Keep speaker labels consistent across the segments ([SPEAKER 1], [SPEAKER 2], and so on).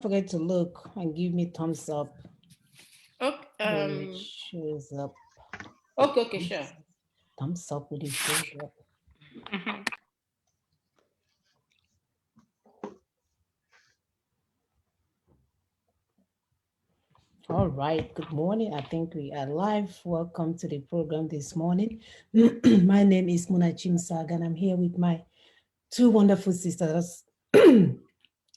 [SPEAKER 1] Forget to look and give me thumbs up
[SPEAKER 2] Okay.
[SPEAKER 1] when it shows up.
[SPEAKER 2] Okay, sure.
[SPEAKER 1] Thumbs up when it shows up.
[SPEAKER 2] Mhm.
[SPEAKER 1] All right. Good morning. I think we are live. Welcome to the program this morning. My name is Muna Chimsag, and I'm here with my two wonderful sisters.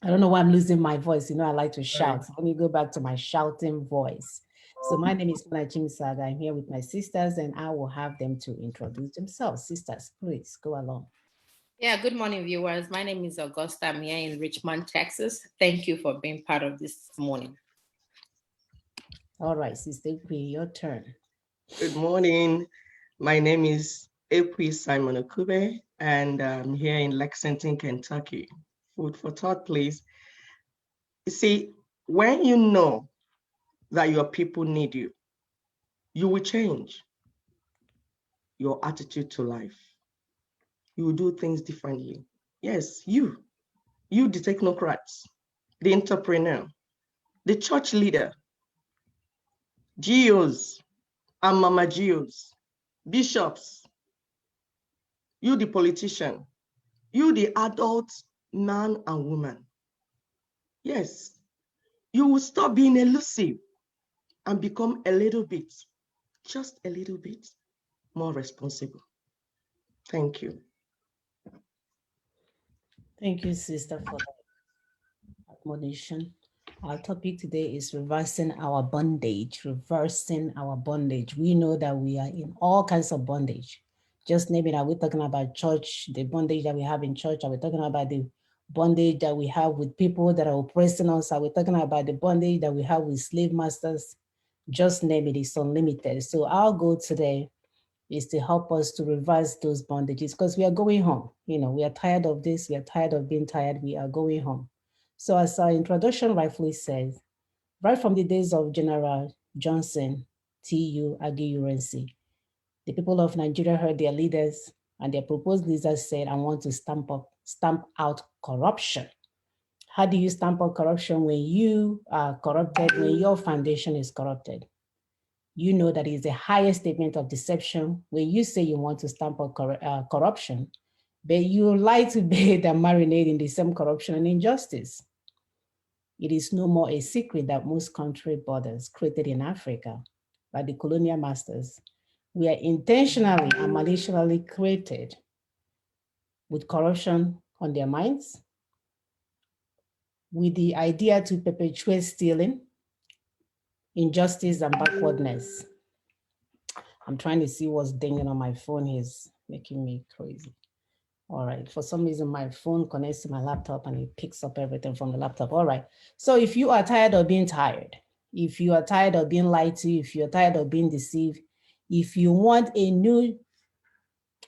[SPEAKER 1] I don't know why I'm losing my voice. You know, I like to shout. So let me go back to my shouting voice. So my name is Muna Chimsag. I'm here with my sisters, and I will have them to introduce themselves. Sisters, please go along.
[SPEAKER 2] Yeah, good morning, viewers. My name is Augusta. I'm here in Richmond, Texas. Thank you for being part of this morning.
[SPEAKER 1] All right, Sister Queen, your turn.
[SPEAKER 3] Good morning. My name is Epi Simon Okube, and I'm here in Lexington, Kentucky. Food for thought, please. You see, when you know that your people need you, you will change your attitude to life. You will do things differently. Yes, you, the technocrats, the entrepreneur, the church leader, GEOs and Mama GEOs, bishops, you, the politician, you, the adult man and woman. Yes, you will stop being elusive and become a little bit, just a little bit more responsible. Thank you.
[SPEAKER 1] Thank you, Sister, for that admonition. Our topic today is reversing our bondage. Reversing our bondage. We know that we are in all kinds of bondage. Just name it. Are we talking about church, the bondage that we have in church? Are we talking about the bondage that we have with people that are oppressing us? Are we talking about the bondage that we have with slave masters? Just name it. It's unlimited. So our goal today is to help us to reverse those bondages because we are going home. You know, we are tired of this. We are tired of being tired. We are going home. So, as our introduction rightfully says, right from the days of General Johnson, T.U. Aguiyi, the people of Nigeria heard their leaders and their proposed leaders said, I want to stamp out corruption. How do you stamp out corruption when you are corrupted, when your foundation is corrupted? You know that is the highest statement of deception when you say you want to stamp out corruption, but you lie to bathe and marinate in the same corruption and injustice. It is no more a secret that most country borders created in Africa by the colonial masters were intentionally and maliciously created with corruption on their minds, with the idea to perpetuate stealing, injustice, and backwardness. I'm trying to see what's dinging on my phone. Is making me crazy. All right. For some reason, my phone connects to my laptop and it picks up everything from the laptop. All right. So if you are tired of being tired, if you are tired of being lied to, if you're tired of being deceived, if you want a new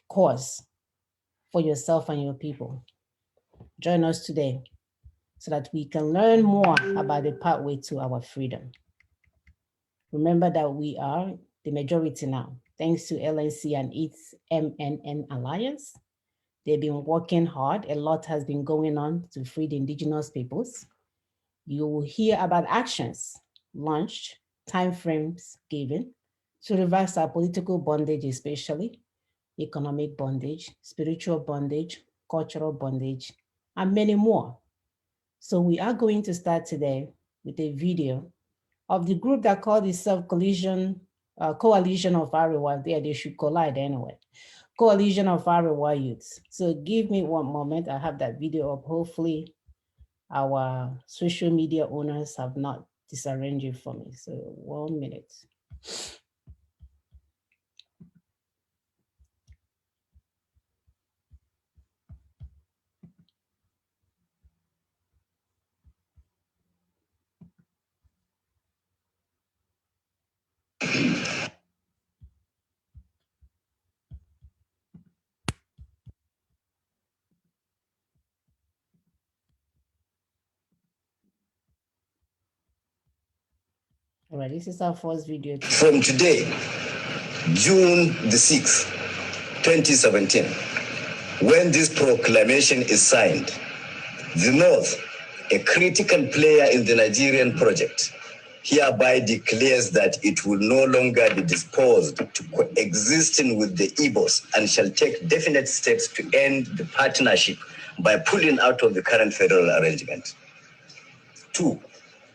[SPEAKER 1] course for yourself and your people, join us today so that we can learn more about the pathway to our freedom. Remember that we are the majority now, thanks to LNC and its MNN Alliance. They've been working hard. A lot has been going on to free the indigenous peoples. You will hear about actions launched, timeframes given to reverse our political bondage, especially economic bondage, spiritual bondage, cultural bondage, and many more. So we are going to start today with a video of the group that called itself Coalition of Ariwa. They should collide anyway. Coalition of Ariwa Youths. So give me one moment. I have that video up. Hopefully our social media owners have not disarranged it for me. So 1 minute. All right, this is our first video.
[SPEAKER 4] From today, June the 6th, 2017, when this proclamation is signed, the North a critical player in the Nigerian project, hereby declares that it will no longer be disposed to coexisting with the Igbos and shall take definite steps to end the partnership by pulling out of the current federal arrangement. 2.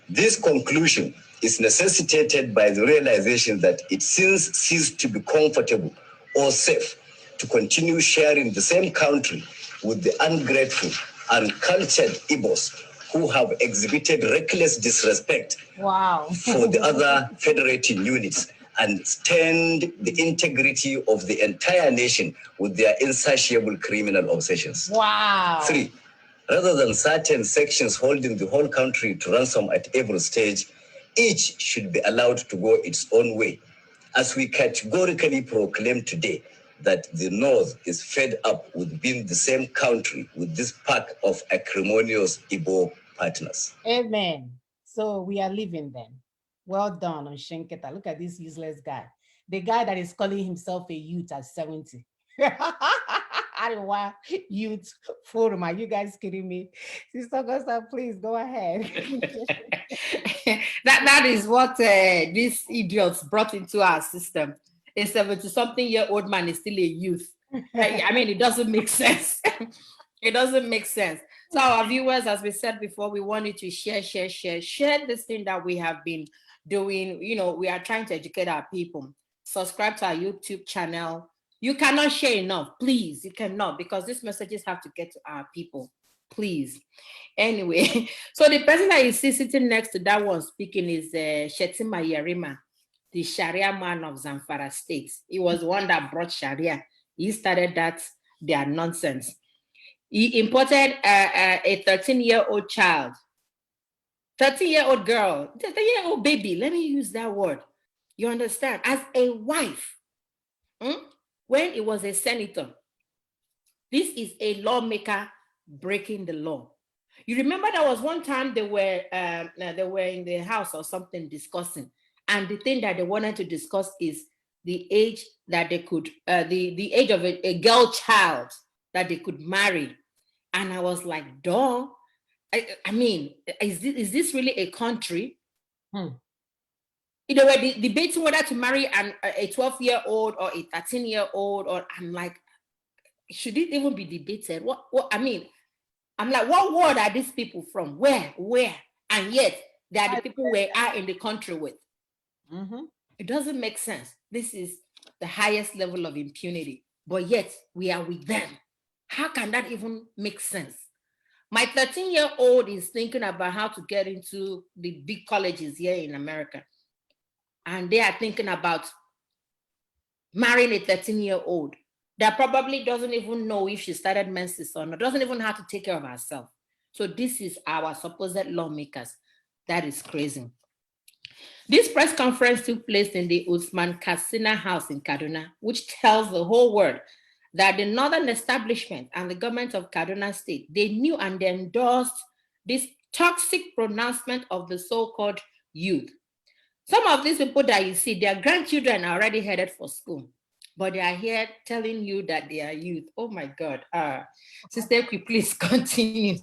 [SPEAKER 4] This conclusion is necessitated by the realization that it since ceased to be comfortable or safe to continue sharing the same country with the ungrateful and cultured Igbos who have exhibited reckless disrespect for the other federating units and stained the integrity of the entire nation with their insatiable criminal obsessions. 3. Rather than certain sections holding the whole country to ransom at every stage, each should be allowed to go its own way, as we categorically proclaim today that the North is fed up with being the same country with this pack of acrimonious Igbo partners.
[SPEAKER 1] Amen. So we are leaving then. Well done on Shenketa. Look at this useless guy. The guy that is calling himself a youth at 70. I don't want youth forum. Are you guys kidding me? Sister Augusta, please go ahead.
[SPEAKER 2] that is what these idiots brought into our system. A 70-something-year-old man is still a youth. I mean, it doesn't make sense. It doesn't make sense. So our viewers, as we said before, we want you to share this thing that we have been doing. You know, we are trying to educate our people. Subscribe to our YouTube channel. You cannot share enough, please. You cannot, because these messages have to get to our people, please. Anyway, so the person that you see sitting next to that one speaking is Shetima Yerima, the Sharia man of Zamfara State. He was the one that brought Sharia. He started their nonsense. He imported a 13-year-old child, 13-year-old girl, 13-year-old baby, let me use that word. You understand? As a wife, when he was a senator. This is a lawmaker breaking the law. You remember there was one time they were in the house or something discussing, and the thing that they wanted to discuss is the age that they could, the age of a girl child that they could marry. And I was like, duh. I mean, is this really a country? They were debating whether to marry a 12-year-old or a 13-year-old, or I'm like, should it even be debated? What I mean, I'm like, what world are these people from? Where? And yet they are the people we are in the country with. It doesn't make sense. This is the highest level of impunity, but yet we are with them. How can that even make sense? My 13-year-old is thinking about how to get into the big colleges here in America. And they are thinking about marrying a 13-year-old that probably doesn't even know if she started menses or not, doesn't even know how to take care of herself. So this is our supposed lawmakers. That is crazy. This press conference took place in the Usman Kassina House in Kaduna, which tells the whole world that the Northern establishment and the government of Kaduna State, they knew and they endorsed this toxic pronouncement of the so-called youth. Some of these people that you see, their grandchildren are already headed for school, but they are here telling you that they are youth. Oh my God. Sister, could you please continue?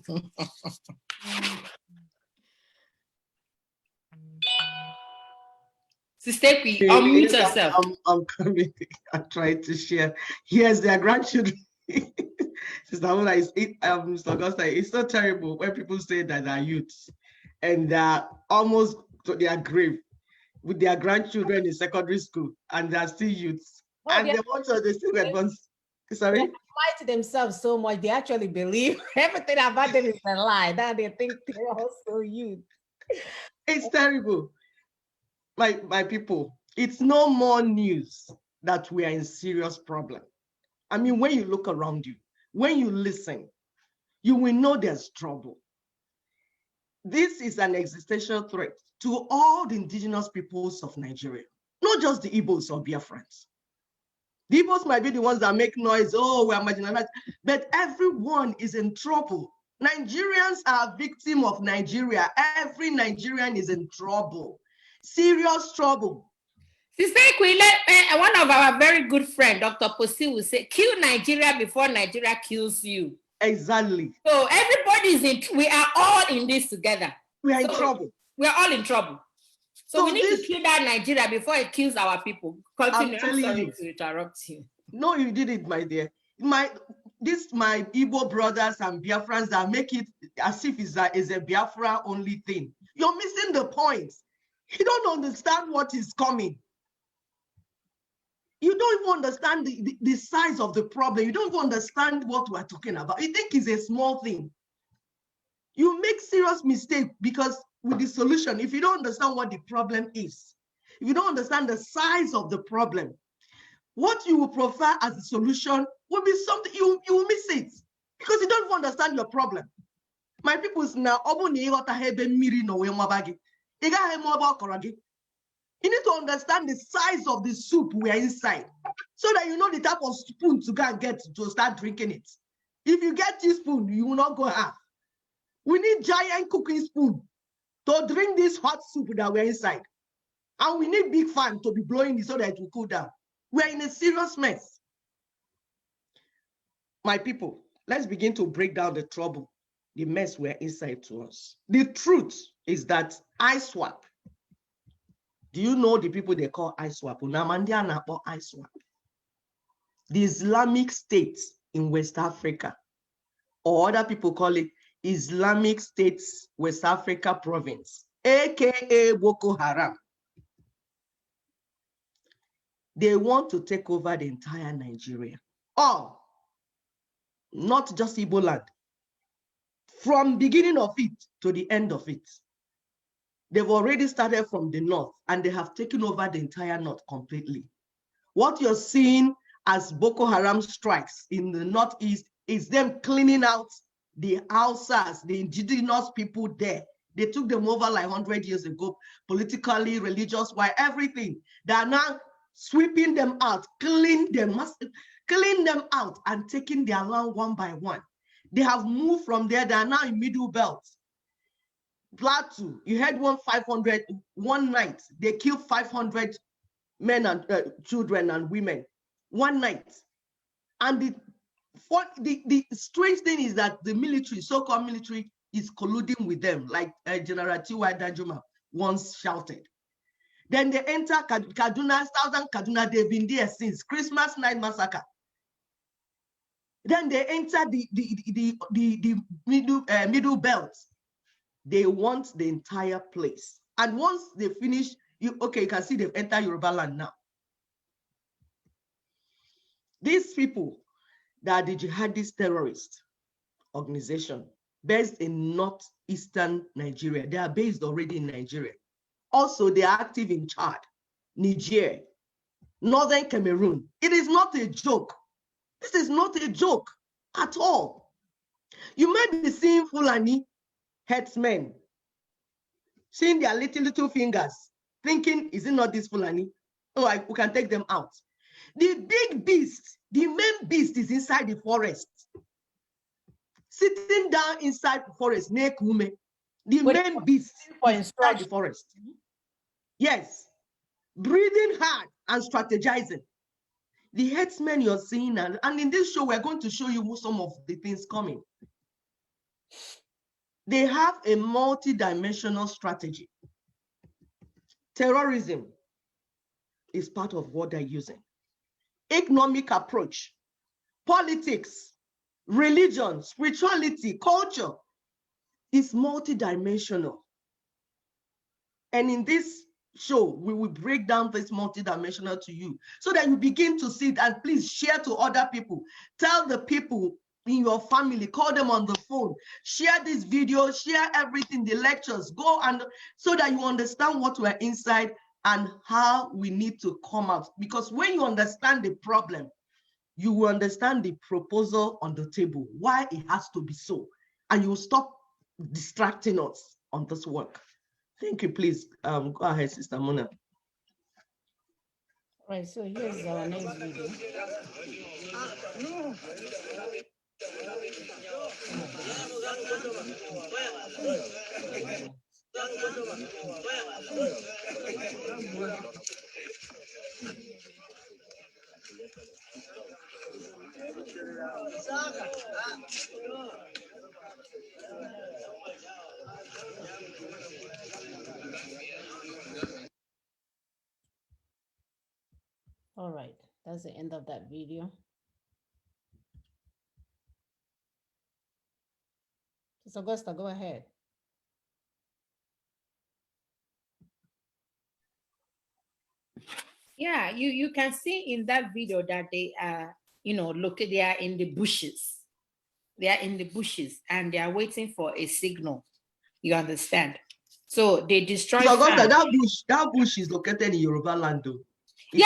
[SPEAKER 2] Sister, unmute yourself.
[SPEAKER 3] I'm coming. I'm trying to share. Yes, their grandchildren. Sister Ola, Mr. Augusta, it's so terrible when people say that they're youths and they're almost to their grave with their grandchildren in secondary school, and they're still youths. And they want to, they still advance. Sorry?
[SPEAKER 1] They lie to themselves so much, they actually believe everything about them is a lie. That they think they're also youth.
[SPEAKER 3] It's terrible. My people, it's no more news that we are in serious problem. I mean, when you look around you, when you listen, you will know there's trouble. This is an existential threat to all the indigenous peoples of Nigeria, not just the Igbos or Biafrans. The Igbos might be the ones that make noise, oh, we're marginalized, but everyone is in trouble. Nigerians are victims of Nigeria. Every Nigerian is in trouble, serious trouble.
[SPEAKER 2] Sister one of our very good friends, Dr. Posi, will say, kill Nigeria before Nigeria kills you.
[SPEAKER 3] Exactly.
[SPEAKER 2] So we are all in this together.
[SPEAKER 3] We are in trouble.
[SPEAKER 2] We are all in trouble. So we need to kill that Nigeria before it kills our people. Continue. I'm sorry to interrupt you.
[SPEAKER 3] No, you did it, my dear. My Igbo brothers and Biafrans that make it as if it's a Biafra only thing. You're missing the point. You don't understand what is coming. You don't even understand the size of the problem. You don't even understand what we're talking about. You think it's a small thing. You make serious mistake because with the solution, if you don't understand what the problem is, if you don't understand the size of the problem, what you will prefer as a solution will be something you will miss it because you don't even understand your problem. My people now, you need to understand the size of the soup we are inside so that you know the type of spoon to go and get to start drinking it. If you get teaspoon, you will not go half. We need giant cooking spoon to drink this hot soup that we're inside. And we need big fan to be blowing it so that it will cool down. We're in a serious mess. My people, let's begin to break down the trouble, the mess we're inside to us. The truth is that ISWAP. Do you know the people they call ISWAP? ISWAP. The Islamic State in West Africa, or other people call it Islamic States West Africa Province, aka Boko Haram. They want to take over the entire Nigeria. All, not just Igbo land. From beginning of it to the end of it. They've already started from the north and they have taken over the entire north completely. What you're seeing as Boko Haram strikes in the northeast is them cleaning out the Hausas, the indigenous people there. They took them over like 100 years ago, politically, religious, why everything. They are now sweeping them out, cleaning them out and taking their land one by one. They have moved from there. They are now in Middle Belt. Plateau, you had 500 one night. They killed 500 men and children and women one night. And the strange thing is that the military, so-called military, is colluding with them, like General T.Y. Danjuma once shouted. Then they enter Kaduna, southern Kaduna. They've been there since Christmas night massacre. Then they enter the middle belt. They want the entire place. And once they finish, you can see they've entered Yoruba land now. These people that are the jihadist terrorist organization based in northeastern Nigeria, they are based already in Nigeria. Also, they are active in Chad, Niger, northern Cameroon. It is not a joke. This is not a joke at all. You might be seeing Fulani headsmen, seeing their little fingers, thinking, is it not this Fulani? Oh, we can take them out. The big beast, the main beast is inside the forest. Sitting down inside the forest, Nekume. The main beast inside the forest. Yes, breathing hard and strategizing. The headsmen you're seeing, and in this show, we're going to show you some of the things coming. They have a multi-dimensional strategy. Terrorism is part of what they're using. Economic approach, politics, religion, spirituality, culture is multi-dimensional. And in this show, we will break down this multi-dimensional to you so that you begin to see it, and please share to other people. Tell the people in your family, call them on the phone, share this video, share everything, the lectures, go and so that you understand what we're inside and how we need to come out. Because when you understand the problem, you will understand the proposal on the table, why it has to be so, and you will stop distracting us on this work. Thank you. Please go ahead, Sister Mona.
[SPEAKER 1] All right, so here's our next video. All right, that's the end of that video. Ms. Augusta, go ahead.
[SPEAKER 2] Yeah, you can see in that video that they are, look, they are in the bushes. They are in the bushes and they are waiting for a signal. You understand? So they destroy.
[SPEAKER 3] So Augusta, that bush is located in Yoruba land, though. It's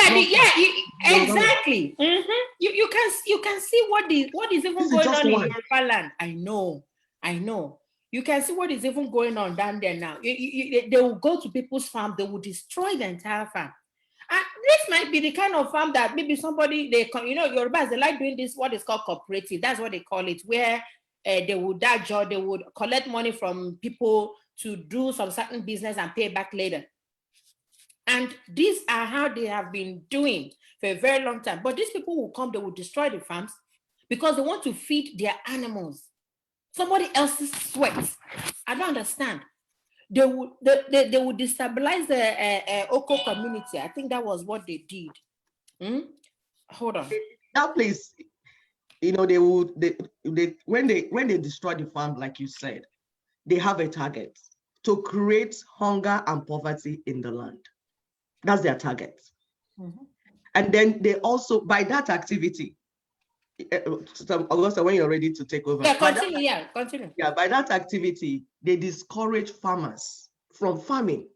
[SPEAKER 2] Exactly. You can see what is even going on in Yoruba land. I know. You can see what is even going on down there now. They will go to people's farm. They will destroy the entire farm. This might be the kind of farm that maybe somebody Yorubas, they like doing this, what is called cooperative. That's what they call it, where they would they would collect money from people to do some certain business and pay back later. And these are how they have been doing for a very long time. But these people will come, they will destroy the farms because they want to feed their animals somebody else's sweat. I don't understand. They would destabilize the Oko community. I think that was what they did. Hold on.
[SPEAKER 3] That place, when they destroy the farm, like you said, they have a target to create hunger and poverty in the land. That's their target. Mm-hmm. And then they also, by that activity, Augusta, when you're ready to take over.
[SPEAKER 2] Continue.
[SPEAKER 3] Yeah, by that activity, they discourage farmers from farming.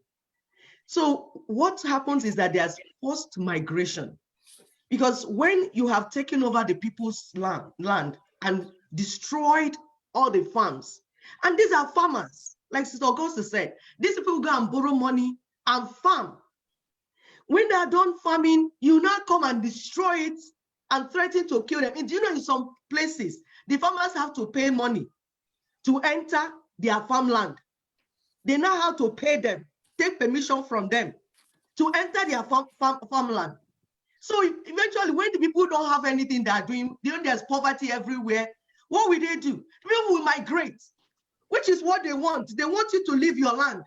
[SPEAKER 3] So what happens is that there's forced migration. Because when you have taken over the people's land and destroyed all the farms, and these are farmers, like Sister Augusta said, these people go and borrow money and farm. When they are done farming, you now come and destroy it and threaten to kill them. And do you know, in some places, the farmers have to pay money to enter their farmland. They now have to pay them, take permission from them to enter their farmland. So eventually, when the people don't have anything they are doing, there's poverty everywhere, what will they do? People will migrate, which is what they want. They want you to leave your land.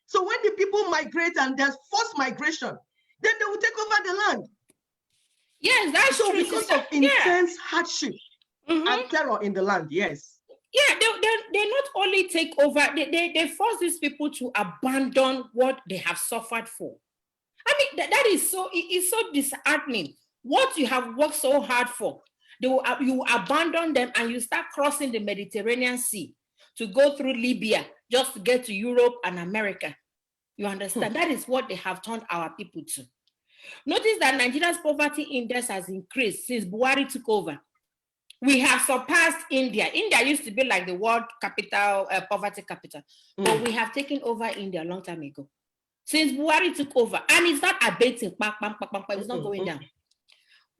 [SPEAKER 3] So when the people migrate and there's forced migration, then they will take over the land.
[SPEAKER 2] Yes, that's
[SPEAKER 3] so true. Because of intense hardship and terror in the land, yes.
[SPEAKER 2] Yeah, they not only take over, they force these people to abandon what they have suffered for. I mean, that is so, it's so disheartening. What you have worked so hard for, you abandon them and you start crossing the Mediterranean Sea to go through Libya just to get to Europe and America. You understand? That is what they have turned our people to. Notice that Nigeria's poverty index has increased since Buhari took over. We have surpassed India. India used to be like the world capital, poverty capital, but we have taken over India a long time ago. Since Buhari took over, and it's not abating, it's not going down.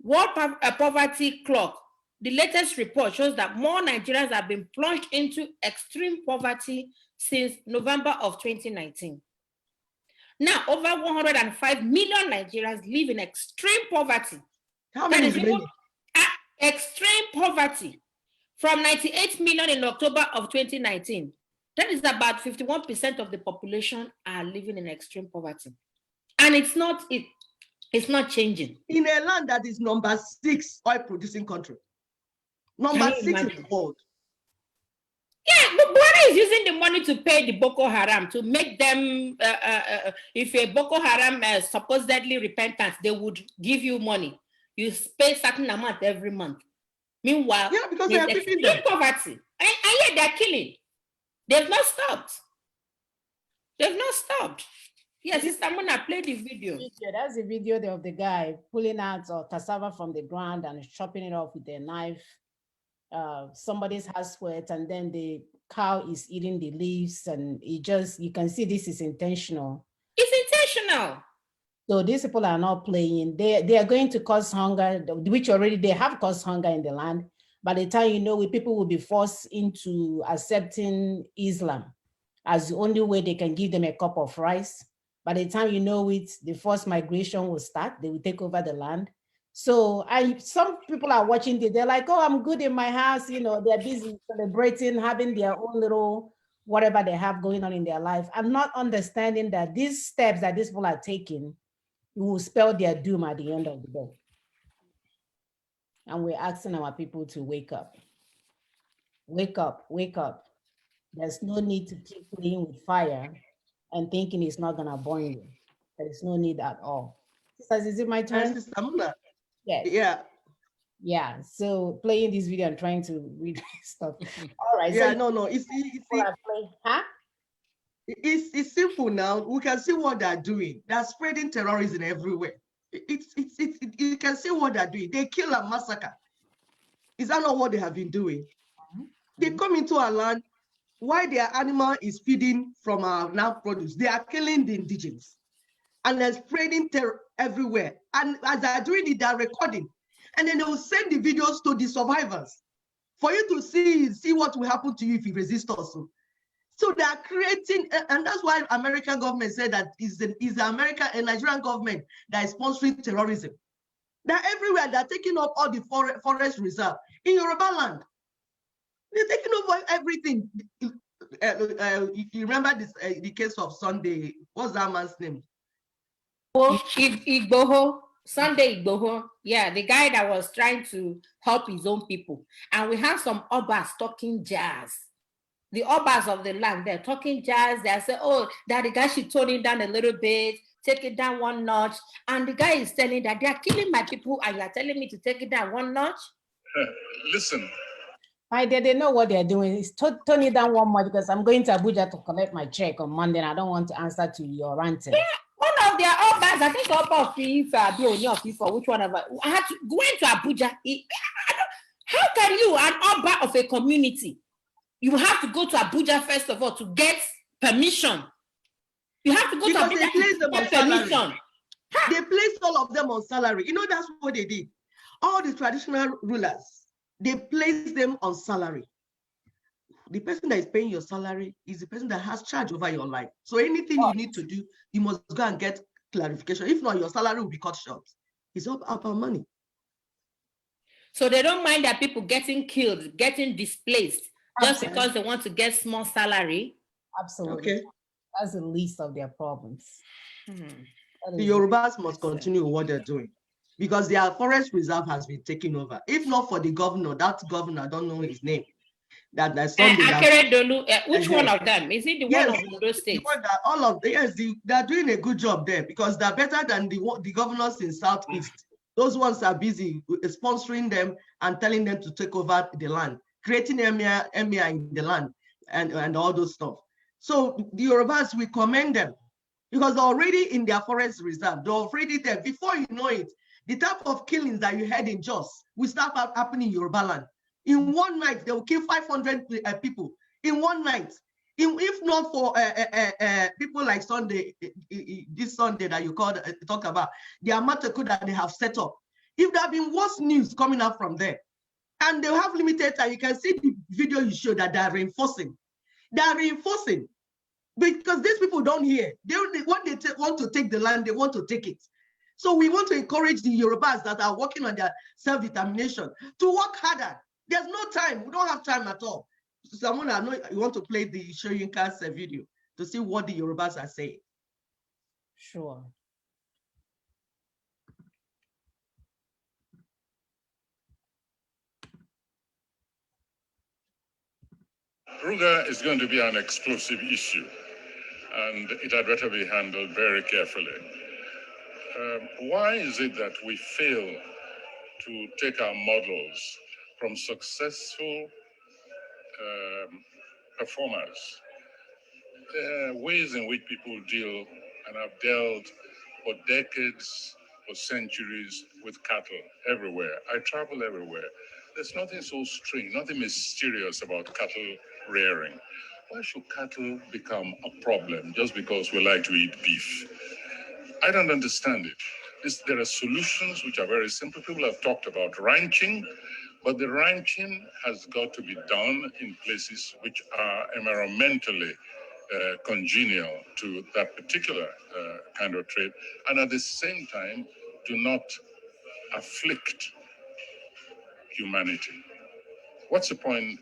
[SPEAKER 2] World Poverty Clock, the latest report shows that more Nigerians have been plunged into extreme poverty since November of 2019. Now, over 105 million Nigerians live in extreme poverty.
[SPEAKER 3] How many is million?
[SPEAKER 2] Extreme poverty from 98 million in October of 2019. That is about 51% of the population are living in extreme poverty. And it's not changing.
[SPEAKER 3] In a land that is number 6 oil producing country. Number 6 in the world.
[SPEAKER 2] Yeah, but Buhari is using the money to pay the Boko Haram, to make them, if a Boko Haram supposedly repentant, they would give you money. You pay certain amount every month. Meanwhile,
[SPEAKER 3] because they are
[SPEAKER 2] extreme poverty. And yet they're killing. They've not stopped. Yes, Sister Mona, play the video.
[SPEAKER 1] That's the video of the guy pulling out cassava from the ground and chopping it off with a knife. Somebody's has sweat, and then the cow is eating the leaves, and you can see this is intentional.
[SPEAKER 2] It's intentional.
[SPEAKER 1] So these people are not playing. They are going to cause hunger, which already they have caused hunger in the land. By the time people will be forced into accepting Islam as the only way they can give them a cup of rice. By the time the forced migration will start, they will take over the land. So some people are watching this, they're like, oh, I'm good in my house, you know, they're busy celebrating, having their own little whatever they have going on in their life. I'm not understanding that these steps that these people are taking will spell their doom at the end of the day. And we're asking our people to wake up. Wake up, wake up. There's no need to keep playing with fire and thinking it's not gonna burn you. There's no need at all. Sisters, is it my turn?
[SPEAKER 3] Sister Muna,
[SPEAKER 1] Yes.
[SPEAKER 3] yeah.
[SPEAKER 1] Yeah. So playing this video and trying to read stuff. All right.
[SPEAKER 3] Yeah,
[SPEAKER 1] So
[SPEAKER 3] no. It's simple now. We can see what they're doing. They're spreading terrorism everywhere. You can see what they're doing. They kill and massacre. Is that not what they have been doing? They come into our land. Why their animal is feeding from our now produce? They are killing the indigenous. And they're spreading terror everywhere. And as they're doing it, they're recording. And then they will send the videos to the survivors for you to see what will happen to you if you resist also. So they are creating, and that's why American government said that is the American and Nigerian government that is sponsoring terrorism. They're everywhere. They're taking up all the forest reserve in Yoruba land. They're taking over everything. You remember this the case of Sunday? What's that man's name?
[SPEAKER 2] Igboho, Sunday Igboho. Yeah, the guy that was trying to help his own people. And we have some Obas talking jazz. The Obas of the land, they're talking jazz. They say, oh, that the guy should tone it down a little bit, take it down one notch. And the guy is telling that they're killing my people and you're telling me to take it down one notch?
[SPEAKER 4] Listen.
[SPEAKER 1] They know what they're doing. It's tone it down one more because I'm going to Abuja to collect my check on Monday and I don't want to answer to your ranting.
[SPEAKER 2] Yeah, one of their Obas, I think Oba of FIFA, which one of us? I had to go into Abuja. How can you, an Oba of a community, you have to go to Abuja first of all to get permission. You have to go
[SPEAKER 3] because
[SPEAKER 2] to Abuja to get permission.
[SPEAKER 3] They placed all of them on salary. You know, that's what they did. All the traditional rulers, they placed them on salary. The person that is paying your salary is the person that has charge over your life. So anything you need to do, you must go and get clarification. If not, your salary will be cut short. It's all about money.
[SPEAKER 2] So they don't mind that people getting killed, getting displaced, just because they want to get small salary.
[SPEAKER 1] Absolutely. Okay. That's the least of their problems.
[SPEAKER 3] The Yorubas must continue what they're doing because their forest reserve has been taken over. If not for the governor, that governor, I don't know his name. That's Sunday.
[SPEAKER 2] Which one of them? Is it the one of those states?
[SPEAKER 3] They're doing a good job there because they're better than the governors in Southeast. Those ones are busy sponsoring them and telling them to take over the land, creating emir in the land and all those stuff. So the Yorubas, we commend them because they're already in their forest reserve. They're already there. Before you know it, the type of killings that you had in Jos will start happening in Yoruba land. In one night, they will kill 500 people. In one night. If not for people like Sunday, this Sunday that you talk about, the Amateku that they have set up. If there have been worse news coming out from there, and they have limited time, you can see the video you show that they are reinforcing. They are reinforcing because these people don't hear. When they want to take the land, they want to take it. So we want to encourage the Yorubas that are working on their self-determination to work harder. There's no time. We don't have time at all. Someone, I know you want to play the Shoyinka's video to see what the Yorubas are saying.
[SPEAKER 1] Sure.
[SPEAKER 5] Ruga is going to be an explosive issue, and it had better be handled very carefully. Why is it that we fail to take our models from successful performers? There are ways in which people deal and have dealt for decades, for centuries with cattle everywhere. I travel everywhere. There's nothing so strange, nothing mysterious about cattle rearing. Why should cattle become a problem just because we like to eat beef? I don't understand it. There are solutions which are very simple. People have talked about ranching, but the ranching has got to be done in places which are environmentally congenial to that particular kind of trade, and at the same time do not afflict humanity. What's the point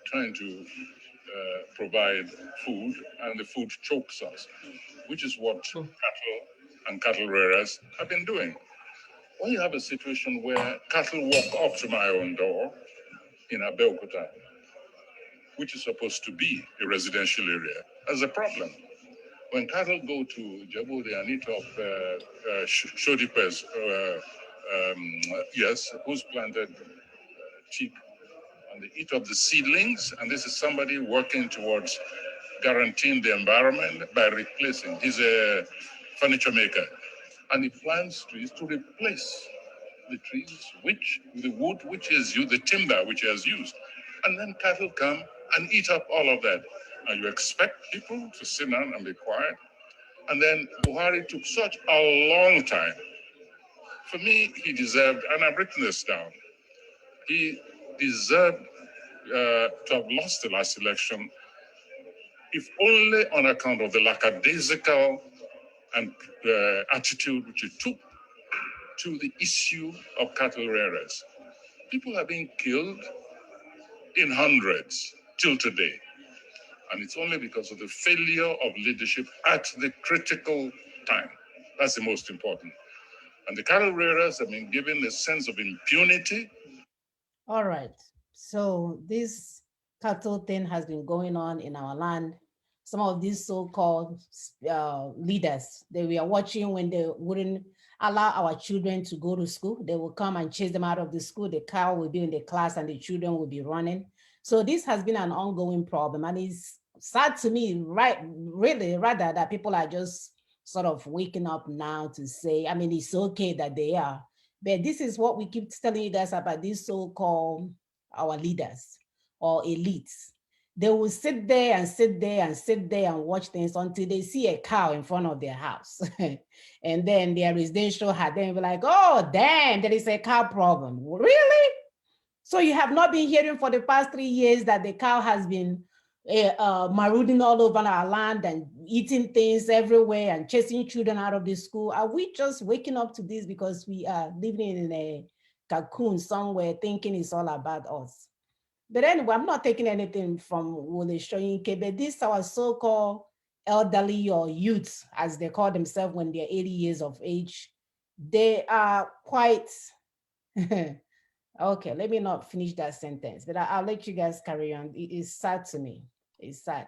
[SPEAKER 5] trying to provide food and the food chokes us, which is what cattle and cattle rearers have been doing. When you have a situation where cattle walk up to my own door in Abeokuta, which is supposed to be a residential area, there's a problem. When cattle go to Djibouti and eat up Shodipes, yes, who's planted cheap, and they eat up the seedlings, and this is somebody working towards guaranteeing the environment by replacing. He's a furniture maker, and he plants trees to replace the trees, the wood which is used, the timber which he has used, and then cattle come and eat up all of that. And you expect people to sit down and be quiet? And then Buhari took such a long time. For me, he deserved, and I've written this down, he deserved to have lost the last election, if only on account of the lackadaisical and attitude which he took to the issue of cattle rearers. People are being killed in hundreds till today. And it's only because of the failure of leadership at the critical time. That's the most important. And the cattle rearers have been given a sense of impunity.
[SPEAKER 1] All right. So this cattle thing has been going on in our land. Some of these so-called leaders, they were watching when they wouldn't allow our children to go to school. They will come and chase them out of the school. The cow will be in the class and the children will be running. So this has been an ongoing problem. And it's sad to me, really, rather that people are just sort of waking up now to say, I mean, it's okay that they are. But this is what we keep telling you guys about these so-called our leaders or elites. They will sit there and sit there and sit there and watch things until they see a cow in front of their house. And then their residential had them be like, oh, damn, there is a cow problem. Really? So you have not been hearing for the past 3 years that the cow has been marauding all over our land and eating things everywhere and chasing children out of the school? Are we just waking up to this because we are living in a cocoon somewhere thinking it's all about us? But anyway, I'm not taking anything from Wole Soyinka, but these our so-called elderly or youths, as they call themselves when they're 80 years of age, they are quite, okay, let me not finish that sentence, but I'll let you guys carry on. It is sad to me. It's sad.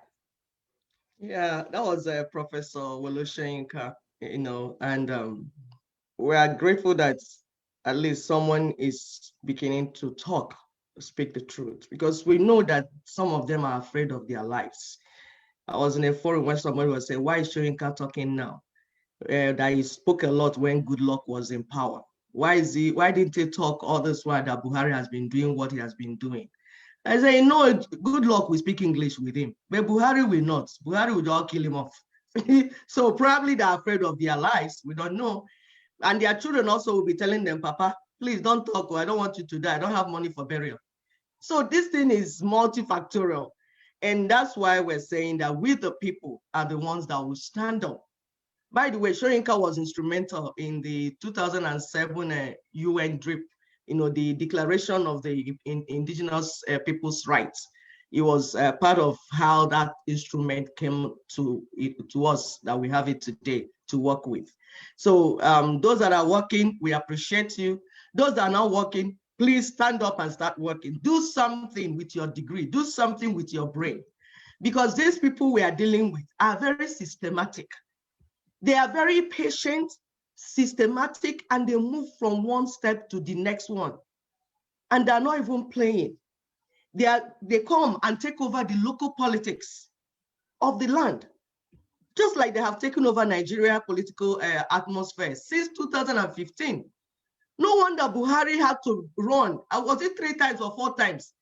[SPEAKER 3] Yeah, that was Professor Wole Soyinka, and we are grateful that at least someone is beginning to speak the truth, because we know that some of them are afraid of their lives. I was in a forum where somebody was saying, why is Soyinka talking now? That he spoke a lot when Goodluck was in power. Why didn't he talk all this while that Buhari has been doing what he has been doing? I say, no, Goodluck will speak English with him, but Buhari will not. Buhari will all kill him off. So probably they're afraid of their lives. We don't know. And their children also will be telling them, Papa, please don't talk, or I don't want you to die. I don't have money for burial. So this thing is multifactorial. And that's why we're saying that we, the people, are the ones that will stand up. By the way, Soyinka was instrumental in the 2007 UN DRIP, the Declaration of the Indigenous People's Rights. It was part of how that instrument came to us, that we have it today to work with. So those that are working, we appreciate you. Those that are not working, please stand up and start working. Do something with your degree. Do something with your brain. Because these people we are dealing with are very systematic. They are very patient, systematic, and they move from one step to the next one. And they're not even playing. They come and take over the local politics of the land, just like they have taken over Nigeria political atmosphere since 2015. No wonder Buhari had to run. Was it 3 times or 4 times?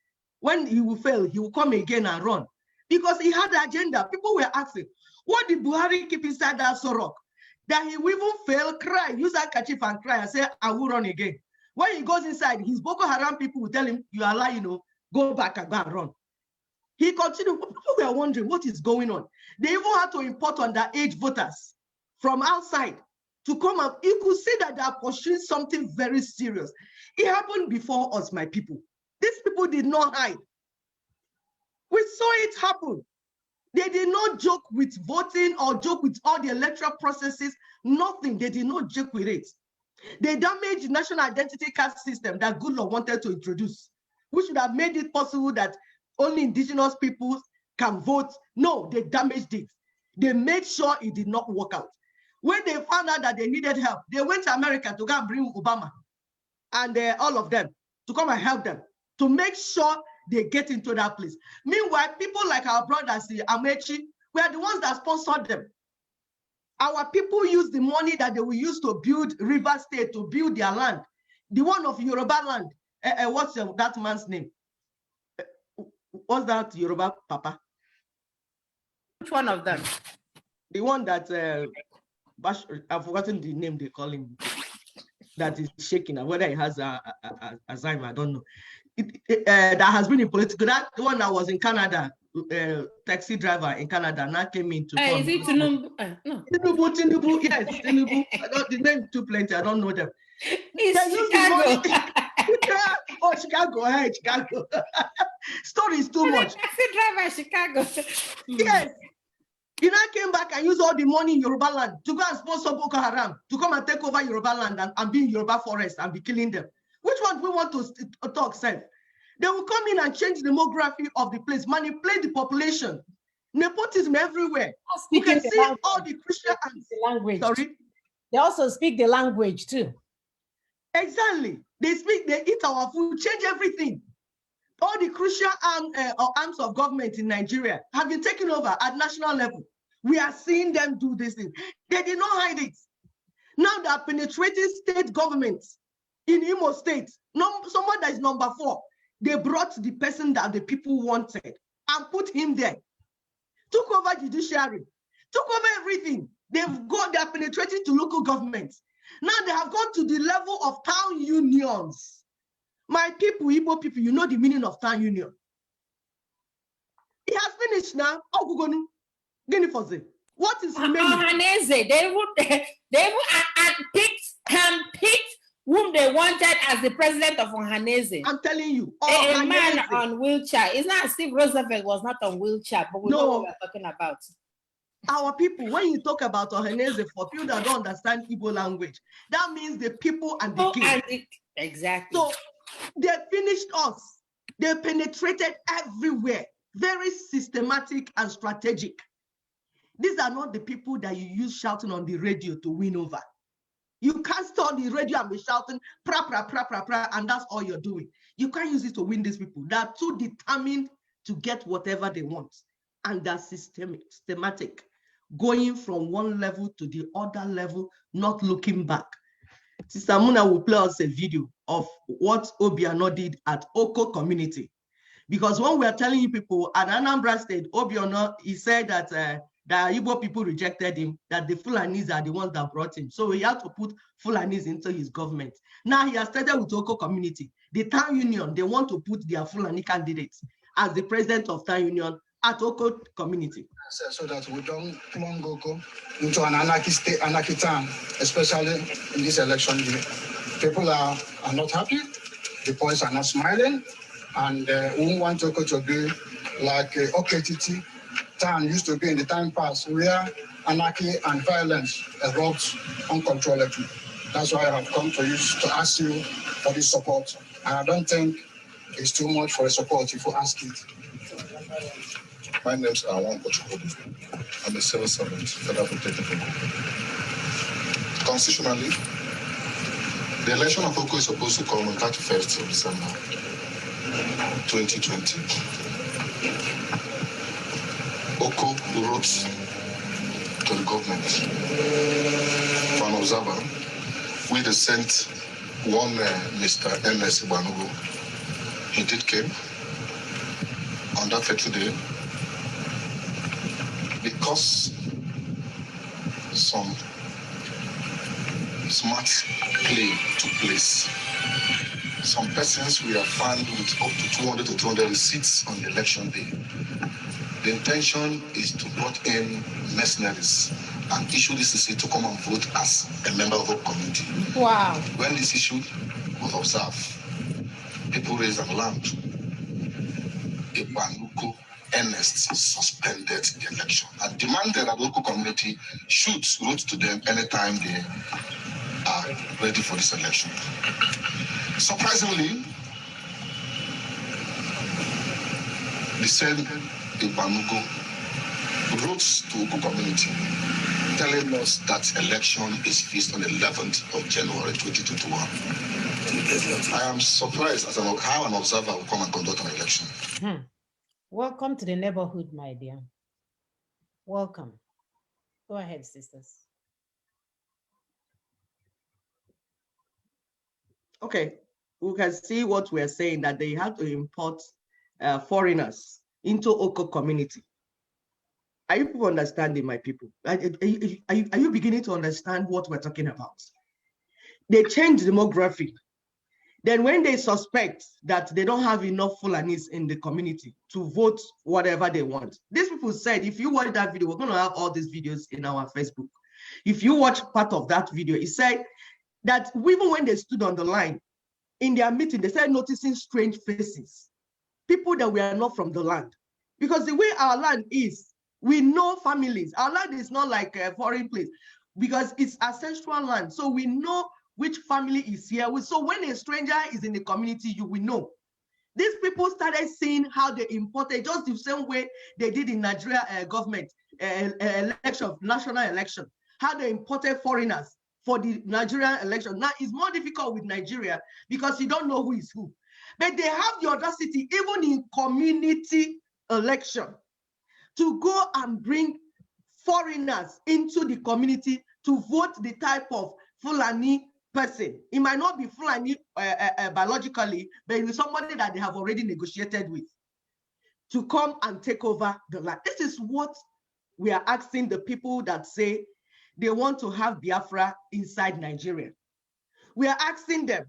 [SPEAKER 3] When he will fail, he will come again and run. Because he had the agenda. People were asking, what did Buhari keep inside that sorok? That he will even fail, cry, use that kerchief and cry and say, I will run again. When he goes inside, his Boko Haram people will tell him, you are lying, go back and go and run. He continued. People were wondering what is going on. They even had to import underage voters from outside to come up. You could see that they are pursuing something very serious. It happened before us, my people. These people did not hide. We saw it happen. They did not joke with voting or joke with all the electoral processes. Nothing. They did not joke with it. They damaged the national identity card system that Goodluck wanted to introduce, which would have made it possible that only indigenous people can vote. No, they damaged it. They made sure it did not work out. When they found out that they needed help, they went to America to go and bring Obama and all of them to come and help them to make sure they get into that place. Meanwhile, people like our brothers, Amechi, we are the ones that sponsored them. Our people use the money that they will use to build River State, to build their land. The one of Yoruba land. What's that man's name? What's that Yoruba Papa?
[SPEAKER 2] Which one of them?
[SPEAKER 3] The one that, I've forgotten the name they call him, that is shaking, whether he has Alzheimer, I don't know. That has been in political, that the one that was in Canada, taxi driver in Canada, now came in to
[SPEAKER 2] Is it Tinubu? No.
[SPEAKER 3] Tinubu, yes, Tinubu. The name too plenty, I don't know them.
[SPEAKER 2] It's Chicago.
[SPEAKER 3] Oh, Chicago, hey, Chicago. Story is too much.
[SPEAKER 2] Taxi driver, Chicago.
[SPEAKER 3] Yes. He now came back and used all the money in Yoruba land to go and sponsor Boko Haram, to come and take over Yoruba land and be in Yoruba forest and be killing them. Which one we want to talk, Sam? They will come in and change the demography of the place, manipulate the population. Nepotism everywhere. You can see all the Christian
[SPEAKER 1] language.
[SPEAKER 3] Sorry?
[SPEAKER 1] They also speak the language too.
[SPEAKER 3] Exactly. They speak, they eat our food, change everything. All the crucial arms of government in Nigeria have been taken over at national level. We are seeing them do this thing. They did not hide it. Now they are penetrating state governments in Imo State. Someone that is number 4. They brought the person that the people wanted and put him there. Took over judiciary, took over everything. They are penetrating to local governments. Now they have gone to the level of town unions. My people, Igbo people, you know the meaning of town union. It has finished now. What is remaining?
[SPEAKER 2] They picked whom they wanted as the president of Ohanese.
[SPEAKER 3] I'm telling you.
[SPEAKER 2] A man on wheelchair. It's not as if Roosevelt was not on wheelchair, but we know what we're talking about.
[SPEAKER 3] Our people, when you talk about Ohanese, for people that don't understand Igbo language, that means the people and the king.
[SPEAKER 2] Exactly.
[SPEAKER 3] So they finished us. They penetrated everywhere. Very systematic and strategic. These are not the people that you use shouting on the radio to win over. You can't stay on the radio and be shouting, pra, pra, pra, pra, pra, and that's all you're doing. You can't use it to win these people. They are too determined to get whatever they want. And they're systematic, going from one level to the other level, not looking back. Sister Muna will play us a video of what Obiano did at Oko community. Because when we are telling you people at Anambra State, Obiano, he said that the Igbo people rejected him, that the Fulanis are the ones that brought him. So he had to put Fulanis into his government. Now he has started with Oko community. The town union, they want to put their Fulani candidates as the president of town union at Oko community.
[SPEAKER 6] So that we don't go into an anarchy town, especially in this election year. People are not happy, the boys are not smiling, and we want Oko to be like OKTT town used to be in the time past, where anarchy and violence erupts uncontrollably. That's why I have come to you to ask you for this support. And I don't think it's too much for a support if you ask it.
[SPEAKER 5] My name is Awan Kochukodu. I'm a civil servant, Federal Protective People. Constitutionally, the election of Oko is supposed to come on 31st of December 2020. Oko wrote to the government for an observer. We sent one Mr. M.S. Ibanugo. He did came on that fateful day. Because some smart play took place, some persons were found with up to 200 to 200 receipts on the election day. The intention is to bring in mercenaries
[SPEAKER 6] and issued this CC to come and vote as a member of the community.
[SPEAKER 2] Wow.
[SPEAKER 6] When this issue was observed, people raised an alarm. Ibanuko Ernest suspended the election and demanded that the local community should route to them anytime they are ready for this election. Surprisingly, the said Ibanuko wrote to the local community telling us that election is fixed on the 11th of January 2021. I am surprised as how an observer will come and conduct an election.
[SPEAKER 1] Welcome to the neighborhood, my dear. Welcome. Go ahead, sisters.
[SPEAKER 3] Okay, we can see what we're saying, that they have to import foreigners into Oko community. Are you people understanding, my people? Are you beginning to understand what we're talking about? They change demography. Then when they suspect that they don't have enough Fulanis in the community to vote whatever they want, these people said, if you watch that video, we're going to have all these videos in our Facebook. If you watch part of that video, it said that even when they stood on the line in their meeting, they started noticing strange faces, people that were not from the land. Because the way our land is, we know families. Our land is not like a foreign place because it's ancestral land. So we know which family is here. So when a stranger is in the community, you will know. These people started seeing how they imported, just the same way they did in Nigeria government election, national election, how they imported foreigners for the Nigerian election. Now it's more difficult with Nigeria because you don't know who is who. But they have the audacity, even in community election, to go and bring foreigners into the community to vote the type of Fulani person. It might not be Fulani biologically, but it is somebody that they have already negotiated with to come and take over the land. This is what we are asking the people that say they want to have Biafra inside Nigeria. We are asking them,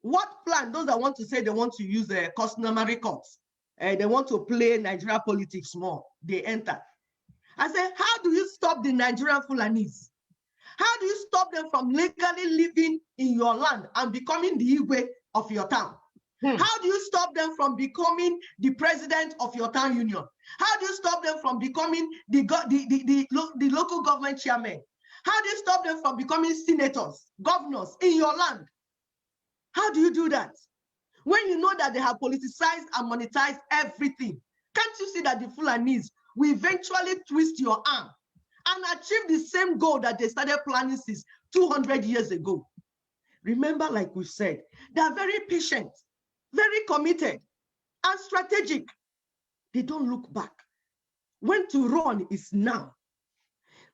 [SPEAKER 3] what plan, those that want to say they want to use the customary courts, they want to play Nigeria politics more, they enter. I say, how do you stop the Nigerian Fulanis? How do you stop them from legally living in your land and becoming the Igwe of your town? How do you stop them from becoming the president of your town union? How do you stop them from becoming the local government chairman? How do you stop them from becoming senators, governors in your land? How do you do that? When you know that they have politicized and monetized everything, can't you see that the Fulanis will eventually twist your arm and achieve the same goal that they started planning since 200 years ago? Remember, like we said, they are very patient, very committed, and strategic. They don't look back. When to run is now.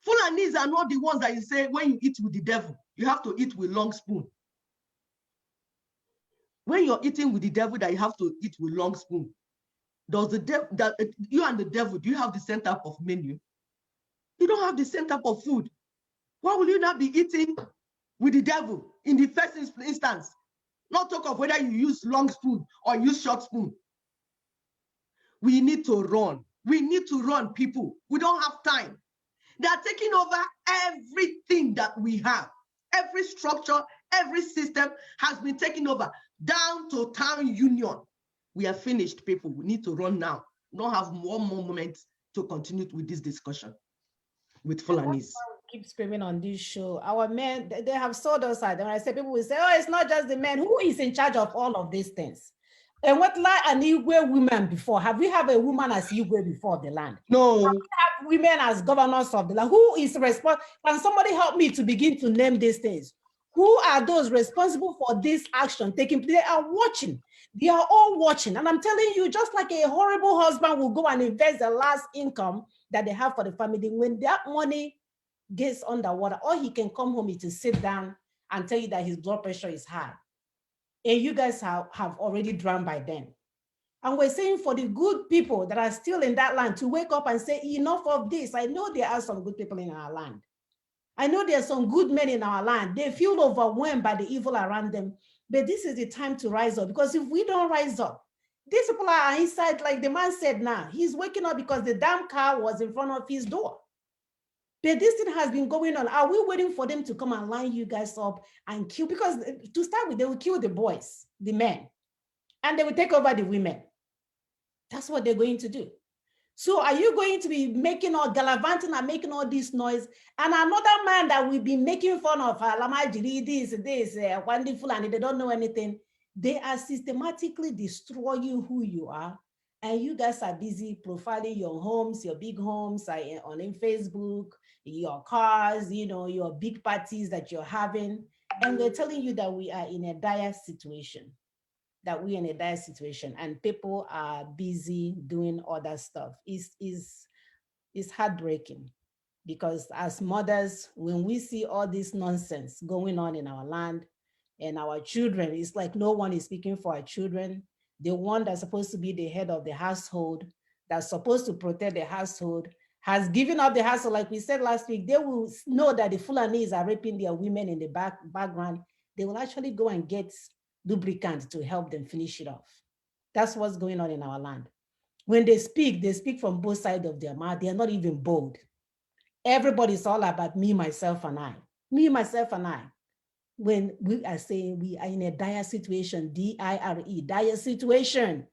[SPEAKER 3] Fulanis are not the ones that you say, when you eat with the devil, you have to eat with long spoon. When you're eating with the devil, that you have to eat with long spoon. Does the devil, you and the devil, do you have the same type of menu? You don't have the same type of food. Why will you not be eating with the devil in the first instance? Not talk of whether you use long spoon or use short spoon. We need to run. We need to run, people. We don't have time. They are taking over everything that we have. Every structure, every system has been taken over, down to town union. We are finished, people. We need to run now. We don't have one more moment to continue with this discussion with Fulanis.
[SPEAKER 1] Keep screaming on this show. Our men, they have sold us out. And when I say, people will say, oh, it's not just the men. Who is in charge of all of these things? And what like an Igwe woman before? Have we had a woman as Igwe before the land?
[SPEAKER 3] No.
[SPEAKER 1] Have we had women as governors of the land? Who is responsible? Can somebody help me to begin to name these things? Who are those responsible for this action taking place? They are watching. They are all watching. And I'm telling you, just like a horrible husband will go and invest the last income that they have for the family, when that money gets underwater, all he can come home is to sit down and tell you that his blood pressure is high. And you guys have already drowned by then. And we're saying for the good people that are still in that land to wake up and say, enough of this. I know there are some good people in our land. I know there are some good men in our land. They feel overwhelmed by the evil around them. But this is the time to rise up, because if we don't rise up, these people are inside, like the man said now, he's waking up because the damn car was in front of his door. But this thing has been going on. Are we waiting for them to come and line you guys up and kill? Because to start with, they will kill the boys, the men, and they will take over the women. That's what they're going to do. So are you going to be making all gallivanting and making all this noise? And another man that will be making fun of Lamajiri, this, wonderful, and they don't know anything. They are systematically destroying who you are. And you guys are busy profiling your homes, your big homes on Facebook, your cars, your big parties that you're having. And they're telling you that we are in a dire situation. And people are busy doing other stuff. It's heartbreaking, because as mothers, when we see all this nonsense going on in our land and our children, it's like no one is speaking for our children. The one that's supposed to be the head of the household, that's supposed to protect the household, has given up the household. Like we said last week, they will know that the Fulanis are raping their women in the background. They will actually go and get lubricant to help them finish it off. That's what's going on in our land. When they speak from both sides of their mouth. They are not even bold. Everybody's all about me, myself, and I. Me, myself, and I. When we are saying we are in a dire situation, D-I-R-E, dire situation.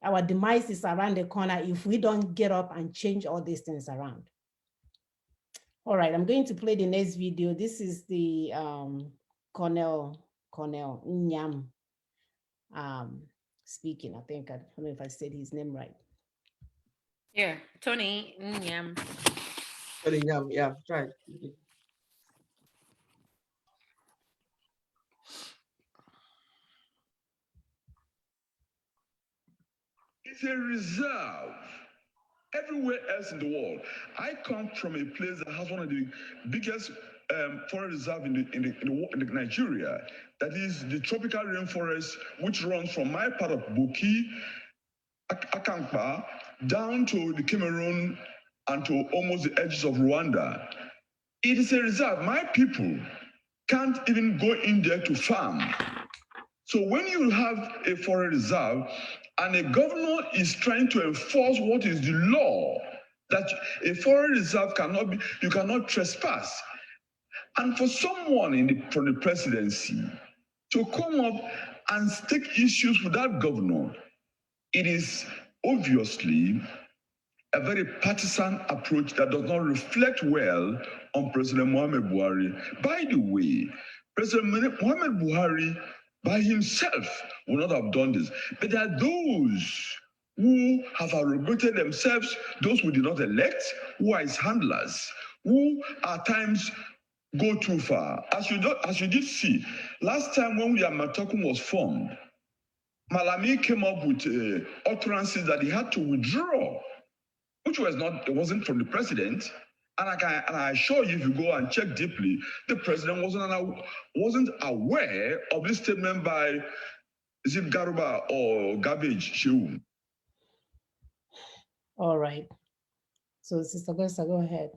[SPEAKER 1] Our demise is around the corner if we don't get up and change all these things around. All right, I'm going to play the next video. This is the Cornell Nyam speaking. I think, I don't know if I said his name right.
[SPEAKER 2] Yeah, Tony Nyam.
[SPEAKER 3] Tony Nyam, yeah, right.
[SPEAKER 7] It's a reserve everywhere else in the world. I come from a place that has one of the biggest forest reserve in Nigeria. That is the tropical rainforest, which runs from my part of Boki, Akankpa, down to the Cameroon and to almost the edges of Rwanda. It is a reserve. My people can't even go in there to farm. So when you have a forest reserve and a governor is trying to enforce what is the law, that a forest reserve cannot be, you cannot trespass. And for someone from the presidency to come up and take issues with that governor, it is obviously a very partisan approach that does not reflect well on President Muhammad Buhari. By the way, President Muhammad Buhari by himself would not have done this. But there are those who have arrogated themselves, those who did not elect, who are his handlers, who at times go too far. As you did see, last time when the Amatakun was formed, Malami came up with utterances that he had to withdraw, which wasn't from the president. And I assure you, if you go and check deeply, the president wasn't aware of this statement by, is it Garuba or Garbage Shehu?
[SPEAKER 1] All right. So Sister Gosa, go ahead.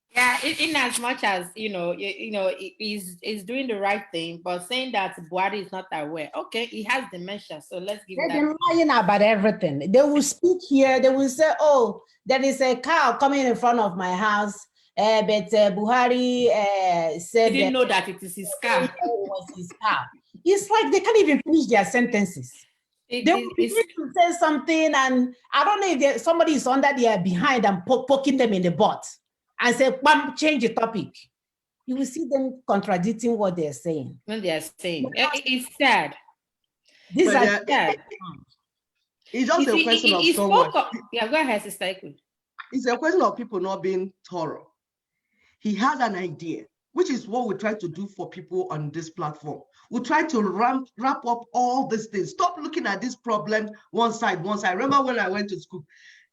[SPEAKER 2] Yeah, in as much as he's doing the right thing, but saying that Buhari is not aware. Okay, he has dementia, so let's give that.
[SPEAKER 1] They're lying about everything. They will speak here. They will say, "Oh, there is a cow coming in front of my house." But Buhari said
[SPEAKER 2] he didn't know that it is his cow.
[SPEAKER 1] It was his cow. It's like they can't even finish their sentences. They will begin to say something, and I don't know if somebody is under their behind and poking them in the butt and say, "Bam, change the topic." You will see them contradicting what they're saying.
[SPEAKER 2] When they are saying, it's sad.
[SPEAKER 1] These are sad.
[SPEAKER 3] It's just a question of someone.
[SPEAKER 2] Yeah, go ahead, Sister Iku.
[SPEAKER 3] It's a question of people not being thorough. He has an idea, which is what we try to do for people on this platform. We try to wrap up all these things. Stop looking at this problem one side. I remember when I went to school,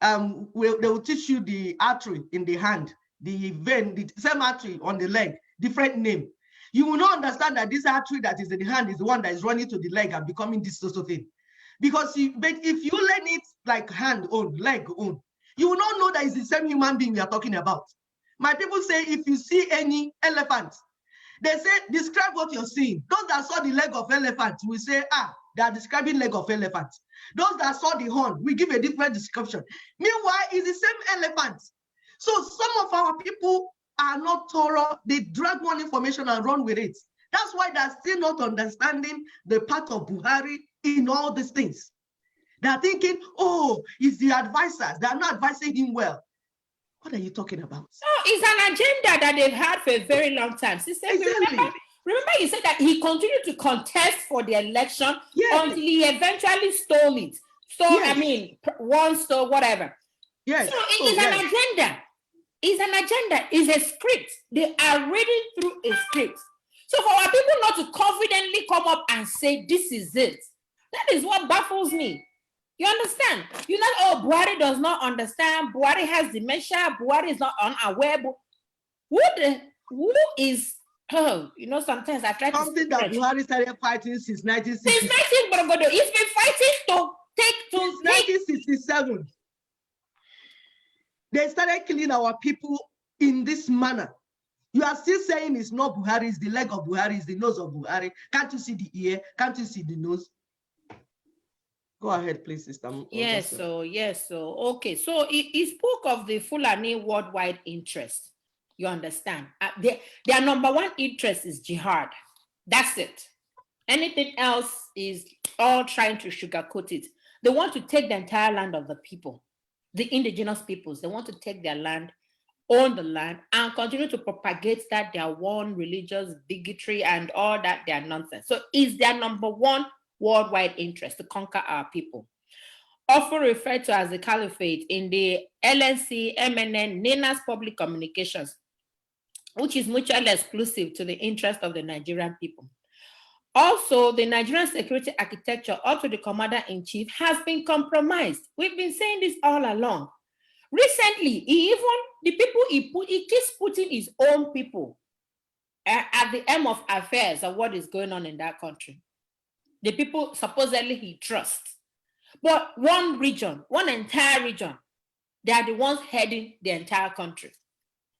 [SPEAKER 3] they will teach you the artery in the hand, the vein, the same artery on the leg, different name. You will not understand that this artery that is in the hand is the one that is running to the leg and becoming this sort of thing. Because but if you learn it like hand on, leg on, you will not know that it's the same human being we are talking about. My people say, if you see any elephant, they say, describe what you're seeing. Those that saw the leg of elephant, we say, they are describing leg of elephant. Those that saw the horn, we give a different description. Meanwhile, it's the same elephant. So some of our people are not thorough. They drag one information and run with it. That's why they're still not understanding the part of Buhari in all these things. They're thinking, oh, it's the advisors. They're not advising him well. What are you talking about?
[SPEAKER 2] No, it's an agenda that they've had for a very long time. Sister,
[SPEAKER 3] Exactly.
[SPEAKER 2] remember you said that he continued to contest for the election until he eventually stole it. So, I mean, one stole, whatever.
[SPEAKER 3] Yes.
[SPEAKER 2] So it is an agenda. It's an agenda. It's a script. They are reading through a script. So for our people not to confidently come up and say, this is it, that is what baffles me. You understand? You know, oh, Buhari does not understand. Buhari has dementia. Buhari is not unaware. Who is, oh, you know, sometimes I try to...
[SPEAKER 3] Something that Buhari started fighting since 1960.
[SPEAKER 2] Since 1960, he's been fighting
[SPEAKER 3] since 1967. They started killing our people in this manner. You are still saying it's not Buhari, it's the leg of Buhari, it's the nose of Buhari. Can't you see the ear? Can't you see the nose? Go ahead, please, sister.
[SPEAKER 2] Yes, so okay. So he spoke of the Fulani worldwide interest. You understand? Their number one interest is jihad. That's it. Anything else is all trying to sugarcoat it. They want to take the entire land of the people, the indigenous peoples. They want to take their land, own the land, and continue to propagate that their one religious bigotry and all that their nonsense. So is their number one worldwide interest to conquer our people, often referred to as the caliphate in the LNC, MNN, NINA's public communications, which is mutually exclusive to the interest of the Nigerian people. Also, the Nigerian security architecture up to the commander-in-chief has been compromised. We've been saying this all along. Recently, he keeps putting his own people at the end of affairs of what is going on in that country. The people supposedly he trusts. But one entire region, they are the ones heading the entire country.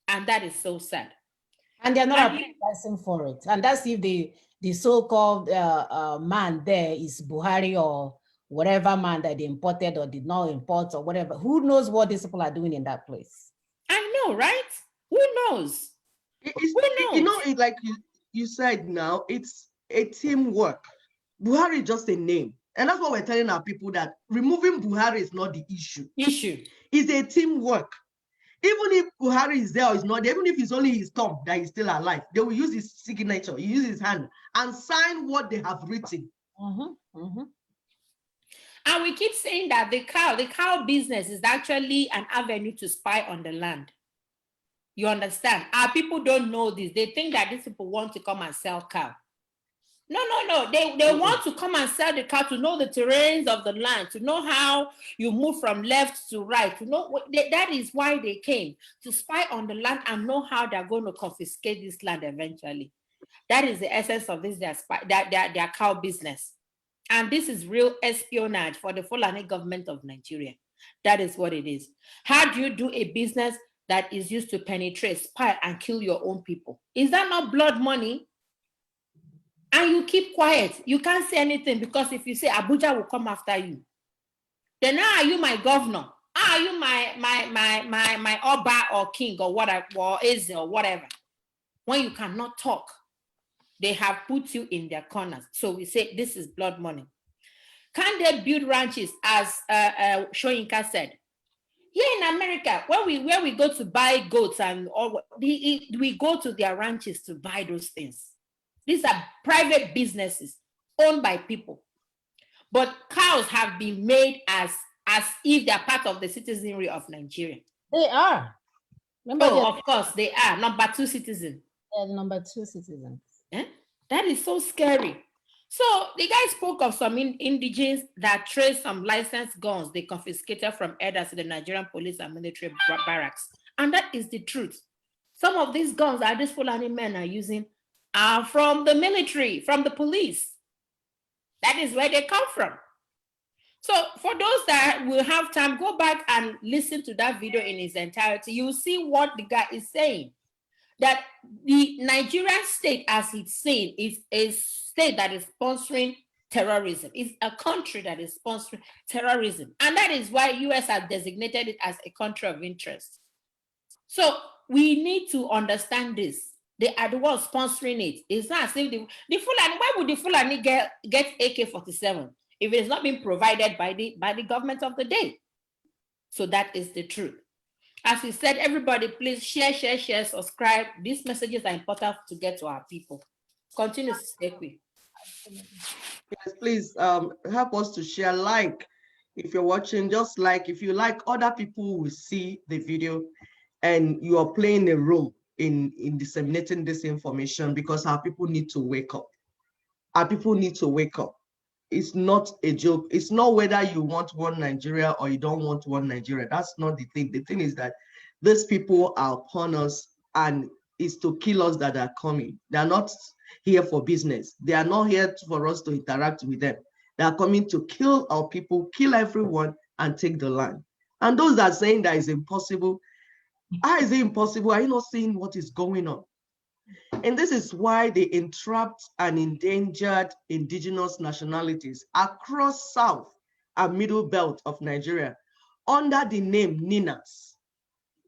[SPEAKER 2] And that is so sad.
[SPEAKER 1] And they're not apologizing for it. And that's if the so-called man there is Buhari or whatever man that they imported or did not import or whatever. Who knows what these people are doing in that place?
[SPEAKER 2] I know, right? Who knows?
[SPEAKER 3] You know, it's like you said now, it's a teamwork. Buhari is just a name. And that's what we're telling our people, that removing Buhari is not the issue. It's a teamwork. Even if Buhari is there or is not there, even if it's only his thumb that is still alive, they will use his signature, use his hand, and sign what they have written.
[SPEAKER 2] And we keep saying that the cow business is actually an avenue to spy on the land. You understand? Our people don't know this. They think that these people want to come and sell cow. No. They want to come and sell the cow to know the terrains of the land, to know how you move from left to right, to know that is why they came, to spy on the land and know how they're going to confiscate this land eventually. That is the essence of this, their cow business. And this is real espionage for the Fulani government of Nigeria. That is what it is. How do you do a business that is used to penetrate, spy, and kill your own people? Is that not blood money? And you keep quiet. You can't say anything, because if you say Abuja will come after you, then how are you my governor? How are you my Oba or king or whatever, or Eze or whatever? When you cannot talk, they have put you in their corners. So we say this is blood money. Can they build ranches, as Shoyinka said? Here in America, where we go to buy goats and all, we go to their ranches to buy those things. These are private businesses owned by people. But cows have been made as if they're part of the citizenry of Nigeria.
[SPEAKER 1] They are.
[SPEAKER 2] Remember, of course, they are. Number 2 citizen.
[SPEAKER 1] They're number 2 citizens.
[SPEAKER 2] That is so scary. So the guy spoke of some indigenes that traced some licensed guns they confiscated from elders to the Nigerian police and military barracks. And that is the truth. Some of these guns that these Fulani men are using are from the military, from the police. That is where they come from. So for those that will have time, go back and listen to that video in its entirety. You'll see what the guy is saying. That the Nigerian state, as it's seen, is a state that is sponsoring terrorism. It's a country that is sponsoring terrorism. And that is why US has designated it as a country of interest. So we need to understand this. They are the ones sponsoring it. It's not as if the Fulani, why would the Fulani get AK-47 if it is not being provided by the government of the day? So that is the truth. As we said, everybody, please share, subscribe. These messages are important to get to our people. Continue, Ekwe.
[SPEAKER 3] Yes, please help us to share. Like, if you're watching, just like. If you like, other people will see the video, and you are playing a role in disseminating this information, because our people need to wake up. Our people need to wake up. It's not a joke. It's not whether you want one Nigeria or you don't want one Nigeria. That's not the thing. The thing is that these people are upon us, and it's to kill us that are coming. They're not here for business. They are not here for us to interact with them. They are coming to kill our people, kill everyone, and take the land. And those that are saying that is impossible, how is it impossible? Are you not seeing what is going on? And this is why they entrapped and endangered indigenous nationalities across South and Middle Belt of Nigeria under the name NINAS.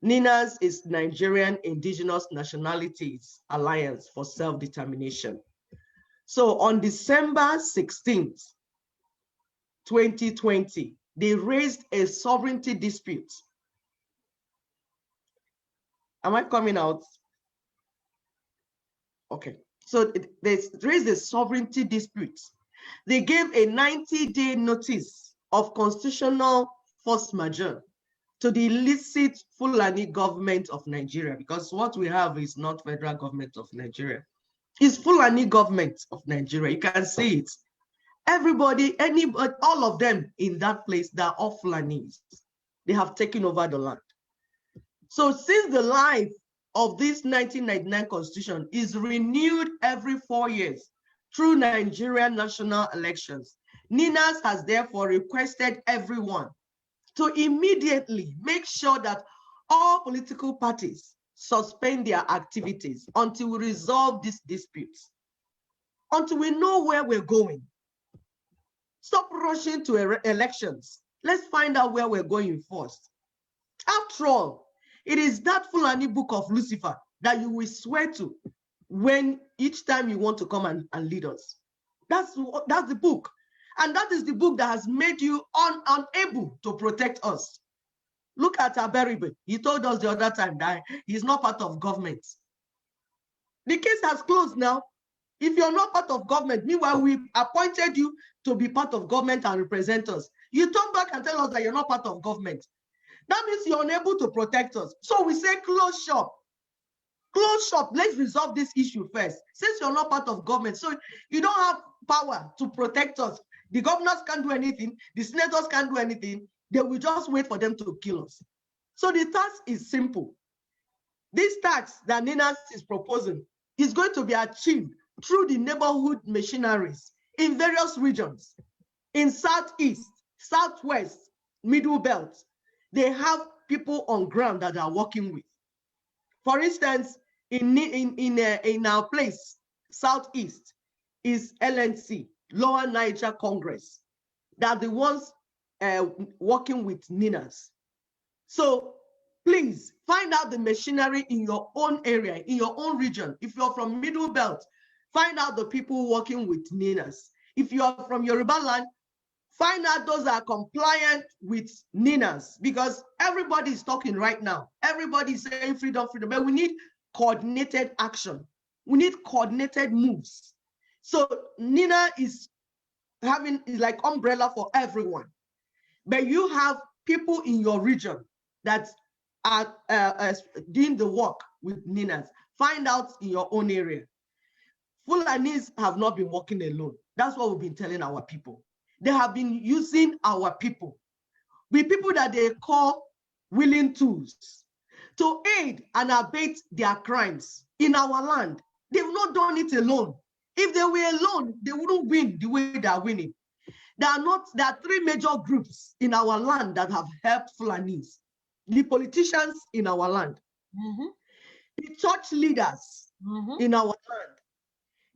[SPEAKER 3] NINAS is Nigerian Indigenous Nationalities Alliance for Self-Determination. So on December 16th, 2020, they raised a sovereignty dispute. Am I coming out? Okay, so they raised a sovereignty dispute. They gave a 90-day notice of constitutional force majeure to the illicit Fulani government of Nigeria, because what we have is not federal government of Nigeria. It's Fulani government of Nigeria. You can see it. Everybody, anybody, all of them in that place, they're all Fulanis. They have taken over the land. So since the life of this 1999 constitution is renewed every 4 years through Nigerian national elections, NINAS has therefore requested everyone to immediately make sure that all political parties suspend their activities until we resolve these disputes, until we know where we're going. Stop rushing to elections. Let's find out where we're going first. After all, it is that Fulani book of Lucifer that you will swear to when each time you want to come and lead us. That's the book. And that is the book that has made you unable to protect us. Look at Aberibe. He told us the other time that he's not part of government. The case has closed now. If you're not part of government, meanwhile, we appointed you to be part of government and represent us. You turn back and tell us that you're not part of government. That means you're unable to protect us. So we say close shop. Close shop. Let's resolve this issue first. Since you're not part of government, so you don't have power to protect us. The governors can't do anything. The senators can't do anything. They will just wait for them to kill us. So the task is simple. This tax that NINAS is proposing is going to be achieved through the neighborhood machineries in various regions. In Southeast, Southwest, Middle Belt, they have people on ground that are working with. For instance, in our place, Southeast, is LNC, Lower Niger Congress. They're the ones working with NINAS. So please find out the machinery in your own area, in your own region. If you're from Middle Belt, find out the people working with NINAS. If you are from Yoruba land, find out those that are compliant with NINAS, because everybody is talking right now. Everybody is saying freedom, freedom, but we need coordinated action. We need coordinated moves. So NINA is like umbrella for everyone. But you have people in your region that are doing the work with NINAS. Find out in your own area. Fulanis have not been working alone. That's what we've been telling our people. They have been using our people, with people that they call willing tools, to aid and abate their crimes in our land. They've not done it alone. If they were alone, they wouldn't win the way they are winning. There are three major groups in our land that have helped Fulanis. The politicians in our land, the church leaders in our land,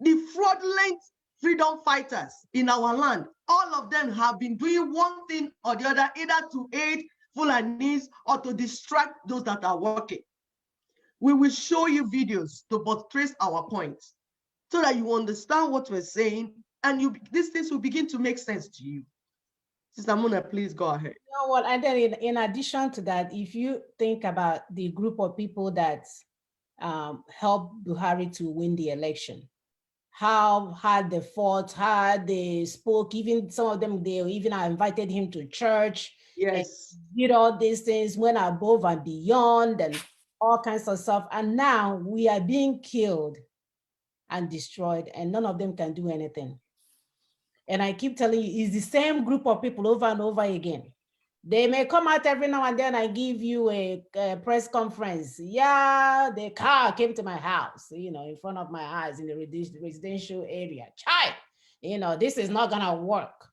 [SPEAKER 3] the fraudulent freedom fighters in our land. All of them have been doing one thing or the other, either to aid Fulanis or to distract those that are working. We will show you videos to buttress our points so that you understand what we're saying and these things will begin to make sense to you. Sister Mona, please go ahead.
[SPEAKER 1] You know what? And then in addition to that, if you think about the group of people that helped Buhari to win the election, how hard they fought, how they spoke, even some of them, they even invited him to church.
[SPEAKER 3] Yes.
[SPEAKER 1] And did all these things, went above and beyond and all kinds of stuff. And now we are being killed and destroyed and none of them can do anything. And I keep telling you, it's the same group of people over and over again. They may come out every now and then and give you a press conference. Yeah, the car came to my house, you know, in front of my eyes in the residential area. Child, you know, this is not gonna work.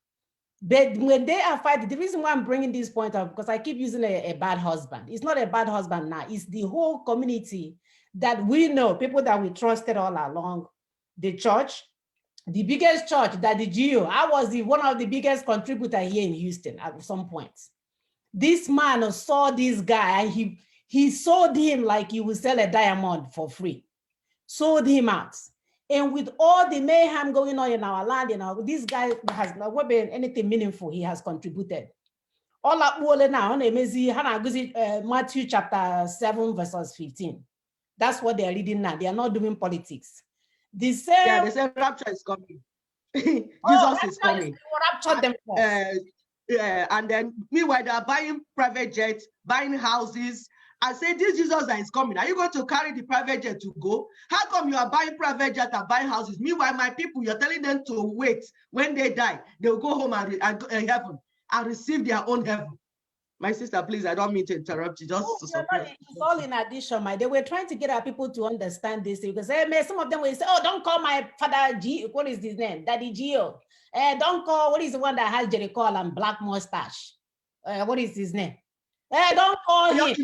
[SPEAKER 1] But when they are fighting, the reason why I'm bringing this point up, because I keep using a bad husband. It's not a bad husband now. It's the whole community that we know, people that we trusted all along, the church, the biggest church, that the GEO. I was one of the biggest contributor here in Houston at some point. This man saw this guy and he sold him like he would sell a diamond for free. Sold him out. And with all the mayhem going on in our land, you know, this guy has not been anything meaningful he has contributed. All up now, Matthew chapter 7, verses 15. That's what they're reading now. They are not doing politics. The same,
[SPEAKER 3] yeah, they say rapture is coming. Jesus is coming.
[SPEAKER 1] Rapture them first.
[SPEAKER 3] And then meanwhile they are buying private jets, buying houses. I say, this Jesus that is coming, are you going to carry the private jet to go? How come you are buying private jet and buying houses? Meanwhile, my people, you're telling them to wait. When they die, they'll go home and heaven and receive their own heaven. My sister, please, I don't mean to interrupt you. Just to support.
[SPEAKER 1] It's all in addition, they were trying to get our people to understand this because some of them will say, oh, don't call my father G. What is his name? Daddy Gio. Don't call, what is the one that has Jericho and black mustache? What is his name? Don't call him.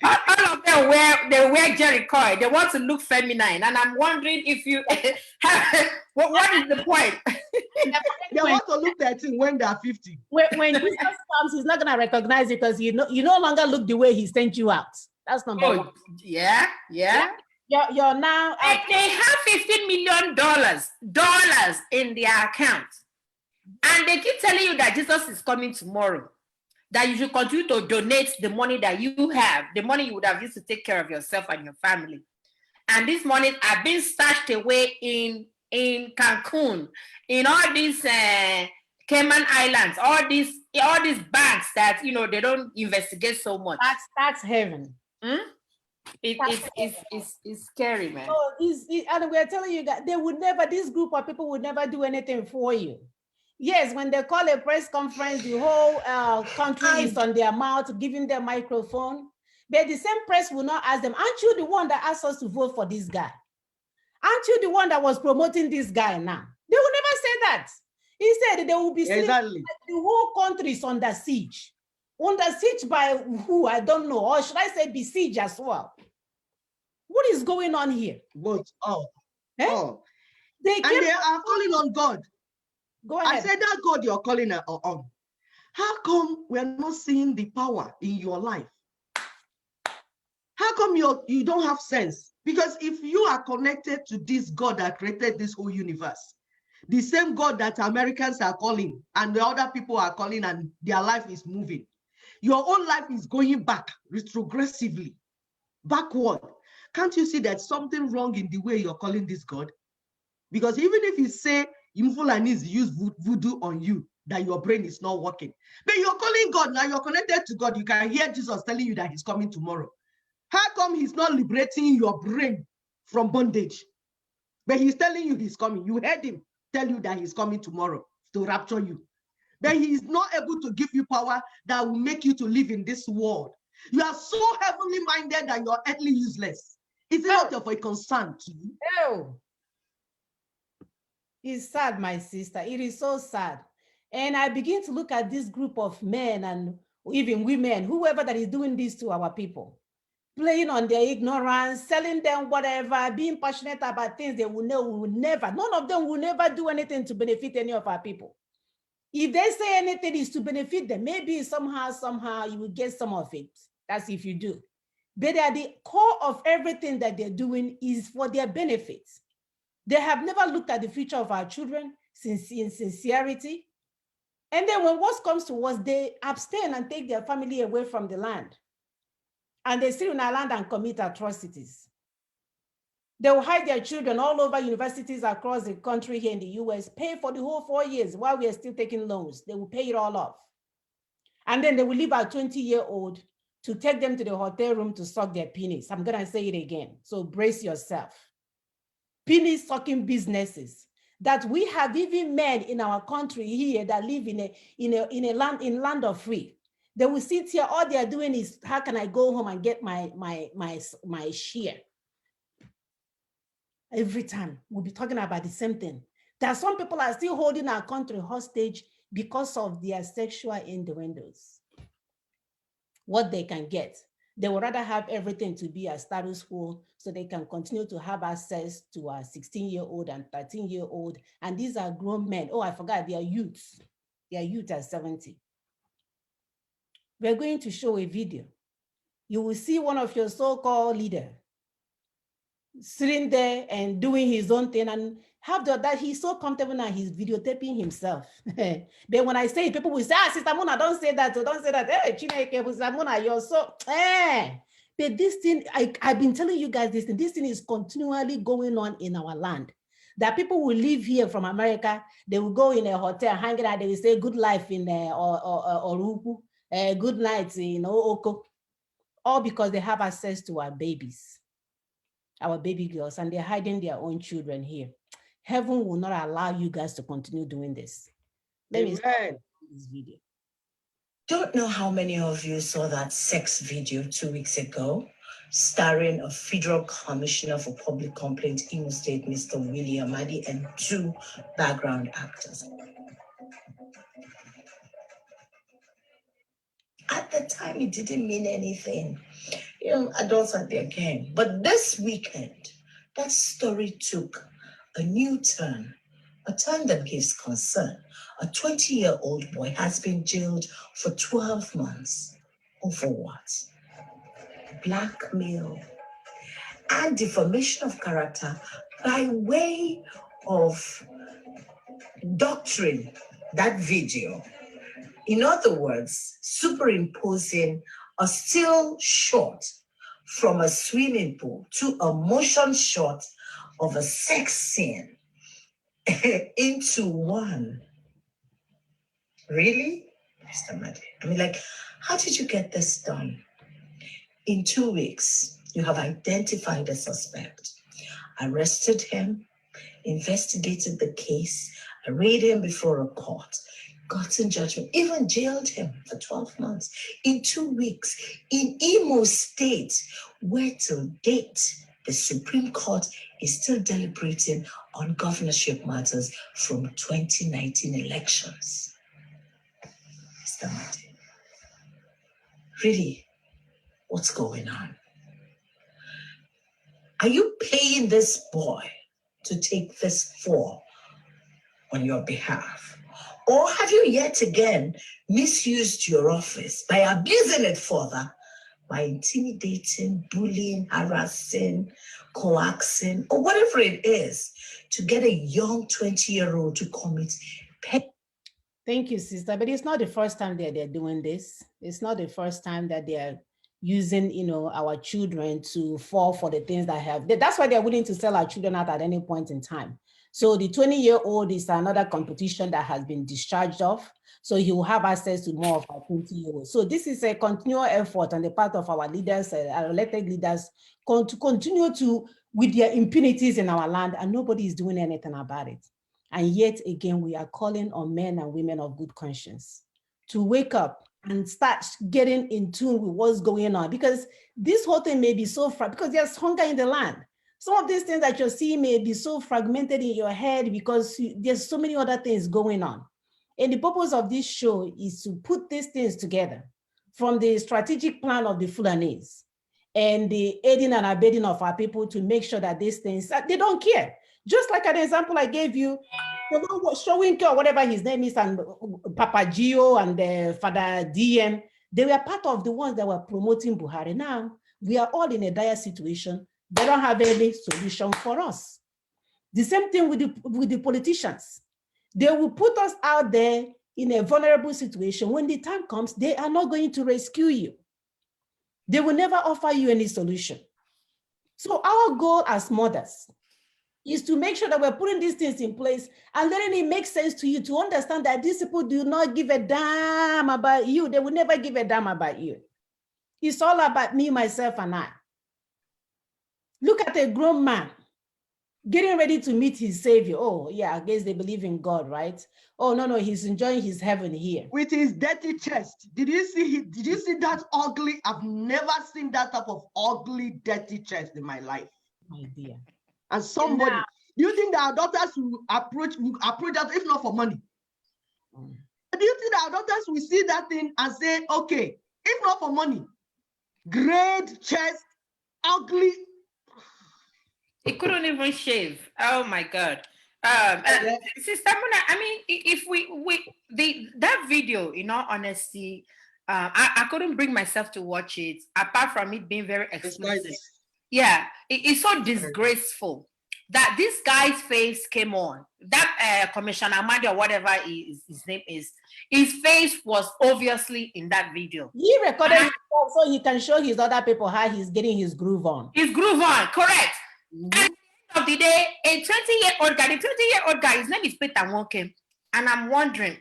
[SPEAKER 2] All of them wear Jericho. They want to look feminine, and I'm wondering if you what is the point?
[SPEAKER 3] They want to look 13 when they are 50.
[SPEAKER 1] When Jesus comes, he's not gonna recognize you because you no longer look the way he sent you out. That's number one.
[SPEAKER 2] Yeah.
[SPEAKER 1] You're now.
[SPEAKER 2] They have $15 million in their account, and they keep telling you that Jesus is coming tomorrow. That you should continue to donate the money that you have, the money you would have used to take care of yourself and your family. And this money are being stashed away in Cancun, in all these Cayman Islands, all these banks that, you know, they don't investigate so much.
[SPEAKER 1] That's heaven.
[SPEAKER 2] It's scary, man.
[SPEAKER 1] And we're telling you that this group of people would never do anything for you. Yes, when they call a press conference, the whole country is on their mouth, giving them microphone. But the same press will not ask them, aren't you the one that asked us to vote for this guy? Aren't you the one that was promoting this guy now? They will never say that. He said they will be
[SPEAKER 3] exactly.
[SPEAKER 1] The whole country is under siege. Under siege by who? I don't know. Or should I say besiege as well? What is going on here?
[SPEAKER 3] Both. Oh.
[SPEAKER 1] They
[SPEAKER 3] are calling on God.
[SPEAKER 1] Go ahead.
[SPEAKER 3] I said that God you're calling on. How come we're not seeing the power in your life? How come you don't have sense? Because if you are connected to this God that created this whole universe, the same God that Americans are calling and the other people are calling and their life is moving, your own life is going back retrogressively, backward. Can't you see that something wrong in the way you're calling this God? Because even if you say Fulanis use voodoo on you, that your brain is not working. But you're calling God, now you're connected to God. You can hear Jesus telling you that he's coming tomorrow. How come he's not liberating your brain from bondage? But he's telling you he's coming. You heard him tell you that he's coming tomorrow to rapture you. But he is not able to give you power that will make you to live in this world. You are so heavenly minded that you're earthly useless. Is it not of a concern to you?
[SPEAKER 1] No. It's sad, my sister. It is so sad. And I begin to look at this group of men and even women, whoever that is doing this to our people, playing on their ignorance, selling them whatever, being passionate about things they will never, none of them will never do anything to benefit any of our people. If they say anything is to benefit them, maybe somehow you will get some of it. That's if you do. But at the core of everything that they're doing is for their benefits. They have never looked at the future of our children in sincerity. And then when worse comes to worse, they abstain and take their family away from the land. And they sit in our land and commit atrocities. They will hide their children all over universities across the country here in the US, pay for the whole 4 years while we are still taking loans. They will pay it all off. And then they will leave our 20-year-old to take them to the hotel room to suck their penis. I'm gonna say it again, so brace yourself. Penis sucking businesses that we have even men in our country here that live in land of free. They will sit here, all they are doing is, how can I go home and get my share? Every time we'll be talking about the same thing. That some people are still holding our country hostage because of their sexual innuendos. What they can get. They would rather have everything to be a status quo so they can continue to have access to a 16-year-old and 13-year-old. And these are grown men. Oh, I forgot, they are youths. They are youth at 70. We're going to show a video. You will see one of your so-called leaders sitting there and doing his own thing, and have that he's so comfortable now, he's videotaping himself. But when I say it, people will say, Sister Mona, don't say that, don't say that. Hey, Chineke, Sister Mona, you're so, But this thing, I've been telling you guys this thing is continually going on in our land. That people will live here from America, they will go in a hotel, hang out, they will say good life in Oruku, good night in Oko, all because they have access to our babies. Our baby girls, and they're hiding their own children here. Heaven will not allow you guys to continue doing this. Let me start this video.
[SPEAKER 8] Don't know how many of you saw that sex video 2 weeks ago, starring a federal commissioner for public complaints, Imo State, Mr. William Amadi, and 2 background actors. At the time, it didn't mean anything. You know, adults are their game. But this weekend, that story took a new turn, a turn that gives concern. A 20-year-old boy has been jailed for 12 months. Over what? Blackmail and defamation of character by way of doctoring that video. In other words, superimposing a still shot from a swimming pool to a motion shot of a sex scene into one. Really, Mr. Madi? I mean, like, how did you get this done? In 2 weeks, you have identified a suspect, arrested him, investigated the case, arraigned him before a court, gotten judgment, even jailed him for 12 months. In 2 weeks, in Imo State, where to date, the Supreme Court is still deliberating on governorship matters from 2019 elections. Mr. Martin, really, what's going on? Are you paying this boy to take this fall on your behalf? Or have you yet again misused your office by abusing it further, by intimidating, bullying, harassing, coaxing, or whatever it is, to get a young 20-year-old to commit petty?
[SPEAKER 1] Thank you, sister. But it's not the first time that they're doing this. It's not the first time that they're using, you know, our children to fall for the things that have. That's why they're willing to sell our children out at any point in time. So the 20-year-old is another competition that has been discharged of. So he will have access to more of our 20-year-olds. So this is a continual effort on the part of our leaders, our elected leaders, to continue to with their impunities in our land, and nobody is doing anything about it. And yet again, we are calling on men and women of good conscience to wake up and start getting in tune with what's going on, because this whole thing may be so because there's hunger in the land. Some of these things that you're seeing may be so fragmented in your head because there's so many other things going on. And the purpose of this show is to put these things together from the strategic plan of the Fulanese and the aiding and abetting of our people to make sure that these things, they don't care. Just like an example I gave you, Showing or whatever his name is, and Papa Gio and Father DM, they were part of the ones that were promoting Buhari. Now, We are all in a dire situation. They don't have any solution for us. The same thing with the politicians. They will put us out there in a vulnerable situation. When the time comes, they are not going to rescue you. They will never offer you any solution. So our goal as mothers is to make sure that we're putting these things in place and letting it make sense to you to understand that these people do not give a damn about you. They will never give a damn about you. It's all about me, myself, and I. Look at a grown man getting ready to meet his savior. Oh, yeah, I guess they believe in God, right? Oh, no, he's enjoying his heaven here.
[SPEAKER 3] With his dirty chest. Did you see that ugly? I've never seen that type of ugly, dirty chest in my life.
[SPEAKER 1] My dear.
[SPEAKER 3] And somebody, do you think that our daughters will approach that if not for money? Do you think that our daughters will see that thing and say, okay, if not for money, great chest, ugly?
[SPEAKER 2] He couldn't even shave. Oh my God. Sister Mona, I mean, if that video, in all honesty, I couldn't bring myself to watch it, apart from it being very explicit. Yeah, it's so disgraceful that this guy's face came on. That Commissioner Amadi or whatever his name is, his face was obviously in that video.
[SPEAKER 1] He recorded himself so he can show his other people how he's getting his groove on.
[SPEAKER 2] His groove on, correct. And at the end of the day, a 20-year-old guy, his name is Peter Wonke. And I'm wondering,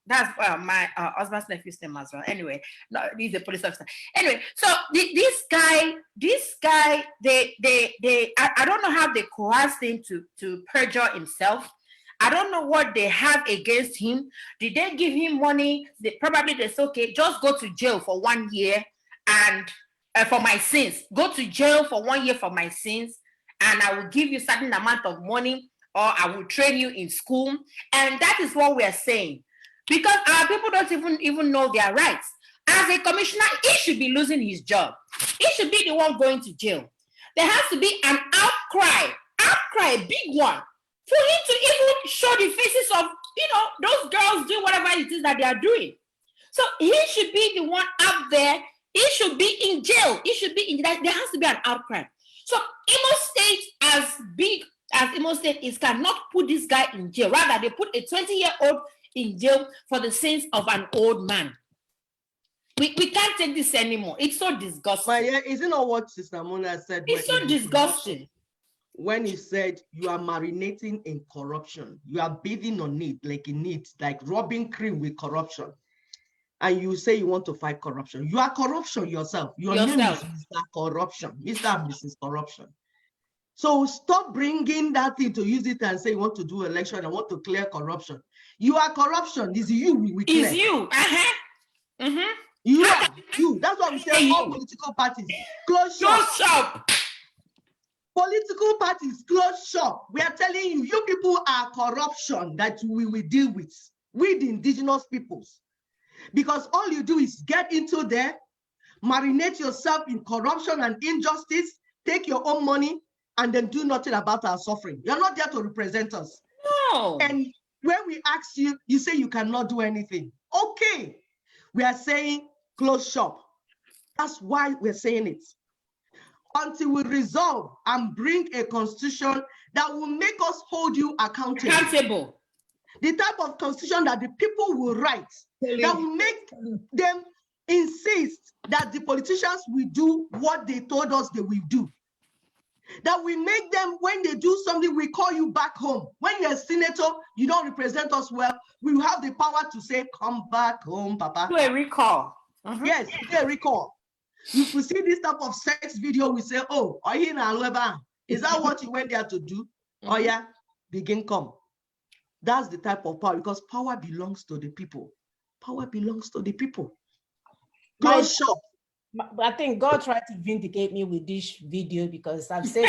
[SPEAKER 2] that's my husband's nephew's name as well. Anyway, no, he's a police officer. Anyway, so this guy, I don't know how they coerced him to perjure himself. I don't know what they have against him. Did they give him money? Probably they say, okay, just go to jail for 1 year and for my sins. Go to jail for 1 year for my sins, and I will give you a certain amount of money, or I will train you in school. And that is what we are saying. Because our people don't even know their rights. As a commissioner, he should be losing his job. He should be the one going to jail. There has to be an outcry, a big one, for him to even show the faces of, those girls doing whatever it is that they are doing. So he should be the one out there. He should be in jail. He should be in that. There has to be an outcry. So Imo State, as big as Imo State is, cannot put this guy in jail. Rather, they put a 20-year-old in jail for the sins of an old man. We can't take this anymore. It's so disgusting.
[SPEAKER 3] But yeah, isn't that what Sister Mona said?
[SPEAKER 2] It's so disgusting.
[SPEAKER 3] When he said you are marinating in corruption, you are bathing on it like in it, like rubbing cream with corruption. And you say you want to fight corruption. You are corruption yourself. Your name is Mr. Corruption, Mr. and Mrs. Corruption. So stop bringing that thing to use it and say you want to do election and want to clear corruption. You are corruption. It's you we clear.
[SPEAKER 2] It's you.
[SPEAKER 3] You are you. That's what we say. All political parties close shop.
[SPEAKER 2] Close shop.
[SPEAKER 3] Political parties close shop. We are telling you, you people are corruption that we will deal with the indigenous peoples. Because all you do is get into there, marinate yourself in corruption and injustice, take your own money, and then do nothing about our suffering. You're not there to represent us.
[SPEAKER 2] No.
[SPEAKER 3] And when we ask you, you say you cannot do anything. Okay. We are saying close shop. That's why we're saying it. Until we resolve and bring a constitution that will make us hold you accountable. The type of constitution that the people will write, that will make them insist that the politicians will do what they told us they will do. That we make them, when they do something, we call you back home. When you're a senator, you don't represent us well, we will have the power to say, come back home, Papa.
[SPEAKER 2] Do a recall.
[SPEAKER 3] Yes, do a recall. If we see this type of sex video, we say, oh, is that what you went there to do? Oh yeah, begin come. That's the type of power, because power belongs to the people. Power belongs to the people. Close shop.
[SPEAKER 1] I think God tried to vindicate me with this video, because I've said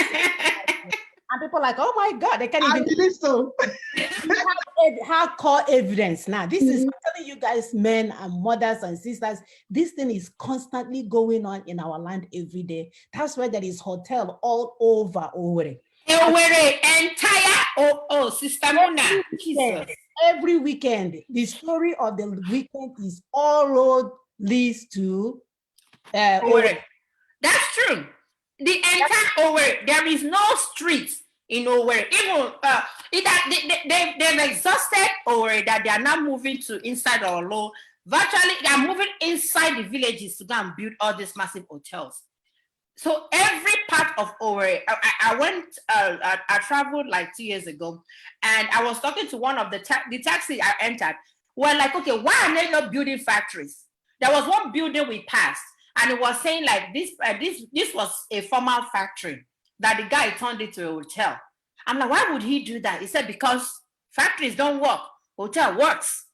[SPEAKER 1] and people are like, oh my God, they can't even.
[SPEAKER 3] I believe so.
[SPEAKER 1] Hardcore evidence now. This is, I'm telling you guys, men and mothers and sisters, this thing is constantly going on in our land every day. That's why there is hotel all over Owerri.
[SPEAKER 2] Entire Sister Mona.
[SPEAKER 1] Every weekend, the story of the weekend is all road leads to Owerri.
[SPEAKER 2] That's true. The entire Owerri, there is no street in Owerri. Even they've exhausted Owerri that they are now moving to inside Olo. Virtually, they are moving inside the villages to go and build all these massive hotels. So every part of Owerri, I traveled like 2 years ago, and I was talking to one of the taxi I entered. We're like, okay, why are they not building factories? There was one building we passed, and it was saying like this was a former factory that the guy turned it to a hotel. I'm like, why would he do that? He said, because factories don't work, hotel works.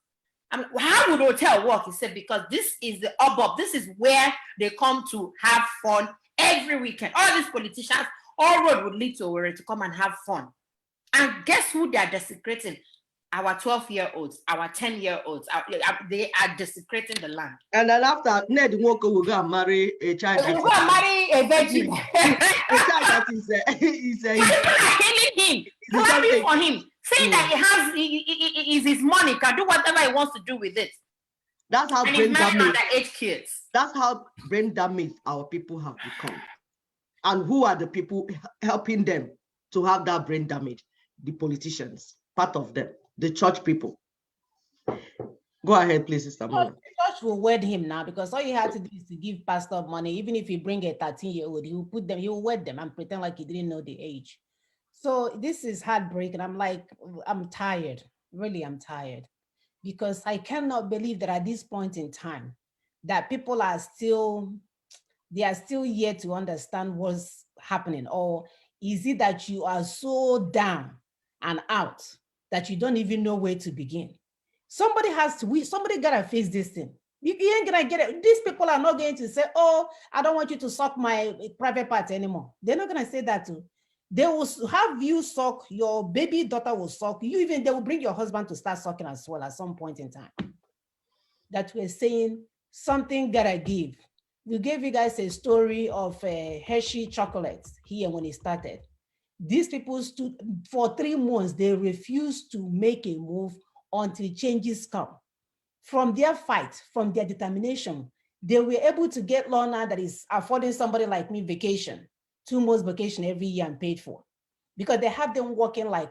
[SPEAKER 2] I'm like, how would hotel work? He said, because this is the hubbub. This is where they come to have fun every weekend. All these politicians, all road would lead to Owerri to come and have fun. And guess who they are desecrating? Our 12-year-olds, our 10-year-olds. They are desecrating the land.
[SPEAKER 3] And then after, Ned Walker will go and marry a child.
[SPEAKER 2] Will go and marry a virgin.
[SPEAKER 3] A child that is
[SPEAKER 2] killing him, clapping for him, saying that he is his money, can do whatever he wants to do with it.
[SPEAKER 3] That's how
[SPEAKER 2] and
[SPEAKER 3] brain damage.
[SPEAKER 2] Kids.
[SPEAKER 3] That's how brain damaged our people have become. And who are the people helping them to have that brain damage? The politicians, part of them, the church people. Go ahead, please, Sister Mona.
[SPEAKER 1] The church will wed him now, because all you have to do is to give pastor money. Even if you bring a 13-year-old, he will wed them and pretend like he didn't know the age. So this is heartbreaking. I'm like, I'm tired. Really, I'm tired. Because I cannot believe that at this point in time, that people are still yet to understand what's happening. Or is it that you are so down and out that you don't even know where to begin? Somebody gotta face this thing. You ain't gonna get it. These people are not going to say, oh, I don't want you to suck my private part anymore. They're not gonna say that too. They will have you suck, your baby daughter will suck, they will bring your husband to start sucking as well at some point in time. That we're saying something gotta give. We gave you guys a story of Hershey chocolates here when it started. These people stood for 3 months, they refused to make a move until changes come. From their fight, from their determination, they were able to get law now that is affording somebody like me vacation, 2 months vacation every year and paid for, because they have them working like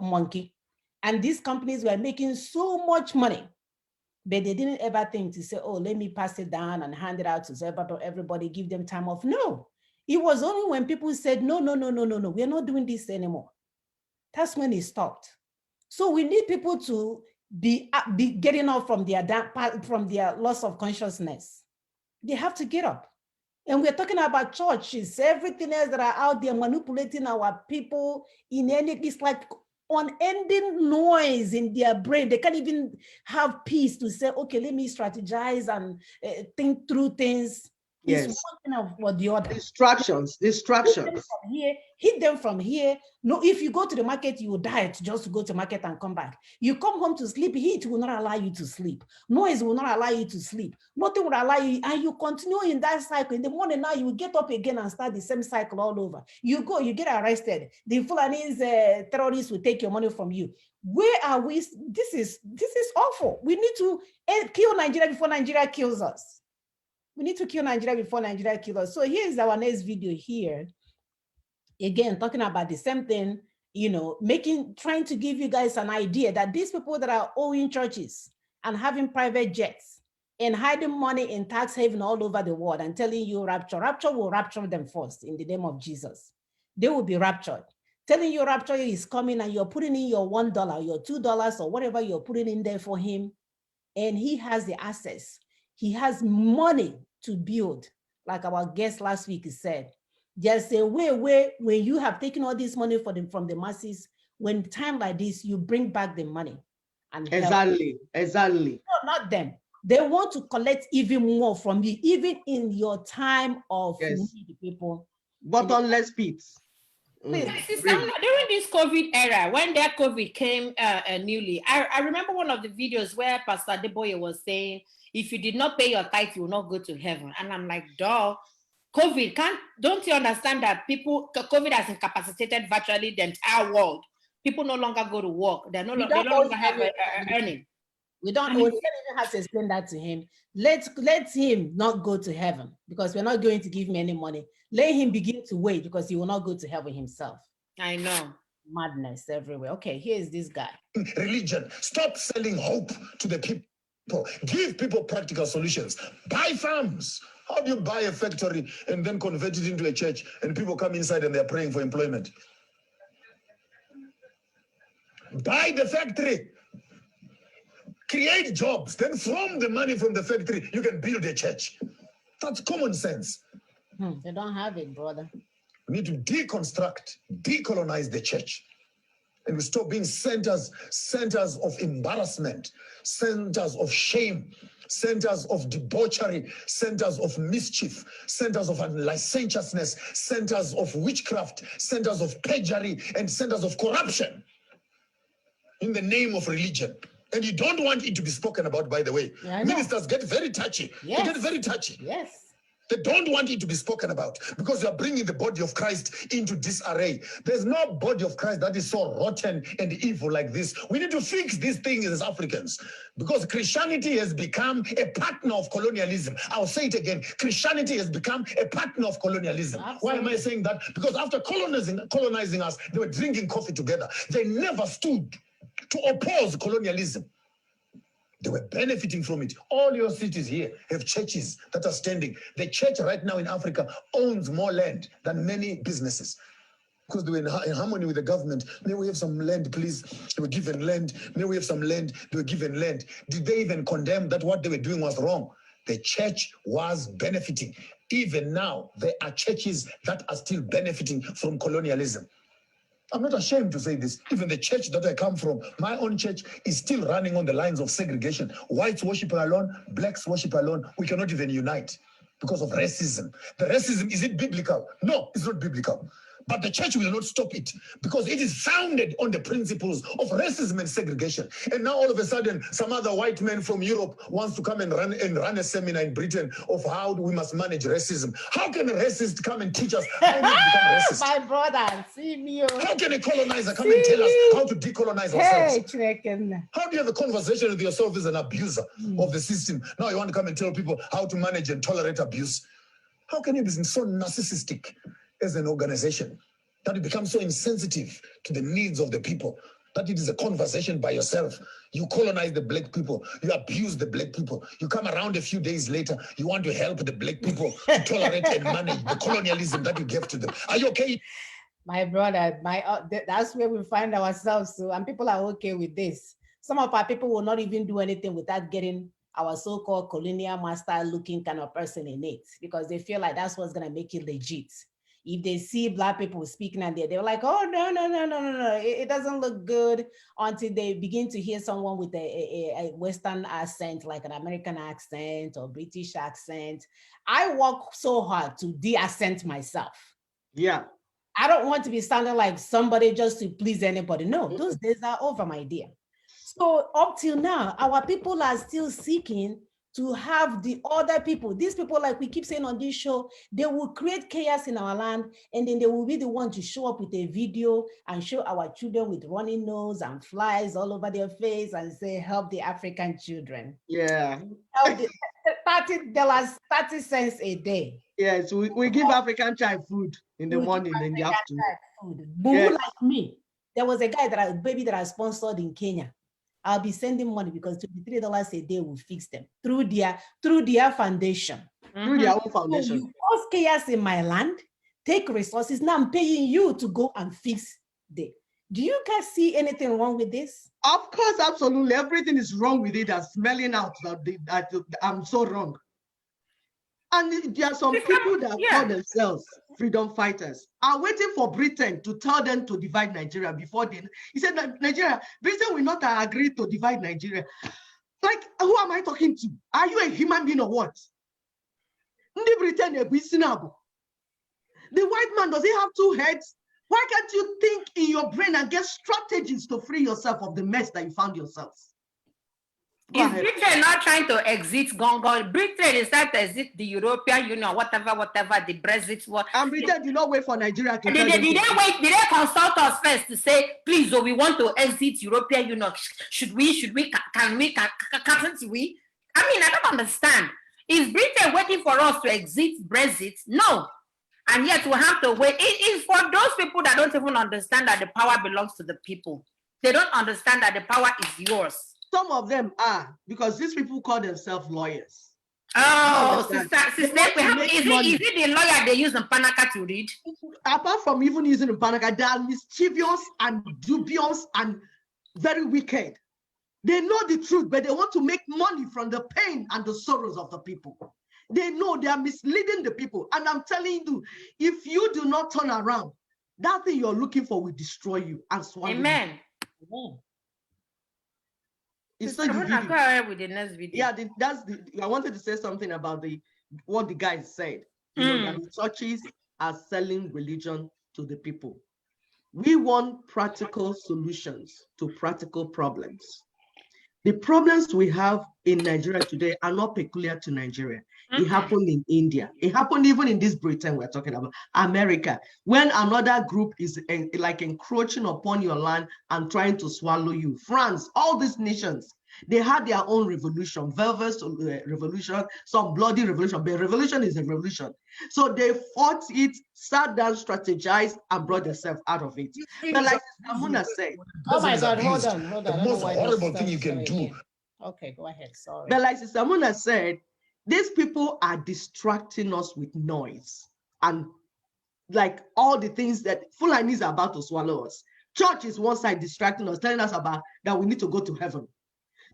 [SPEAKER 1] monkey. And these companies were making so much money, but they didn't ever think to say, oh, let me pass it down and hand it out to everybody, give them time off. No, it was only when people said, no, we're not doing this anymore. That's when it stopped. So we need people to be getting up from their loss of consciousness. They have to get up. And we're talking about churches, everything else that are out there manipulating our people it's like unending noise in their brain. They can't even have peace to say, okay, let me strategize and think through things.
[SPEAKER 3] Yes.
[SPEAKER 1] It's one thing or the other.
[SPEAKER 3] Distractions.
[SPEAKER 1] Hit them from here. No, if you go to the market, you will die just to go to market and come back. You come home to sleep, heat will not allow you to sleep. Noise will not allow you to sleep. Nothing will allow you, and you continue in that cycle. In the morning now, you will get up again and start the same cycle all over. You go, you get arrested. The Fulanese terrorists will take your money from you. Where are we? This is awful. We need to kill Nigeria before Nigeria kills us. We need to kill Nigeria before Nigeria kills us. So here's our next video here. Again, talking about the same thing, trying to give you guys an idea that these people that are owning churches and having private jets and hiding money in tax haven all over the world and telling you rapture will rapture them first in the name of Jesus. They will be raptured. Telling you rapture is coming and you're putting in your $1, your $2 or whatever you're putting in there for him. And he has the access. He has money to build, like our guest last week said. There's a way when you have taken all this money from the masses, when time like this, you bring back the money. And
[SPEAKER 3] exactly.
[SPEAKER 1] No, not them. They want to collect even more from you, even in your time of need, people.
[SPEAKER 3] Bottomless pits.
[SPEAKER 2] During this COVID era, when that COVID came newly, I remember one of the videos where Pastor Adeboye was saying, if you did not pay your tithe, you will not go to heaven. And I'm like, duh, COVID, don't you understand that COVID has incapacitated virtually the entire world? People no longer go to work. They no longer have earning.
[SPEAKER 1] We don't even have to explain that to him. Let him not go to heaven because we're not going to give him any money. Let him begin to wait because he will not go to heaven himself.
[SPEAKER 2] I know.
[SPEAKER 1] Madness everywhere. Okay, here's this guy.
[SPEAKER 9] Religion. Stop selling hope to the people. Give people practical solutions. Buy farms. How do you buy a factory and then convert it into a church and people come inside and they're praying for employment? Buy the factory. Create jobs. Then from the money from the factory, you can build a church. That's common sense.
[SPEAKER 1] They don't have it, brother.
[SPEAKER 9] We need to deconstruct, decolonize the church. And we stop being centers of embarrassment, centers of shame, centers of debauchery, centers of mischief, centers of licentiousness, centers of witchcraft, centers of perjury, and centers of corruption in the name of religion. And you don't want it to be spoken about, by the way.
[SPEAKER 1] Yeah,
[SPEAKER 9] ministers get very touchy.
[SPEAKER 1] Yes.
[SPEAKER 9] They get very touchy.
[SPEAKER 1] Yes.
[SPEAKER 9] They don't want it to be spoken about because you are bringing the body of Christ into disarray. There's no body of Christ that is so rotten and evil like this. We need to fix these things as Africans because Christianity has become a partner of colonialism. I'll say it again. Christianity has become a partner of colonialism. Absolutely. Why am I saying that? Because after colonizing us, they were drinking coffee together. They never stood to oppose colonialism. They were benefiting from it. All your cities here have churches that are standing. The church right now in Africa owns more land than many businesses because they were in harmony with the government. May we have some land, please? They were given land. May we have some land? They were given land. Did they even condemn that what they were doing was wrong? The church was benefiting. Even now, there are churches that are still benefiting from colonialism. I'm not ashamed to say this. Even the church that I come from, my own church, is still running on the lines of segregation. Whites worship alone, blacks worship alone. We cannot even unite because of racism. The racism, is it biblical? No, it's not biblical. But the church will not stop it because it is founded on the principles of racism and segregation. And now all of a sudden, some other white man from Europe wants to come and run a seminar in Britain of how we must manage racism. How can a racist come and teach us how to become racist?
[SPEAKER 1] My brother, see me.
[SPEAKER 9] How can a colonizer come and tell us how to decolonize ourselves? How do you have a conversation with yourself as an abuser of the system? Now you want to come and tell people how to manage and tolerate abuse. How can you be so narcissistic as an organization that you become so insensitive to the needs of the people that it is a conversation by yourself? You colonize the black people, you abuse the black people. You come around a few days later, you want to help the black people to tolerate and manage the colonialism that you gave to them. Are you okay?
[SPEAKER 1] My brother, that's where we find ourselves. So, and people are okay with this. Some of our people will not even do anything without getting our so-called colonial master looking kind of person in it because they feel like that's what's going to make it legit. If they see black people speaking and they're like, oh, no, it doesn't look good until they begin to hear someone with a Western accent, like an American accent or British accent. I work so hard to de-accent myself.
[SPEAKER 3] Yeah.
[SPEAKER 1] I don't want to be sounding like somebody just to please anybody. No, those days are over, my dear. So up till now, our people are still seeking to have the other people. These people, like we keep saying on this show, they will create chaos in our land, and then they will be the one to show up with a video and show our children with running nose and flies all over their face and say, help the African children.
[SPEAKER 3] Yeah.
[SPEAKER 1] Help the $30, 30 cents a day.
[SPEAKER 3] Yes, we give African child food in the morning, then the afternoon.
[SPEAKER 1] Boo, yes. Like me. There was a baby that I sponsored in Kenya. I'll be sending money because $23 a day will fix them through their foundation.
[SPEAKER 3] Through their own foundation.
[SPEAKER 1] So you cause chaos in my land, take resources. Now I'm paying you to go and fix them. Do you guys see anything wrong with this?
[SPEAKER 3] Of course, absolutely. Everything is wrong with it and smelling out that I'm so wrong. And there are some people that call themselves freedom fighters are waiting for Britain to tell them to divide Nigeria before they. He said that Britain will not agree to divide Nigeria. Like, who am I talking to? Are you a human being or what? The white man, does he have two heads? Why can't you think in your brain and get strategies to free yourself of the mess that you found yourselves?
[SPEAKER 2] Is Britain not trying to exit Gongo? Britain is trying to exit the European Union, whatever, the Brexit.
[SPEAKER 3] And Britain did not wait for Nigeria to
[SPEAKER 2] Did they consult us first to say, please, we want to exit European Union? Can't we? I mean, I don't understand. Is Britain waiting for us to exit Brexit? No. And yet we have to wait. It is for those people that don't even understand that the power belongs to the people. They don't understand that the power is yours.
[SPEAKER 3] Some of them are, because these people call themselves lawyers.
[SPEAKER 2] Oh, sister, is it the lawyer they use in Panaka to read?
[SPEAKER 3] Apart from even using the Panaka, they are mischievous and dubious and very wicked. They know the truth, but they want to make money from the pain and the sorrows of the people. They know they are misleading the people. And I'm telling you, if you do not turn around, that thing you're looking for will destroy you and swallow
[SPEAKER 2] Amen.
[SPEAKER 3] you.
[SPEAKER 2] It's not the with the next video.
[SPEAKER 3] Yeah, I wanted to say something about what the guy said. You know, that the churches are selling religion to the people. We want practical solutions to practical problems. The problems we have in Nigeria today are not peculiar to Nigeria. It happened in India. It happened even in this Britain we're talking about, America, when another group is like encroaching upon your land and trying to swallow you. France, all these nations, they had their own revolution, velvet revolution, some bloody revolution, but revolution is a revolution. So they fought it, sat down, strategized, and brought themselves out of it. But like Amuna said,
[SPEAKER 1] oh my God, hold on.
[SPEAKER 9] The most horrible thing you can do.
[SPEAKER 1] Okay, go ahead, sorry.
[SPEAKER 3] But like Sister Amuna said, these people are distracting us with noise and like all the things that Fulani are about to swallow us. Church is one side distracting us, telling us about that we need to go to heaven.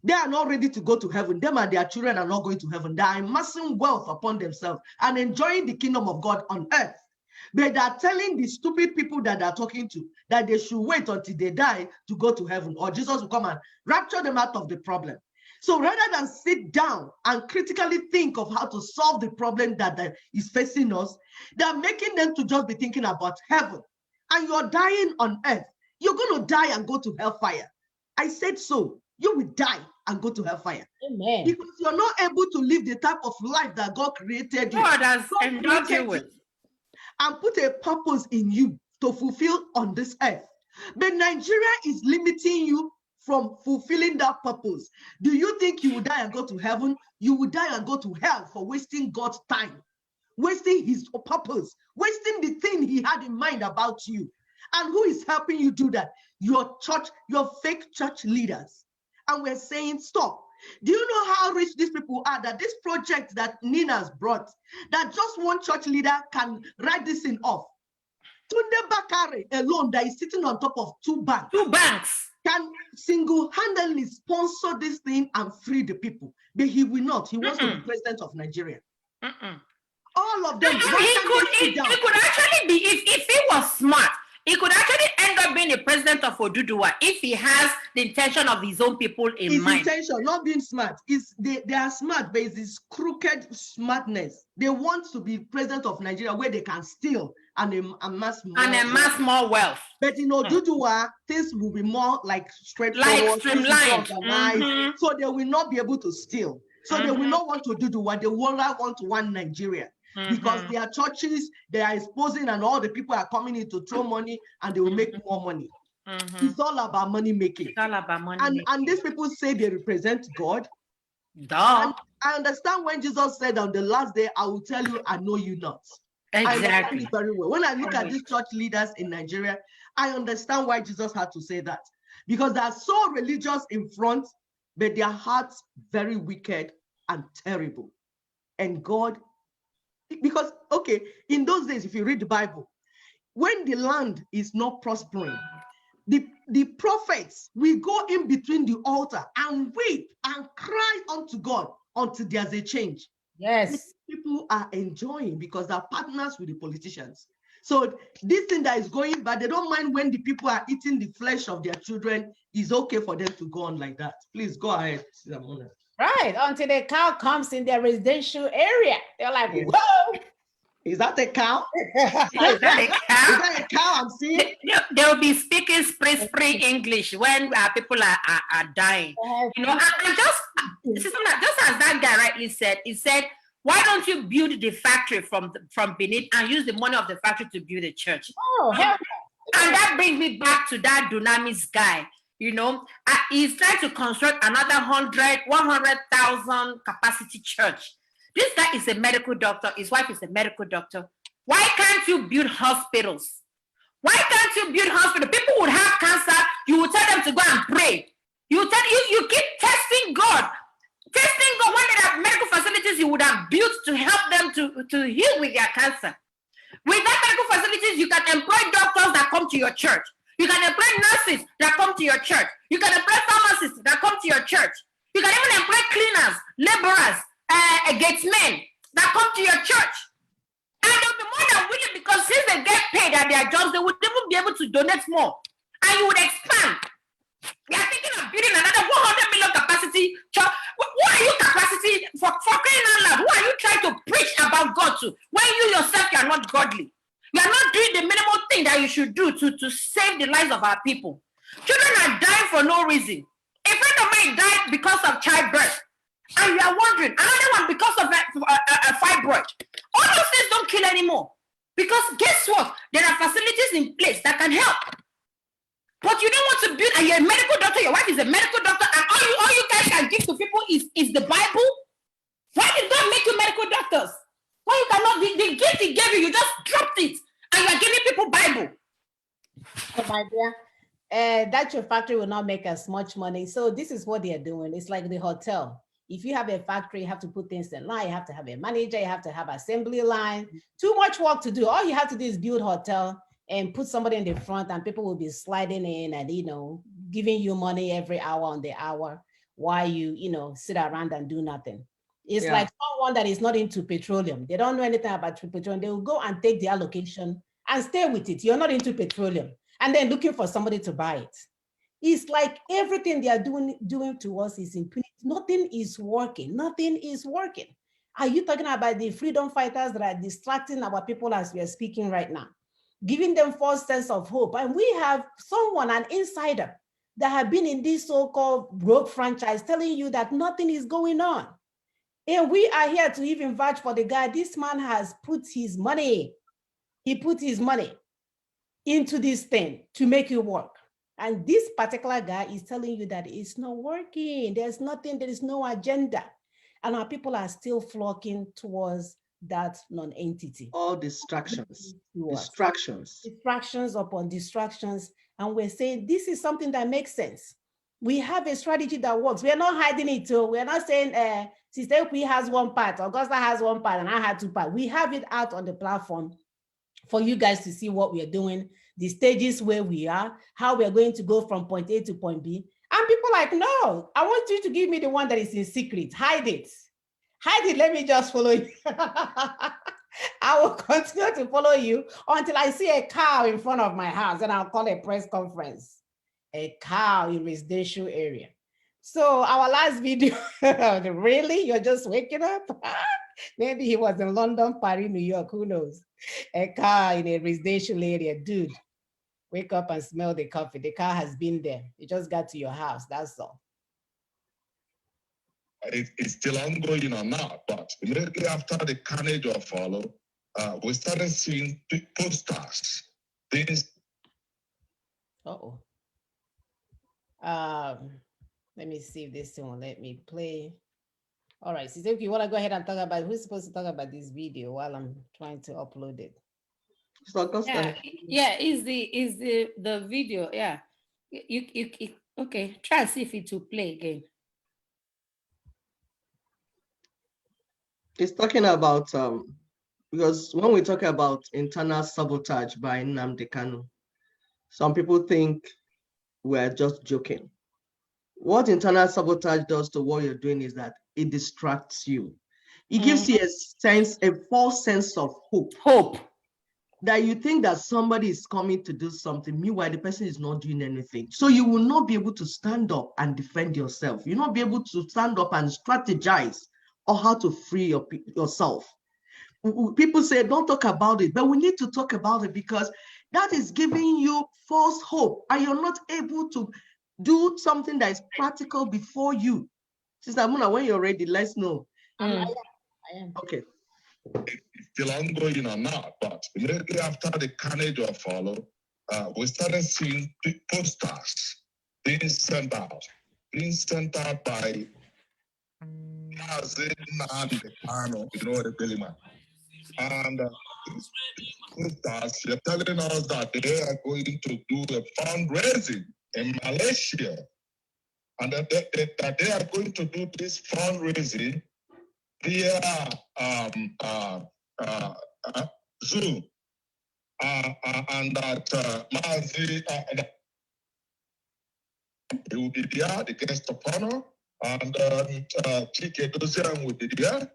[SPEAKER 3] They are not ready to go to heaven. Them and their children are not going to heaven. They are amassing wealth upon themselves and enjoying the kingdom of God on earth. But they are telling the stupid people that they're talking to that they should wait until they die to go to heaven, or Jesus will come and rapture them out of the problem. So rather than sit down and critically think of how to solve the problem that is facing us, they're making them to just be thinking about heaven. And you're dying on earth. You're going to die and go to hellfire. I said so. You will die and go to hellfire.
[SPEAKER 1] Amen.
[SPEAKER 3] Because you're not able to live the type of life that God created you.
[SPEAKER 2] God has endowed you with.
[SPEAKER 3] And put a purpose in you to fulfill on this earth. But Nigeria is limiting you from fulfilling that purpose. Do you think you will die and go to heaven? You will die and go to hell for wasting God's time, wasting his purpose, wasting the thing he had in mind about you. And who is helping you do that? Your church, your fake church leaders. And we're saying, stop. Do you know how rich these people are? That this project that Nina's brought, that just one church leader can write this thing off. Tunde Bakare alone, that is sitting on top of two banks, can single-handedly sponsor this thing and free the people. But he will not. He wants to be president of Nigeria. All of them.
[SPEAKER 2] He could actually be, if he was smart, he could actually end up being the president of Oduduwa if he has the intention of his own people in mind.
[SPEAKER 3] His intention, not being smart, is they are smart, but it's this crooked smartness. They want to be president of Nigeria where they can steal and amass
[SPEAKER 2] more wealth.
[SPEAKER 3] But in Oduduwa, things will be more like straightforward,
[SPEAKER 2] like streamlined.
[SPEAKER 3] So they will not be able to steal. So they will not want to do what they will not want to want Nigeria. Because their churches, they are exposing and all the people are coming in to throw money and they will make more money. It's all about money making.
[SPEAKER 2] It's all about money
[SPEAKER 3] and these people say they represent God.
[SPEAKER 2] Duh.
[SPEAKER 3] And I understand when Jesus said on the last day, I will tell you, I know you not.
[SPEAKER 2] Exactly.
[SPEAKER 3] I understand it very well. When I look at these church leaders in Nigeria, I understand why Jesus had to say that. Because they are so religious in front, but their hearts very wicked and terrible. And God, because, okay, in those days, if you read the Bible, when the land is not prospering, the prophets will go in between the altar and weep and cry unto God until there's a change.
[SPEAKER 1] Yes.
[SPEAKER 3] People are enjoying because they're partners with the politicians. So this thing that is going bad, they don't mind when the people are eating the flesh of their children. It's okay for them to go on like that. Please go ahead, Simona.
[SPEAKER 1] Right, until the cow comes in their residential area. They're like, whoa.
[SPEAKER 3] Is that a cow?
[SPEAKER 2] Is that a cow?
[SPEAKER 3] Is that a cow I'm seeing?
[SPEAKER 2] They will be speaking spring English when people are dying. You know, and just just as that guy rightly said, he said, why don't you build the factory from Benin and use the money of the factory to build a church?
[SPEAKER 1] Oh, hell.
[SPEAKER 2] And that brings me back to that Dunamis guy. You know, he's trying to construct another 100,000 capacity church. This guy is a medical doctor. His wife is a medical doctor. Why can't you build hospitals? Why can't you build hospitals? People would have cancer. You would tell them to go and pray. You keep testing God. Testing God. When there are medical facilities you would have built to help them to heal with their cancer. With that medical facilities, you can employ doctors that come to your church. You can employ nurses that come to your church. You can employ pharmacists that come to your church. You can even employ cleaners, laborers, gatesmen that come to your church. And they'll be more than willing, because since they get paid at their jobs, they would even be able to donate more. And you would expand. They are thinking of building another 100 million capacity church. Who are you capacity for crying out loud? Who are you trying to preach about God to when you yourself are not godly? You are not doing the minimal thing that you should do to save the lives of our people. Children are dying for no reason. A friend of mine died because of childbirth. And you are wondering, another one because of a fibroid. All those things don't kill anymore. Because guess what? There are facilities in place that can help. But you don't want to build, and you're a medical doctor, your wife is a medical doctor, and all you guys can give to people is the Bible. Why did God make you medical doctors? Why you cannot, the gift he gave you just dropped it, and you're giving people Bible.
[SPEAKER 1] Oh, my dear, that your factory will not make as much money. So this is what they are doing. It's like the hotel. If you have a factory, you have to put things in line. You have to have a manager. You have to have assembly line. Too much work to do. All you have to do is build hotel and put somebody in the front, and people will be sliding in and, giving you money every hour on the hour while you, sit around and do nothing. It's like someone that is not into petroleum. They don't know anything about petroleum. They will go and take the allocation and stay with it. You're not into petroleum. And then looking for somebody to buy it. It's like everything they are doing to us is impunity. Nothing is working. Nothing is working. Are you talking about the freedom fighters that are distracting our people as we are speaking right now? Giving them false sense of hope. And we have someone, an insider, that have been in this so-called rogue franchise telling you that nothing is going on. And we are here to even vouch for the guy. This man has put his money, he put his money into this thing to make it work. And this particular guy is telling you that it's not working. There's nothing, there is no agenda. And our people are still flocking towards that non-entity.
[SPEAKER 3] All distractions.
[SPEAKER 1] Distractions upon distractions. And we're saying this is something that makes sense. We have a strategy that works. We're not hiding it too. We're not saying Sister Ekwi has one part, Augusta has one part, and I had two parts. We have it out on the platform for you guys to see what we're doing, the stages where we are, how we're going to go from point A to point B. And people are like, no, I want you to give me the one that is in secret. Hide it. Hide it. Let me just follow you. I will continue to follow you until I see a cow in front of my house, and I'll call a press conference. A cow in residential area. So our last video, really? You're just waking up? Maybe he was in London, Paris, New York, who knows? A cow in a residential area. Dude, wake up and smell the coffee. The car has been there. It just got to your house, that's all.
[SPEAKER 7] It's still ongoing or not, but immediately after the carnage of follow, we started seeing posters. Things.
[SPEAKER 1] Uh-oh. Let me see if this one will let me play. All right, so if you want to go ahead and talk about who's supposed to talk about this video while I'm trying to upload it.
[SPEAKER 2] Yeah, is the video, yeah. You okay, try and see if it will play again.
[SPEAKER 3] It's talking about because when we talk about internal sabotage by Nnamdi Kanu, some people think we're just joking. What internal sabotage does to what you're doing is that it distracts you. It gives you a false sense of hope. That you think that somebody is coming to do something, meanwhile the person is not doing anything. So you will not be able to stand up and defend yourself. You'll not be able to stand up and strategize or how to free yourself. People say, don't talk about it, but we need to talk about it because that is giving you false hope and you're not able to do something that is practical before you. Sister Muna, when you're ready, let's know.
[SPEAKER 1] I am.
[SPEAKER 3] Okay.
[SPEAKER 7] Still ongoing or not, but immediately after the carnage of follow, we started seeing posters being sent out by Mazin and the Kano, the Billy man. And these posters, they're telling us that they are going to do a fundraising in Malaysia, and that they are going to do this fundraising via Zoom, and that Mazi he will be there, the guest of honor, and Chike Dosian will be there,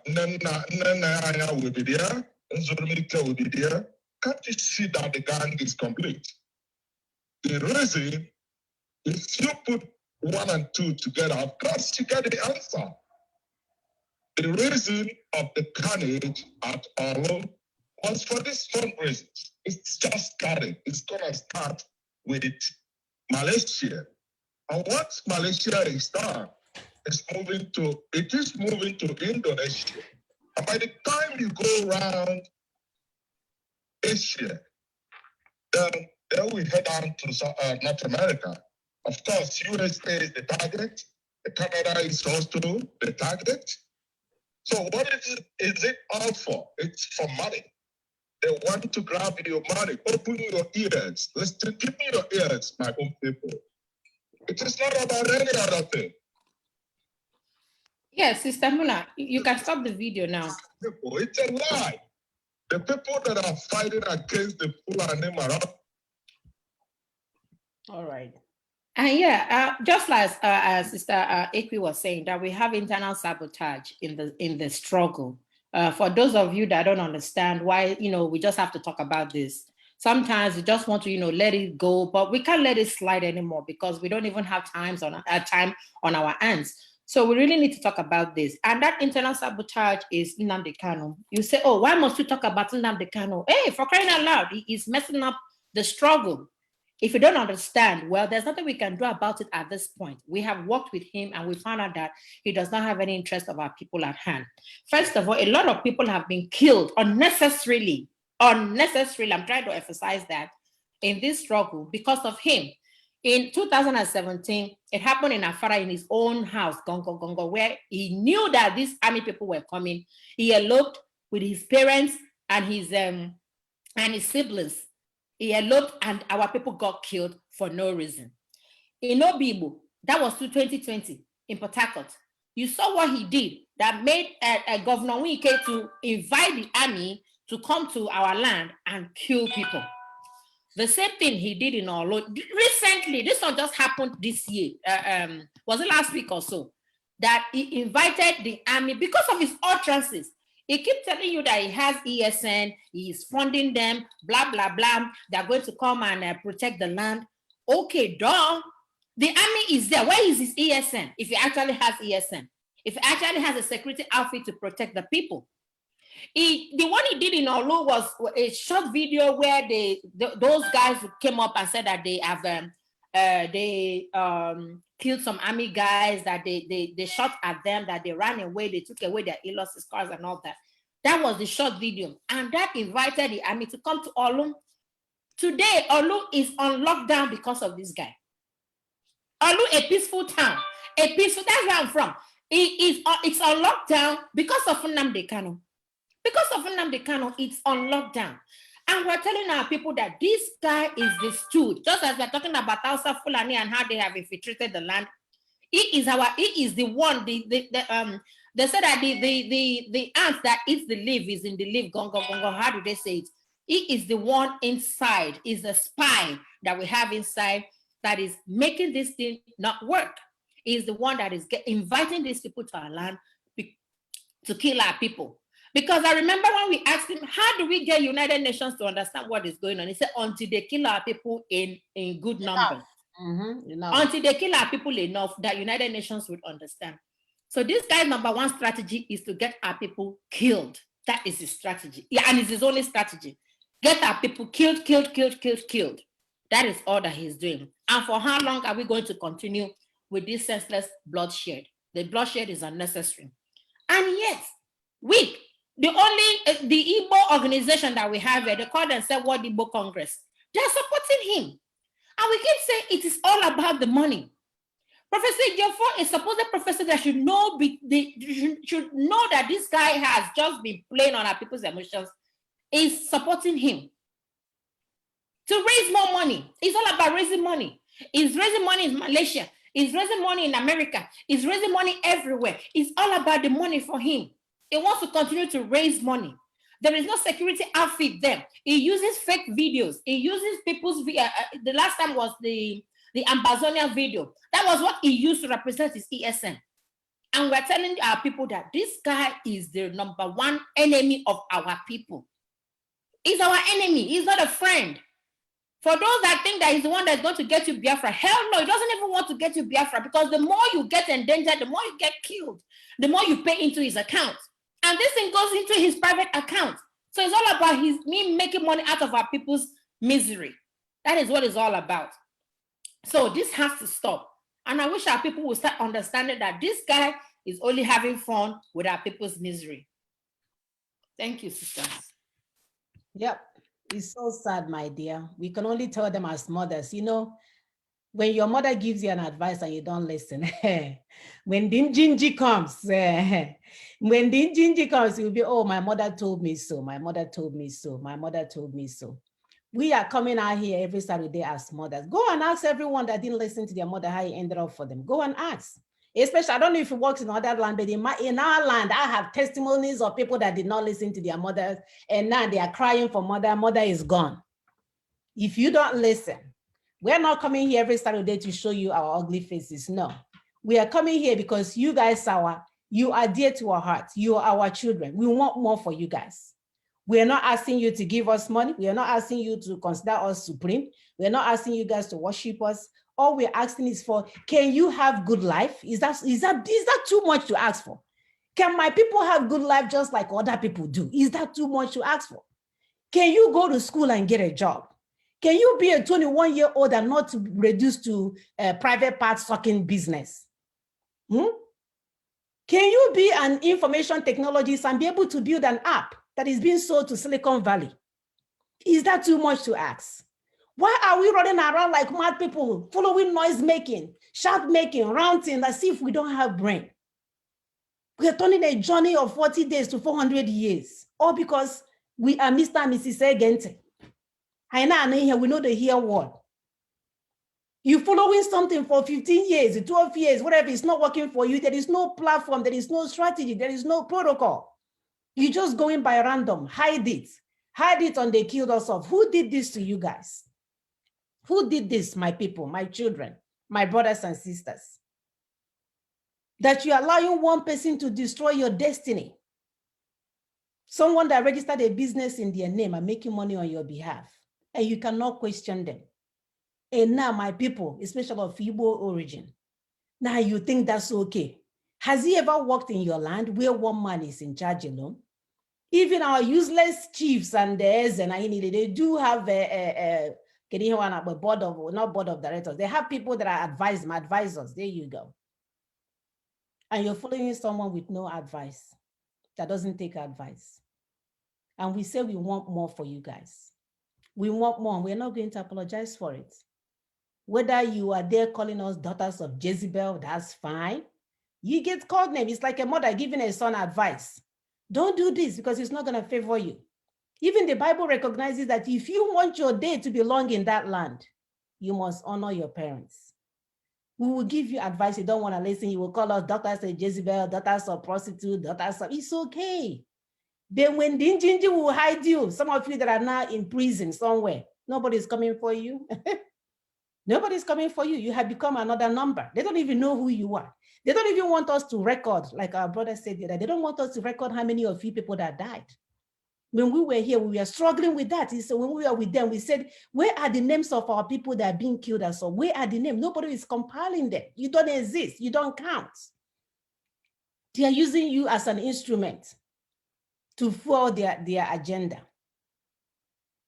[SPEAKER 7] Nana will be there, Nzurumika will be there. Can't you see that the gang is complete? The reason, if you put 1 and 2 together, of course you get the answer. The reason of the carnage at Olo was for this fundraising. It's just started. It's gonna start with Malaysia. And once Malaysia is done, it is moving to Indonesia. And by the time you go around Asia, then we head on to North America. Of course, USA is the target. Canada is also the target. So what is it all for? It's for money. They want to grab your money. Open your ears. Listen, give me your ears, my own people. It is not about any other thing.
[SPEAKER 2] Yes, Sister Muna, you can stop the video now.
[SPEAKER 7] It's a lie. The people that are fighting against the Fulani Mara.
[SPEAKER 1] All right.
[SPEAKER 2] And yeah, just like Sister Ekwi was saying, that we have internal sabotage in the struggle. For those of you that don't understand why, we just have to talk about this. Sometimes we just want to, let it go, but we can't let it slide anymore because we don't even have time on our hands. So we really need to talk about this. And that internal sabotage is Nnamdi Kanu. You say, oh, why must we talk about Nnamdi Kanu? Hey, for crying out loud, he is messing up the struggle. If you don't understand, well, there's nothing we can do about it at this point. We have worked with him and we found out that he does not have any interest of our people at hand. First of all, a lot of people have been killed unnecessarily. I'm trying to emphasize that in this struggle because of him. In 2017, it happened in Afara in his own house, Gongo, where he knew that these army people were coming. He eloped with his parents and his siblings. He eloped and our people got killed for no reason. In Obibo, that was 2020 in Port Harcourt. You saw what he did that made Governor Wike to invite the army to come to our land and kill people. The same thing he did in Olo. Recently, this one just happened this year. Was it last week or so? That he invited the army because of his utterances. He keeps telling you that he has ESN, he is funding them, blah, blah, blah. They're going to come and protect the land. Okay, duh. The army is there. Where is his ESN? If he actually has ESN, if he actually has a security outfit to protect the people. The one he did in Olu was a short video where those guys came up and said that they have killed some army guys, that they shot at them, that they ran away, they took away their illustrious cars and all that. That was the short video. And that invited the army to come to Olu. Today, Olu is on lockdown because of this guy. Olu, a peaceful town. That's where I'm from. It's on lockdown because of Nnamdi Kanu. Because of Nnamdi Kanu, it's on lockdown. And we're telling our people that this guy is the steward. Just as we're talking about Hausa Fulani and how they have infiltrated the land, he is the one, they said that the ant that eats the leaf is in the leaf, gongo. How do they say it? He is the one inside, is the spy that we have inside that is making this thing not work. He is the one that is inviting these people to our land to kill our people. Because I remember when we asked him, how do we get United Nations to understand what is going on? He said, until they kill our people in good numbers. Until they kill our people enough that United Nations would understand. So this guy's number one strategy is to get our people killed. That is his strategy. Yeah, and it's his only strategy. Get our people killed. That is all that he's doing. And for how long are we going to continue with this senseless bloodshed? The bloodshed is unnecessary. And yet, the Igbo organization that we have here, they call themselves World Igbo Congress. They're supporting him. And we keep saying it is all about the money. Professor Jeffo is supposed a professor that should know that this guy has just been playing on our people's emotions, is supporting him to raise more money. It's all about raising money. It's raising money in Malaysia. It's raising money in America. It's raising money everywhere. It's all about the money for him. He wants to continue to raise money. There is no security outfit there. He uses fake videos. He uses people's, the last time was the Ambazonia video. That was what he used to represent his ESN. And we're telling our people that this guy is the #1 enemy of our people. He's our enemy. He's not a friend. For those that think that he's the one that's going to get you Biafra, hell no, he doesn't even want to get you Biafra, because the more you get endangered, the more you get killed, the more you pay into his account. And this thing goes into his private account. So it's all about me making money out of our people's misery. That is what it's all about. So this has to stop. And I wish our people will start understanding that this guy is only having fun with our people's misery. Thank you, sisters.
[SPEAKER 1] Yep. It's so sad, my dear. We can only tell them as mothers, you know, when your mother gives you an advice and you don't listen, when the Jinji comes, you'll be, oh, my mother told me so. My mother told me so. My mother told me so. We are coming out here every Saturday as mothers. Go and ask everyone that didn't listen to their mother how it ended up for them. Go and ask. Especially, I don't know if it works in other land, but in our land, I have testimonies of people that did not listen to their mothers, and now they are crying for mother. Mother is gone. If you don't listen, we're not coming here every Saturday to show you our ugly faces. No, we are coming here because you guys you are dear to our hearts. You are our children. We want more for you guys. We are not asking you to give us money. We are not asking you to consider us supreme. We are not asking you guys to worship us. All we're asking is for, can you have good life? Is that too much to ask for? Can my people have good life just like other people do? Is that too much to ask for? Can you go to school and get a job? Can you be a 21-year-old and not reduced to a private part sucking business? Can you be an information technologist and be able to build an app that is being sold to Silicon Valley? Is that too much to ask? Why are we running around like mad people, following noise making, shout making, ranting, as if we don't have brain? We are turning a journey of 40 days to 400 years, all because we are Mr. and Mrs. Egente. I know here, we know the here word. You're following something for 15 years, 12 years, whatever, it's not working for you. There is no platform, there is no strategy, there is no protocol. You're just going by random, hide it and they killed us off. Who did this to you guys? Who did this, my people, my children, my brothers and sisters? That you're allowing one person to destroy your destiny. Someone that registered a business in their name and making money on your behalf, and you cannot question them. And now my people, especially of Igbo origin, now you think that's okay. Has he ever worked in your land where one man is in charge alone? Even our useless chiefs and they do have a board of, not board of directors. They have people that are advisors. There you go. And you're following someone with no advice, that doesn't take advice. And we say we want more for you guys. We want more. We're not going to apologize for it. Whether you are there calling us daughters of Jezebel, that's fine. You get called name. It's like a mother giving a son advice. Don't do this because it's not going to favor you. Even the Bible recognizes that if you want your day to belong in that land, you must honor your parents. We will give you advice. You don't want to listen. You will call us daughters of Jezebel, daughters of prostitute, daughters of, it's okay. Then when the Jinji will hide you, some of you that are now in prison somewhere, nobody's coming for you. Nobody's coming for you. You have become another number. They don't even know who you are. They don't even want us to record, like our brother said, that they don't want us to record how many of you people that died. When we were here, we were struggling with that. So when we were with them, we said, where are the names of our people that are being killed and so? Where are the names? Nobody is compiling them. You don't exist. You don't count. They are using you as an instrument to follow their agenda.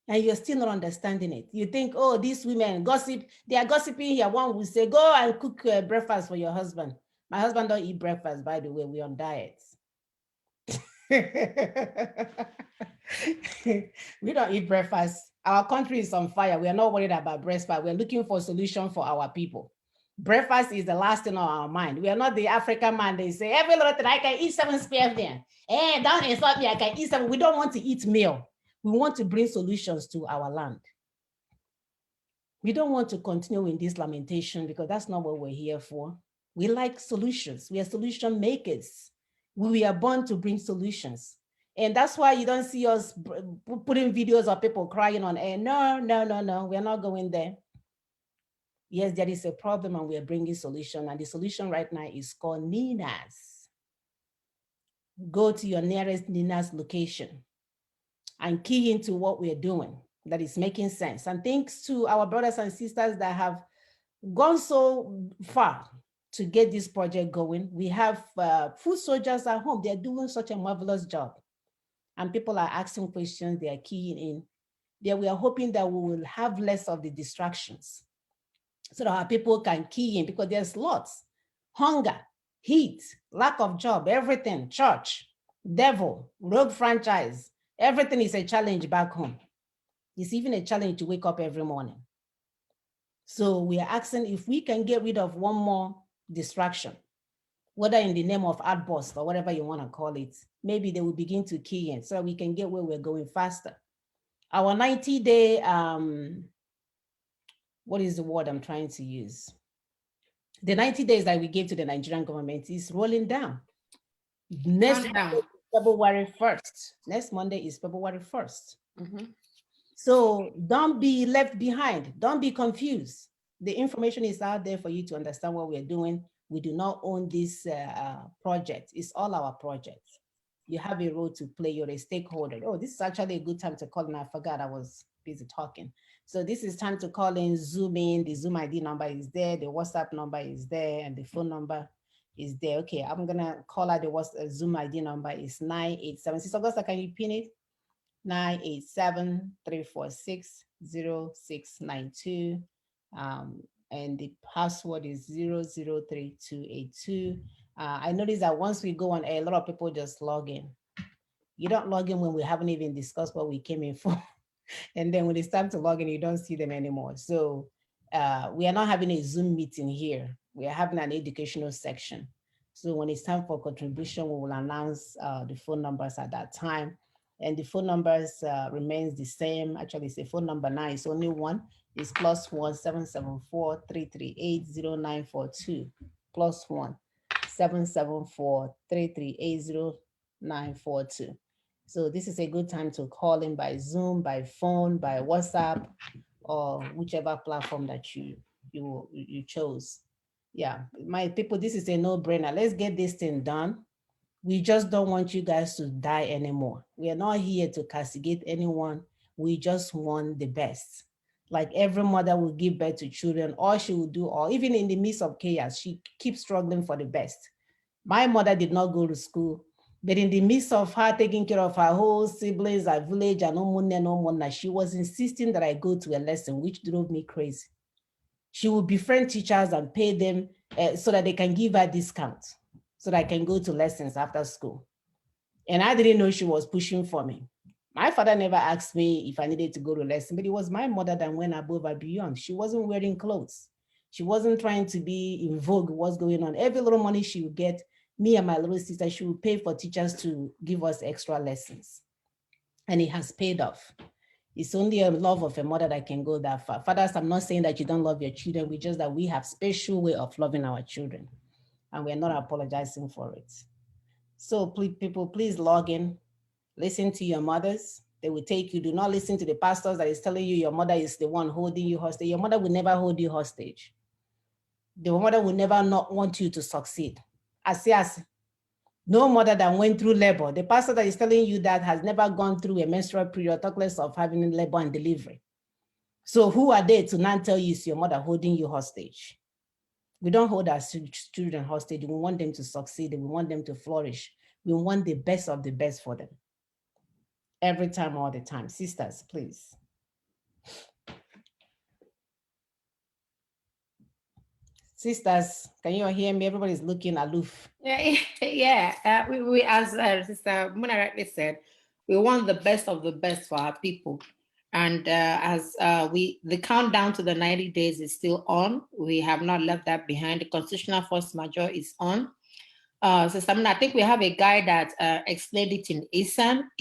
[SPEAKER 1] And you're still not understanding it. You think, oh, these women gossip, they are gossiping here. One will say, go and cook breakfast for your husband. My husband don't eat breakfast, by the way, we're on diets. We don't eat breakfast. Our country is on fire. We are not worried about breakfast. We're looking for a solution for our people. Breakfast is the last thing on our mind. We are not the African man. They say, every little thing, I can eat 7 spare then. And don't insult me, I can eat 7. We don't want to eat meal. We want to bring solutions to our land. We don't want to continue in this lamentation because that's not what we're here for. We like solutions. We are solution makers. We are born to bring solutions. And that's why you don't see us putting videos of people crying on air. No, no, no, no, we're not going there. Yes, there is a problem and we are bringing solution. And the solution right now is called Nina's. Go to your nearest Nina's location and key into what we're doing that is making sense. And thanks to our brothers and sisters that have gone so far to get this project going. We have food soldiers at home. They're doing such a marvelous job. And people are asking questions, they are keying in. There we are hoping that we will have less of the distractions so that our people can key in because there's lots. Hunger, heat, lack of job, everything, church, devil, rogue franchise, everything is a challenge back home. It's even a challenge to wake up every morning. So we are asking if we can get rid of one more distraction, whether in the name of outburst or whatever you want to call it, maybe they will begin to key in so we can get where we're going faster. Our 90-day, what is the word I'm trying to use? The 90 days that we gave to the Nigerian government is rolling down. Next Monday, February 1st. Next Monday is February 1st. Mm-hmm. So don't be left behind. Don't be confused. The information is out there for you to understand what we're doing. We do not own this project. It's all our projects. You have a role to play. You're a stakeholder. Oh, this is actually a good time to call in. I forgot I was busy talking. So this is time to call in, Zoom in. The Zoom ID number is there. The WhatsApp number is there. And the phone number is there. Okay, I'm going to call out the Zoom ID number is 9876. Augusta, can you pin it? 987-346-0692. And the password is 003282. I noticed that once we go on air, a lot of people just log in. You don't log in when we haven't even discussed what we came in for. And then when it's time to log in, you don't see them anymore. So we are not having a Zoom meeting here. We are having an educational section. So when it's time for contribution, we will announce the phone numbers at that time. And the phone numbers remains the same. Actually, it's a phone number now. It's only one. It's +1 774 338 0942. +1 774 338 0942. So this is a good time to call in by Zoom, by phone, by WhatsApp, or whichever platform that you chose. Yeah, my people, this is a no-brainer. Let's get this thing done. We just don't want you guys to die anymore. We are not here to castigate anyone. We just want the best. Like every mother will give birth to children, all she will do, or even in the midst of chaos, she keeps struggling for the best. My mother did not go to school, but in the midst of her taking care of her whole siblings, her village, and no, she was insisting that I go to a lesson, which drove me crazy. She would befriend teachers and pay them so that they can give her discounts, so that I can go to lessons after school. And I didn't know she was pushing for me. My father never asked me if I needed to go to lesson, but it was my mother that went above and beyond. She wasn't wearing clothes. She wasn't trying to be in vogue what's going on. Every little money she would get, me and my little sister, she would pay for teachers to give us extra lessons. And it has paid off. It's only a love of a mother that can go that far. Fathers, I'm not saying that you don't love your children. We just that we have special way of loving our children. And we're not apologizing for it. So please, people, please log in. Listen to your mothers. They will take you. Do not listen to the pastors that is telling you your mother is the one holding you hostage. Your mother will never hold you hostage. The mother will never not want you to succeed. As no mother that went through labor. The pastor that is telling you that has never gone through a menstrual period, talk less of having labor and delivery. So who are they to not tell you it's your mother holding you hostage? We don't hold our children hostage. We want them to succeed. We want them to flourish. We want the best of the best for them. Every time, all the time. Sisters, please. Sisters, can you all hear me? Everybody's looking aloof.
[SPEAKER 2] Yeah. We as Sister Muna rightly said, we want the best of the best for our people. And the countdown to the 90 days is still on. We have not left that behind. The constitutional force majeure is on. Sister Muna, I think we have a guy that explained it in Ishan.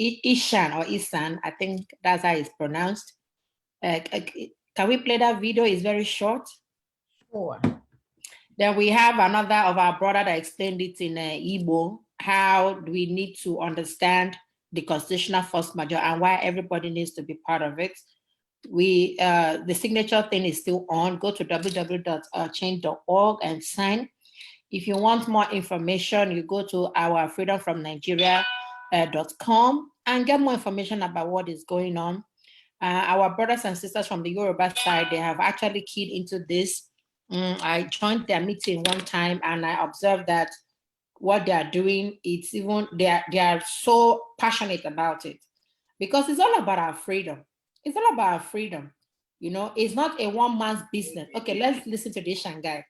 [SPEAKER 2] I think that's how it's pronounced. Can we play that video? It's very short.
[SPEAKER 1] Sure.
[SPEAKER 2] Then we have another of our brother that explained it in Igbo, how we need to understand the constitutional force majeure and why everybody needs to be part of it. The signature thing is still on. Go to www.change.org and sign. If you want more information, you go to our freedomfromnigeria.com and get more information about what is going on. Our brothers and sisters from the Yoruba side, they have actually keyed into this. I joined their meeting one time and I observed that what they are doing, it's even, they are so passionate about it because it's all about our freedom. It's all about our freedom. You know, it's not a one man's business. Okay, let's listen to this Shanghai.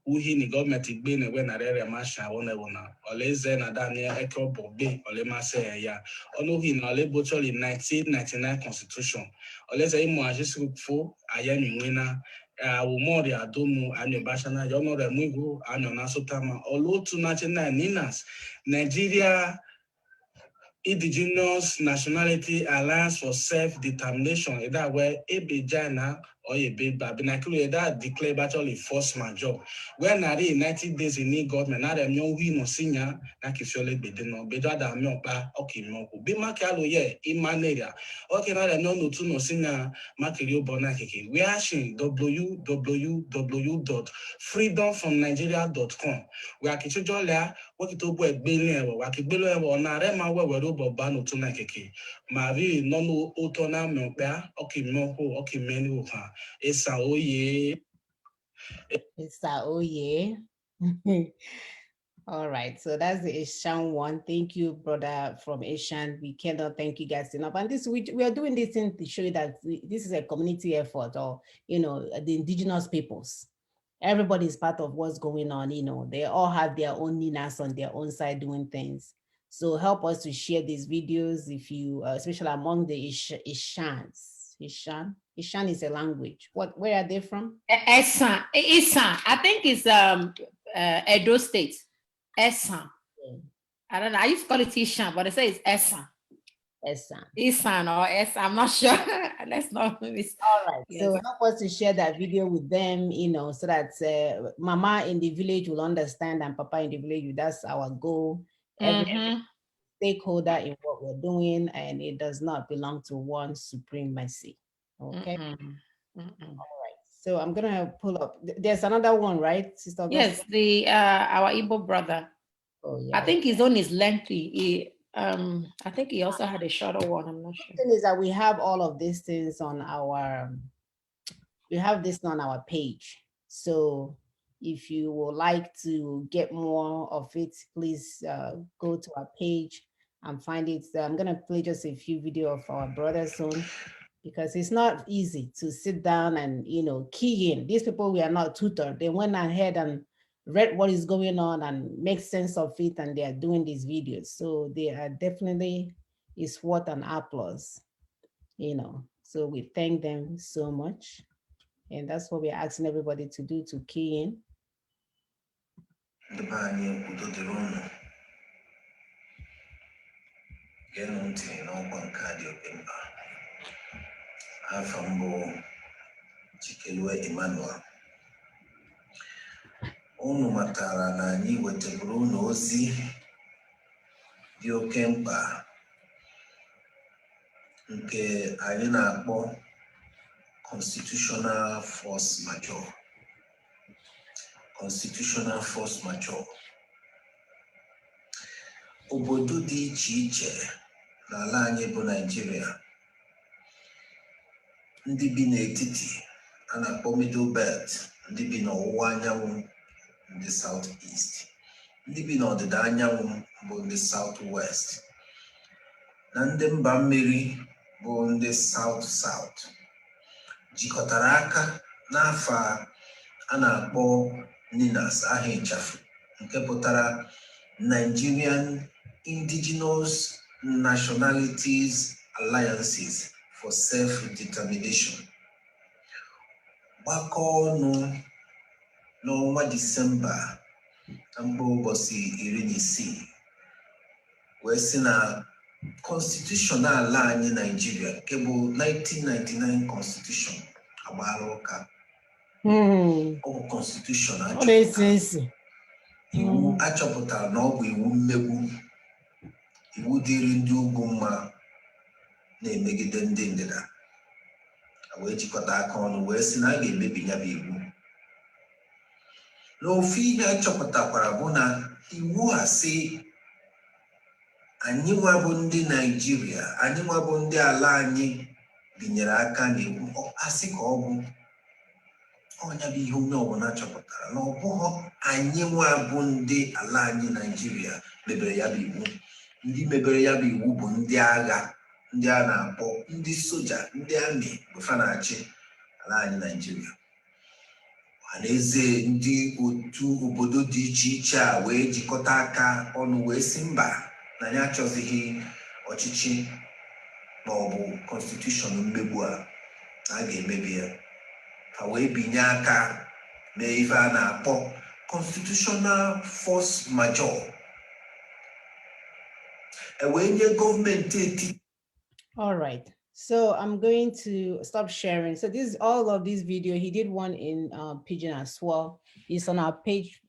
[SPEAKER 10] Uhi ni government igbe na we na rere masha wona oleze na daniel ekobogbe ole mase ya onuhi na ole bocholi 1999 constitution oleze imo ajisufo ayemi wina awumori adomu anyo bashana yono remugo anyo nasotama olotu na chena ninas Nigeria Indigenous Nationality Alliance for Self-Determination that where Ebejana or Ebeba Binakulu that declared actually force majeure. When are in 90 days in new government, now them young we no senior, Nakisole Bedeno, Beda da Miopa, okay, Moko, Bimakalo ye, Imaneria, okay, now them no to no senior, Makirio Bonakiki. We are sharing www.freedomfromnigeria.com. We are Kichojola, what it will be billion, or Wakibilo, or Narema, where Bobano to Nakiki. Mavi, no Otona Mopea, okay, Moko, okay, Menu. It's a oye.
[SPEAKER 1] It's a oye. All right, so that's the Asian one. Thank you, brother from Asian. We cannot thank you guys enough. And this we are doing this thing to show you that this is a community effort, or the indigenous peoples. Everybody is part of what's going on. They all have their own ninas on their own side doing things. So help us to share these videos if you, especially among the Ishans. Ishan is a language. Where are they from?
[SPEAKER 2] Isan. I think it's Edo State. Isan. Yeah. I don't know. I used to call it Ishan, but they say it's Isan. Isan or Isan. I'm not sure. Let's not miss.
[SPEAKER 1] All right. Yes. So help us to share that video with them, so that Mama in the village will understand and Papa in the village. That's our goal. Every stakeholder in what we're doing, and it does not belong to one supremacy. Okay. All right. So I'm gonna pull up. There's another one, right, Sister?
[SPEAKER 2] Yes, our Igbo brother. Oh yeah. I think his own is lengthy. I think he also had a shorter one. I'm not sure.
[SPEAKER 1] The thing is that we have all of these things on our. We have this on our page. So if you would like to get more of it, please go to our page and find it. I'm gonna play just a few videos of our brothers soon, because it's not easy to sit down and key in. These people, we are not tutored. They went ahead and read what is going on and make sense of it, and they are doing these videos. So they are definitely is worth an applause, So we thank them so much. And that's what we're asking everybody to do, to key in.
[SPEAKER 11] Emmanuel. Unu matara na anyị weteburu unu ozi dị oke mkpa nke anyị na-akpọ constitutional force majeure. Constitutional force majeure. Obodo dị iche iche n'ala anyị bụ Nigeria, ndị bi n'etiti a na-akpọ middle belt, ndị bi n'ọwụwa anyanwụ the southeast, ndị bi n'ọdịda anyanwụ bụ the southwest, na ndị mba mmiri bụ ndị South South jikọtara aka n'afọ a na-akpọ NINAS aha ịchafụ nke pụtara Nigerian Indigenous Nationalities Alliances for Self-Determination. Gbakọ ọnụ n'ọnwa Disemba na mkpụrụ ụbọchị 16 wee sị na constitution ala anyị Nigeria nke bụ 1999 constitution agbara ụka. Ọ bụ constitution iwu achọpụtara na ọ bụ iwu mmegbu, iwu dịrị ndị ugwu mma na-emegide ndị ndịda. Wee jikọta aka ọnụ wee sị na a ga-emebi ya bụ iwu. N'ofu ihe achọpụtakwara bụ na iwu a sị anyị nwa bụ ndị Naijiria, anyị nwa bụ ndị ala anyị binyere aka n'iwu. Asị ka ọ bụ ọnya bụ ihe onye ọbụla chọpụtara na ọ bụghị anyị nwa bụ ndị ala anyị Naijiria mebere ya bụ iwu. Ndị mebere ya bụ iwu bụ ndị agha, ndị a na-akpọ ndị soja, ndị amị bụ fa na-achị ala anyị Naijiria. Ọhaneze ndị otu obodo dị iche iche a wee jikọta aka ọnụ wee sị mba na anyị achọzighị ọchịchị ma ọ bụ constitution mmegbu a ga-emebi ya. Ha wee binye aka mee ife a na-akpọ constitutional force majeure. Wee nye gọọmenti etiti.
[SPEAKER 1] All right, so I'm going to stop sharing. So this is all of this video. He did one in Pidgin as well. It's on our page.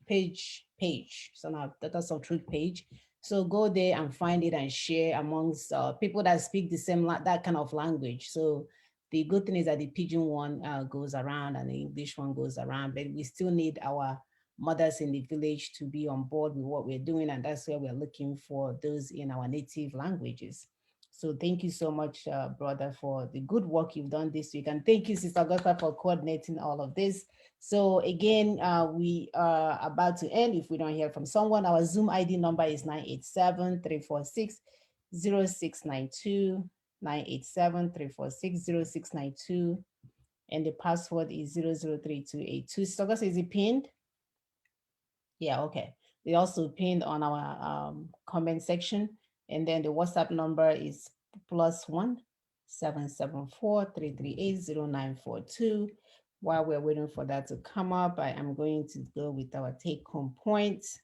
[SPEAKER 1] It's on our Daughters of Truth page. So go there and find it and share amongst people that speak the same that kind of language. So the good thing is that the Pidgin one goes around and the English one goes around, but we still need our mothers in the village to be on board with what we're doing, and that's where we're looking for those in our native languages. So thank you so much, brother, for the good work you've done this week. And thank you, Sister Augusta, for coordinating all of this. So again, we are about to end. If we don't hear from someone, our Zoom ID number is 987-346-0692, 987-346-0692. And the password is 003282. Sister Augusta, is it pinned? Yeah, okay. They also pinned on our comment section. And then the WhatsApp number is +1 774-338-0942. While we're waiting for that to come up, I am going to go with our take-home points.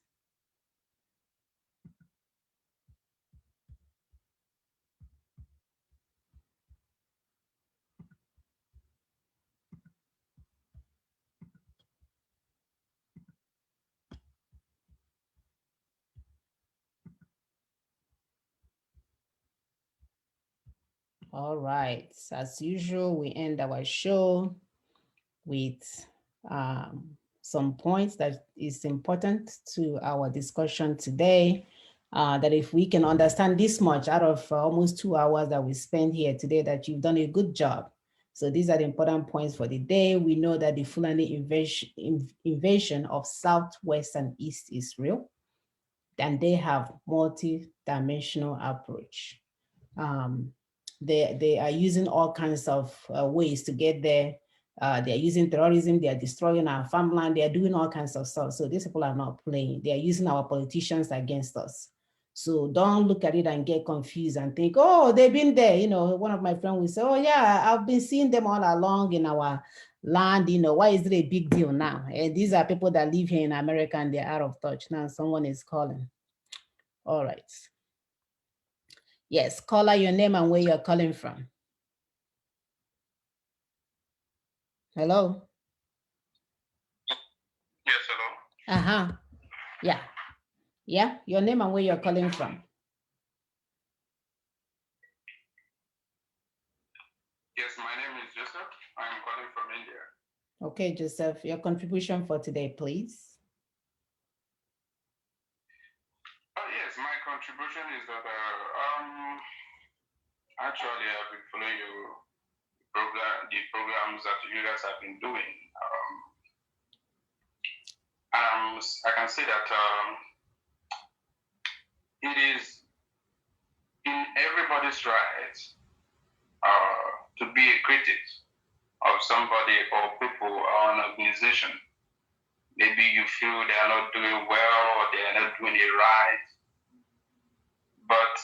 [SPEAKER 1] All right, as usual, we end our show with some points that is important to our discussion today. That if we can understand this much out of almost 2 hours that we spent here today, that you've done a good job. So these are the important points for the day. We know that the Fulani invasion of Southwest and East is real, and they have multi-dimensional approach. They are using all kinds of ways to get there. They are using terrorism, they are destroying our farmland, they are doing all kinds of stuff. So these people are not playing. They are using our politicians against us. So don't look at it and get confused and think, oh, they've been there. You know, one of my friends will say, oh yeah, I've been seeing them all along in our land. You know, why is it a big deal now? And these are people that live here in America and they're out of touch. Now someone is calling. All right. Yes, caller, your name and where you're calling from. Hello?
[SPEAKER 12] Yes, hello.
[SPEAKER 1] Uh-huh. Yeah. Yeah, your name and where you're calling from.
[SPEAKER 12] Yes, my name is Joseph. I'm calling from India.
[SPEAKER 1] Okay, Joseph, your contribution for today, please.
[SPEAKER 12] Yes, my contribution is that actually I've been following the programs that you guys have been doing. I can say that it is in somebody's right to be a critic of somebody or people or an organization. Maybe you feel they are not doing well or they are not doing it right, but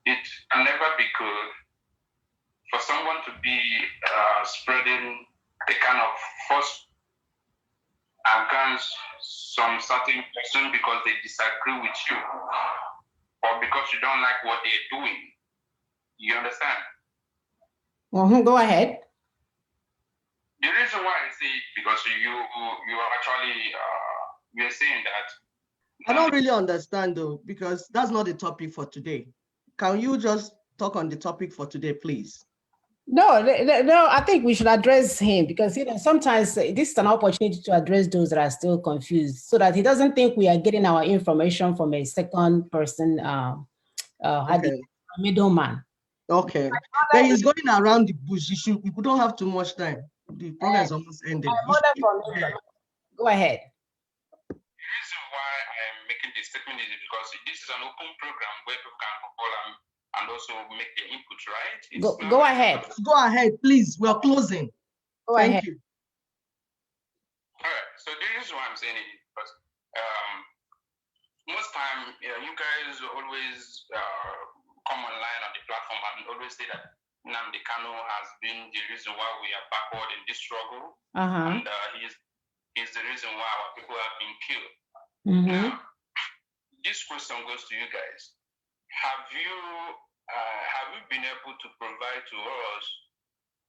[SPEAKER 12] it can never be good for someone to be spreading the kind of false against some certain person because they disagree with you or because you don't like what they're doing. You understand?
[SPEAKER 1] Go ahead.
[SPEAKER 12] The reason why I say it because you are actually you're saying that
[SPEAKER 3] I don't really understand though, because that's not the topic for today. Can you just talk on the topic for today, please?
[SPEAKER 1] No, I think we should address him because sometimes this is an opportunity to address those that are still confused so that he doesn't think we are getting our information from a second person,
[SPEAKER 3] Okay.
[SPEAKER 1] middleman.
[SPEAKER 3] Okay. But he's going around the bush. We don't have too much time. The program is almost ended.
[SPEAKER 1] Go ahead.
[SPEAKER 12] The reason why I'm making this statement is because this is an open program where people can call and also make their input, right?
[SPEAKER 1] Go ahead.
[SPEAKER 3] Go ahead, please. We are closing. Thank you.
[SPEAKER 12] All right. So the reason why I'm saying it is because most time you guys always come online on the platform and always say that Nnamdi Kanu has been the reason why we are backward in this struggle, and he's the reason why our people have been killed. Now, this question goes to you guys. Have you been able to provide to us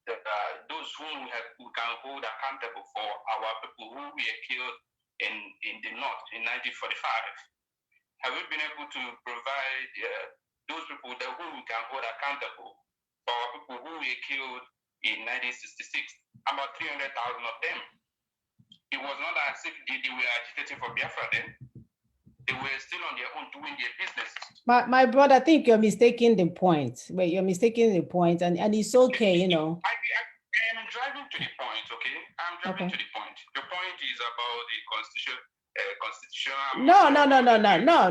[SPEAKER 12] that those whom we can hold accountable for our people who were killed in the North in 1945? Have we been able to provide those people that whom we can hold accountable for our people who were killed in 1966? About 300,000 of them. It was not as if they were agitating for Biafra then. They were still on their own doing their business.
[SPEAKER 1] My brother, I think you're mistaking the point. But you're mistaking the point, and it's okay,
[SPEAKER 12] I am driving to the point, okay? I'm driving to the point. The point is about the constitutional.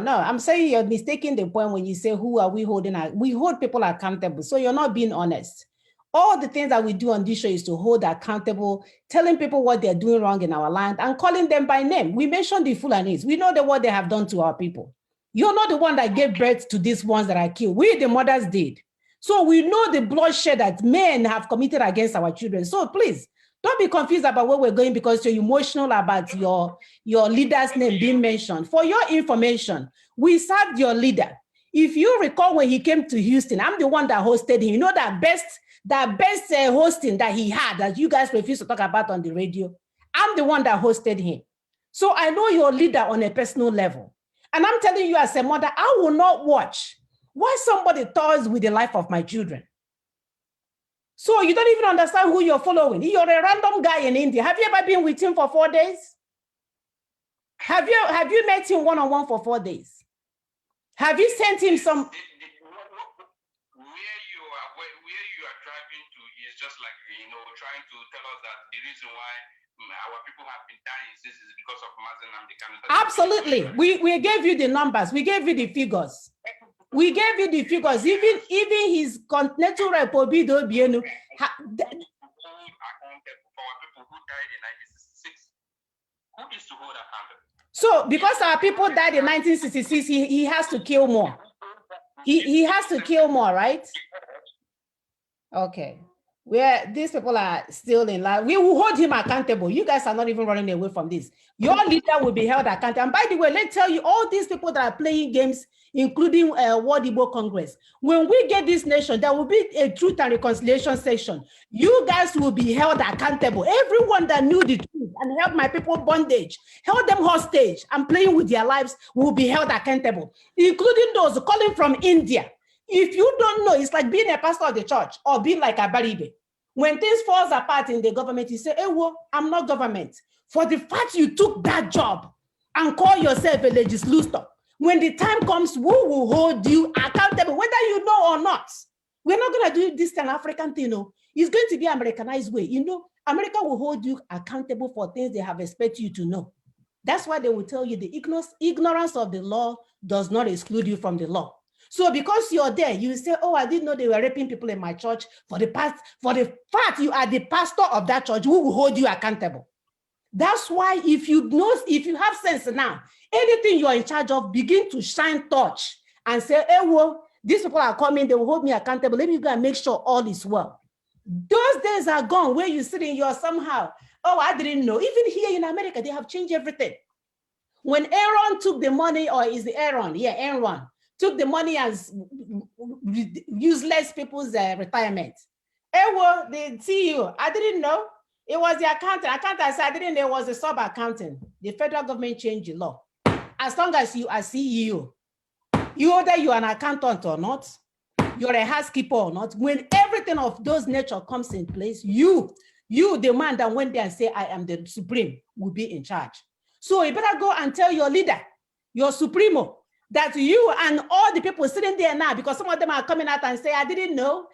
[SPEAKER 1] No. I'm saying you're mistaking the point when you say, who are we holding? We hold people accountable. So you're not being honest. All the things that we do on this show is to hold accountable, telling people what they're doing wrong in our land and calling them by name. We mentioned the Fulanis. We know what they have done to our people. You're not the one that gave birth to these ones that are killed. We, the mothers, did. So we know the bloodshed that men have committed against our children. So please, don't be confused about where we're going because you're emotional about your leader's name being mentioned. For your information, we served your leader. If you recall when he came to Houston, I'm the one that hosted him. You know that best hosting that he had that you guys refuse to talk about on the radio. I'm the one that hosted him. So I know your leader on a personal level. And I'm telling you as a mother, I will not watch why somebody toys with the life of my children. So you don't even understand who you're following. You're a random guy in India. Have you ever been with him for 4 days? Have you met him one-on-one for 4 days? Have you sent him some?
[SPEAKER 12] Where you are driving to is just like, trying to tell us that the reason why our people have been dying is because of Mazen Nnamdi Kanu.
[SPEAKER 1] Absolutely. We gave you the numbers. We gave you the figures. We gave you the figures. Even his continental rep, Obido Bienu. So because our people died in 1966, he has to kill more. He has to kill more, right? Okay. Where these people are still in life, we will hold him accountable. You guys are not even running away from this. Your leader will be held accountable. And by the way, let's tell you, all these people that are playing games, including World Igbo Congress, when we get this nation, there will be a truth and reconciliation section. You guys will be held accountable. Everyone that knew the truth and held my people bondage, held them hostage and playing with their lives will be held accountable, including those calling from India. If you don't know, it's like being a pastor of the church or being like a Baribe. When things falls apart in the government, you say, hey, well, I'm not government. For the fact you took that job and call yourself a legislator, when the time comes, who will hold you accountable, whether you know or not? We're not going to do this kind of African thing. No. It's going to be Americanized way. America will hold you accountable for things they have expected you to know. That's why they will tell you the ignorance of the law does not exclude you from the law. So because you're there, you say, oh, I didn't know they were raping people in my church. For the fact you are the pastor of that church, who will hold you accountable? That's why if you have sense now, anything you're in charge of, begin to shine torch and say, hey, well, these people are coming, they will hold me accountable. Let me go and make sure all is well. Those days are gone where you sit in your somehow, oh, I didn't know. Even here in America, they have changed everything. When Aaron took the money, or is the Aaron? Yeah, Aaron took the money as useless people's retirement. Well, the CEO, I didn't know. It was the accountant. Accountant said, I didn't know it was a sub-accountant. The federal government changed the law. As long as you are CEO, whether you are an accountant or not, you're a housekeeper or not, when everything of those nature comes in place, you, the man that went there and say, I am the supreme, will be in charge. So you better go and tell your leader, your supremo, that you and all the people sitting there now, because some of them are coming out and say, I didn't know,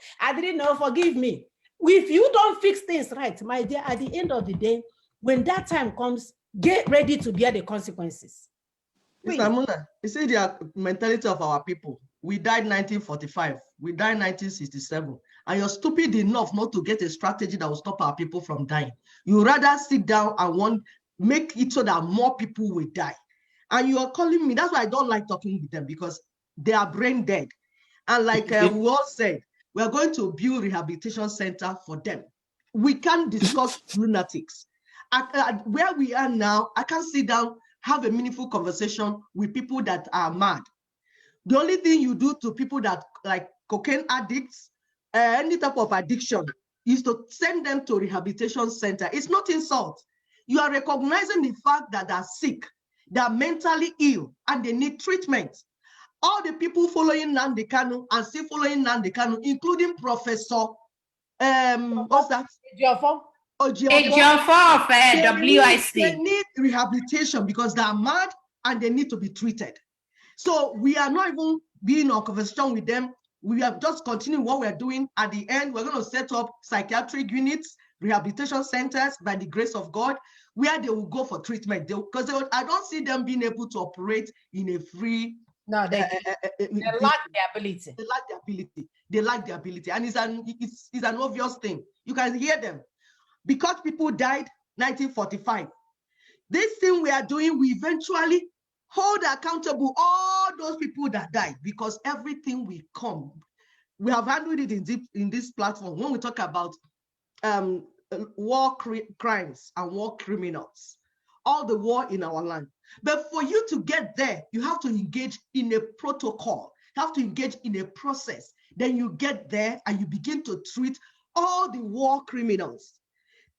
[SPEAKER 1] forgive me. If you don't fix things right, my dear, at the end of the day, when that time comes, get ready to bear the consequences.
[SPEAKER 3] Mr. Muna, you see the mentality of our people. We died 1945, we died 1967, and you're stupid enough not to get a strategy that will stop our people from dying. You rather sit down and make it so that more people will die. And you are calling me, that's why I don't like talking with them, because they are brain dead. And like we all said, we are going to build rehabilitation center for them. We can't discuss lunatics. Where we are now, I can't sit down, have a meaningful conversation with people that are mad. The only thing you do to people that like cocaine addicts, any type of addiction, is to send them to rehabilitation center. It's not insult. You are recognizing the fact that they're sick, they're mentally ill, and they need treatment. All the people following Nnamdi Kanu and still following Nnamdi Kanu, including Professor, what's that?
[SPEAKER 2] Ejiofor of WIC.
[SPEAKER 3] They need rehabilitation because they are mad and they need to be treated. So we are not even being on conversation with them. We have just continued what we're doing. At the end, we're going to set up psychiatric units, rehabilitation centers by the grace of God, where they will go for treatment. Because I don't see them being able to operate in a free.
[SPEAKER 1] No, they lack the ability.
[SPEAKER 3] They lack the ability. They lack the ability. And it's an obvious thing. You can hear them. Because people died 1945. This thing we are doing, we eventually hold accountable all those people that died, because everything will come. We have handled it in this platform when we talk about war crimes and war criminals, all the war in our land. But for you to get there, you have to engage in a protocol, you have to engage in a process. Then you get there and you begin to treat all the war criminals.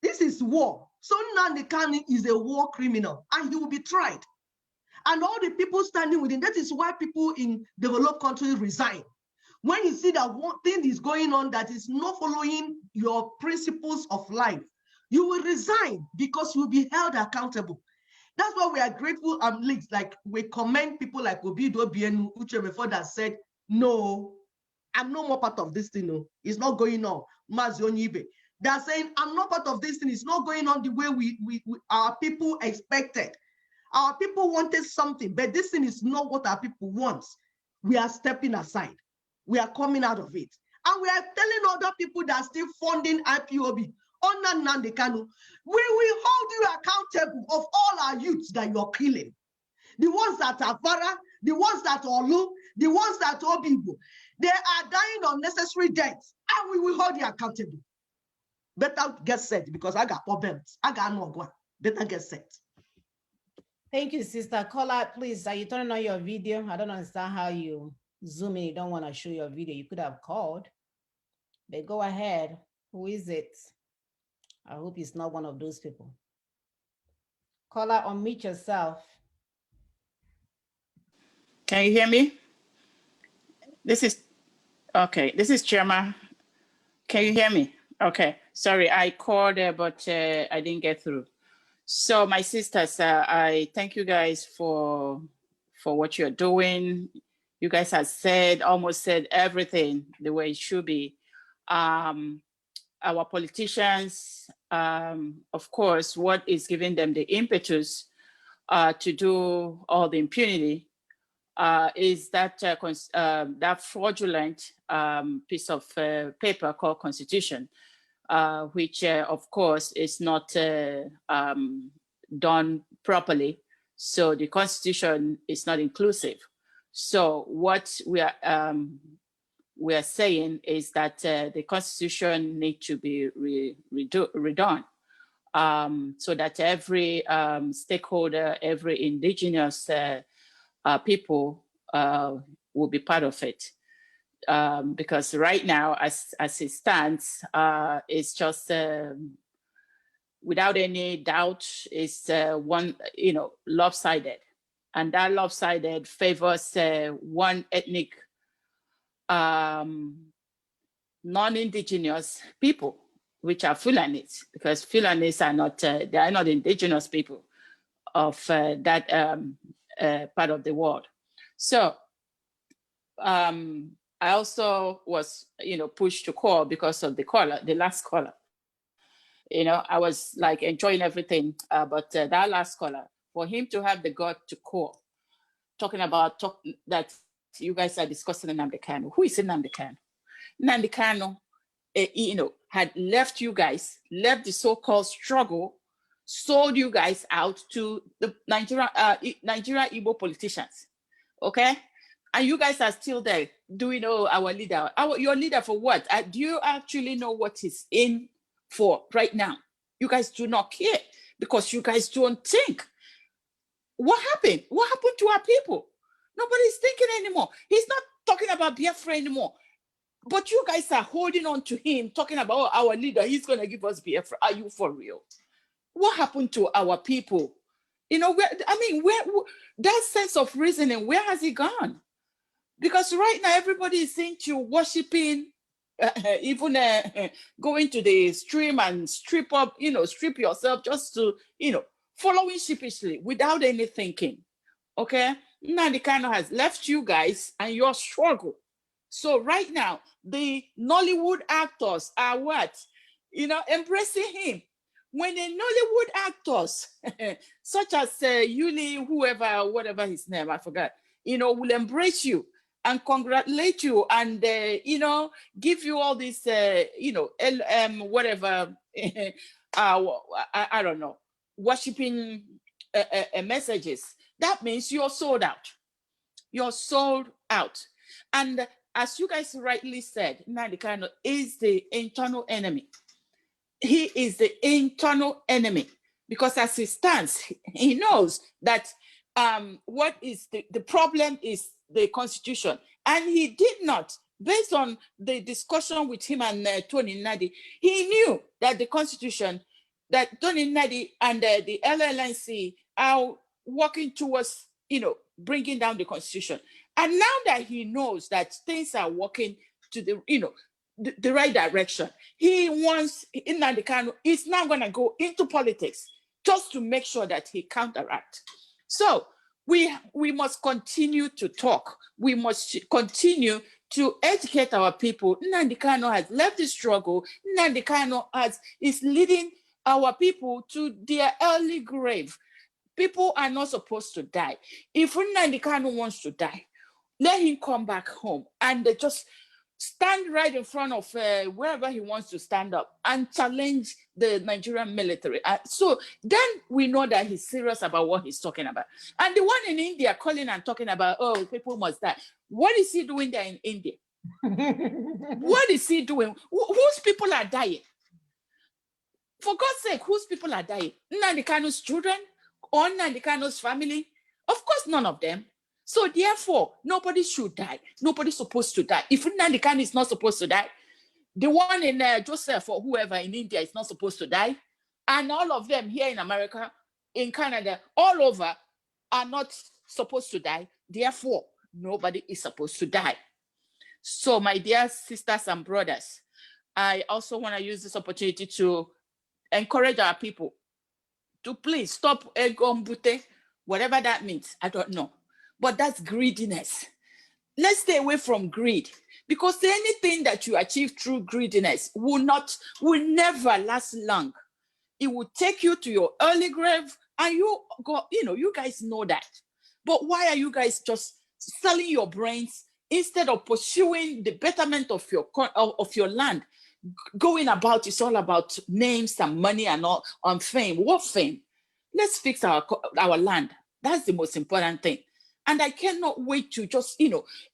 [SPEAKER 3] This is war. So Nnamdi Kanu is a war criminal and he will be tried. And all the people standing with him, that is why people in developed countries resign. When you see that one thing is going on that is not following your principles of life, you will resign because you will be held accountable. That's why we are grateful and like we commend people like Obido Bienu Uche before that said, no, I'm no more part of this thing. No, it's not going on. Mazionibe. They're saying, I'm not part of this thing. It's not going on the way our people expected. Our people wanted something, but this thing is not what our people want. We are stepping aside. We are coming out of it. And we are telling other people that are still funding IPOB, under Nnamdi Kanu, we will hold you accountable of all our youths that you're killing. The ones that are Farah, the ones that are Olu, the ones that are Obibo, they are dying unnecessary deaths, and we will hold you accountable. Better get set, because I got problems. I got no one. Better get set.
[SPEAKER 1] Thank you, sister. Caller, please, are you turning on your video? I don't understand how you zoom in. You don't want to show your video. You could have called. But go ahead. Who is it? I hope it's not one of those people. Caller, unmute yourself.
[SPEAKER 13] Can you hear me? This is Chema. Can you hear me? Okay. Sorry, I called, but I didn't get through. So my sisters, I thank you guys for what you're doing. You guys have almost said everything the way it should be. Our politicians, of course, what is giving them the impetus to do all the impunity is that that fraudulent piece of paper called Constitution, which of course is not done properly. So the Constitution is not inclusive. So what we are saying is that the Constitution needs to be redone, so that every stakeholder, every indigenous people will be part of it. Because right now, as it stands, it's just without any doubt, it's one, lopsided, and that lopsided favors one ethnic non-indigenous people, which are Fulanis, because Fulanis are not, they are not indigenous people of that part of the world. So I also was, pushed to call because of the caller, the last caller. I was like enjoying everything, but that last caller, for him to have the gut to call, talking about that you guys are discussing Nnamdi Kanu. Who is Nnamdi Kanu? Nnamdi Kanu, had left you guys, left the so-called struggle, sold you guys out to the Nigeria Igbo politicians, okay? And you guys are still there doing, our leader. Your leader for what? Do you actually know what he's in for right now? You guys do not care because you guys don't think. What happened? What happened to our people? Nobody's thinking anymore. He's not talking about Biafra anymore. But you guys are holding on to him, talking about our leader. He's going to give us Biafra. Are you for real? What happened to our people? Where that sense of reasoning, where has it gone? Because right now, everybody is into worshiping, even going to the stream and strip yourself just to, following sheepishly without any thinking. Okay? Nnamdi Kanu has left you guys and your struggle. So right now, the Nollywood actors are what? Embracing him. When the Nollywood actors, such as Yuli, whatever his name, I forgot, will embrace you and congratulate you and, give you all this, whatever, I don't know, worshiping messages. That means you're sold out. You're sold out. And as you guys rightly said, Nnamdi Kanu is the internal enemy. He is the internal enemy because as he stands, he knows that what is the problem is the Constitution. And he did not, based on the discussion with him and Tony Nnadi, he knew that the Constitution, that Tony Nnadi and the LLNC are working towards, bringing down the Constitution. And now that he knows that things are working to the right direction, he wants, Nnamdi Kanu is now going to go into politics just to make sure that he counteracts. So we must continue to talk. We must continue to educate our people. Nnamdi Kanu has left the struggle. Nnamdi Kanu is leading our people to their early grave. People are not supposed to die. If Nnamdi Kanu wants to die, let him come back home and just stand right in front of wherever he wants to stand up and challenge the Nigerian military. So then we know that he's serious about what he's talking about. And the one in India calling and talking about, oh, people must die. What is he doing there in India? What is he doing? Whose people are dying? For God's sake, whose people are dying? Nnamdi Kanu's children or Nnamdi Kanu's family? Of course, none of them. So therefore, nobody should die. Nobody's supposed to die. If Nnamdi Kanu is not supposed to die, the one in Joseph or whoever in India is not supposed to die, and all of them here in America, in Canada, all over are not supposed to die. Therefore, nobody is supposed to die. So my dear sisters and brothers, I also want to use this opportunity to encourage our people to please stop egombute, whatever that means, I don't know. But that's greediness. Let's stay away from greed because anything that you achieve through greediness will never last long. It will take you to your early grave and you guys know that. But why are you guys just selling your brains instead of pursuing the betterment of your land. Going about, it's all about names and money and all on fame. What fame? Let's fix our land. That's the most important thing. And I cannot wait to just,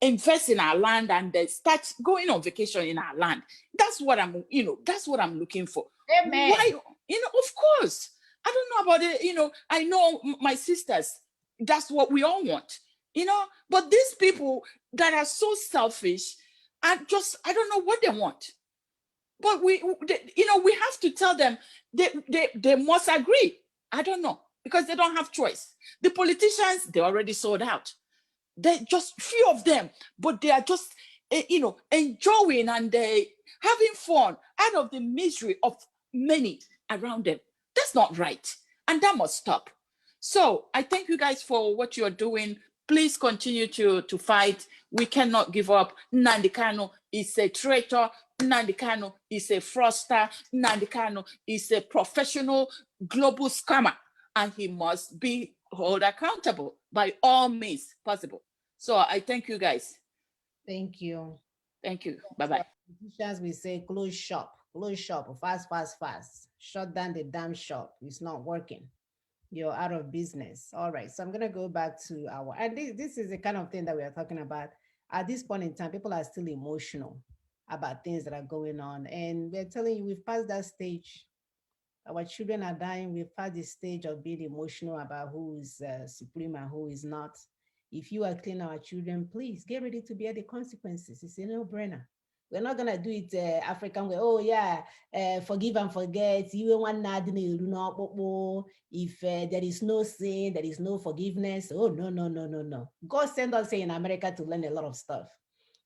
[SPEAKER 13] invest in our land and start going on vacation in our land. That's what I'm looking for.
[SPEAKER 1] Amen.
[SPEAKER 13] Why, of course. I don't know about it, I know my sisters, that's what we all want, but these people that are so selfish, I don't know what they want. But we have to tell them they must agree. I don't know, because they don't have choice. The politicians, they already sold out. They just few of them, but they are just enjoying and having fun out of the misery of many around them. That's not right, and that must stop. So I thank you guys for what you're doing. Please continue to fight. We cannot give up. Nnamdi Kanu is a traitor. Nnamdi Kanu is a fraudster. Nnamdi Kanu is a professional global scammer, and he must be held accountable by all means possible. So I thank you guys.
[SPEAKER 1] Thank you.
[SPEAKER 13] Thank you. Bye-bye.
[SPEAKER 1] Politicians will say close shop, fast. Shut down the damn shop. It's not working. You're out of business. All right. So I'm going to go back to and this is the kind of thing that we are talking about. At this point in time, people are still emotional about things that are going on. And we're telling you, we've passed that stage. Our children are dying. We've passed the stage of being emotional about who is supreme and who is not. If you are cleaning our children, please get ready to bear the consequences. It's a no-brainer. We're not going to do it African way. Oh, yeah, forgive and forget. If there is no sin, there is no forgiveness. Oh, no. God sent us here in America to learn a lot of stuff.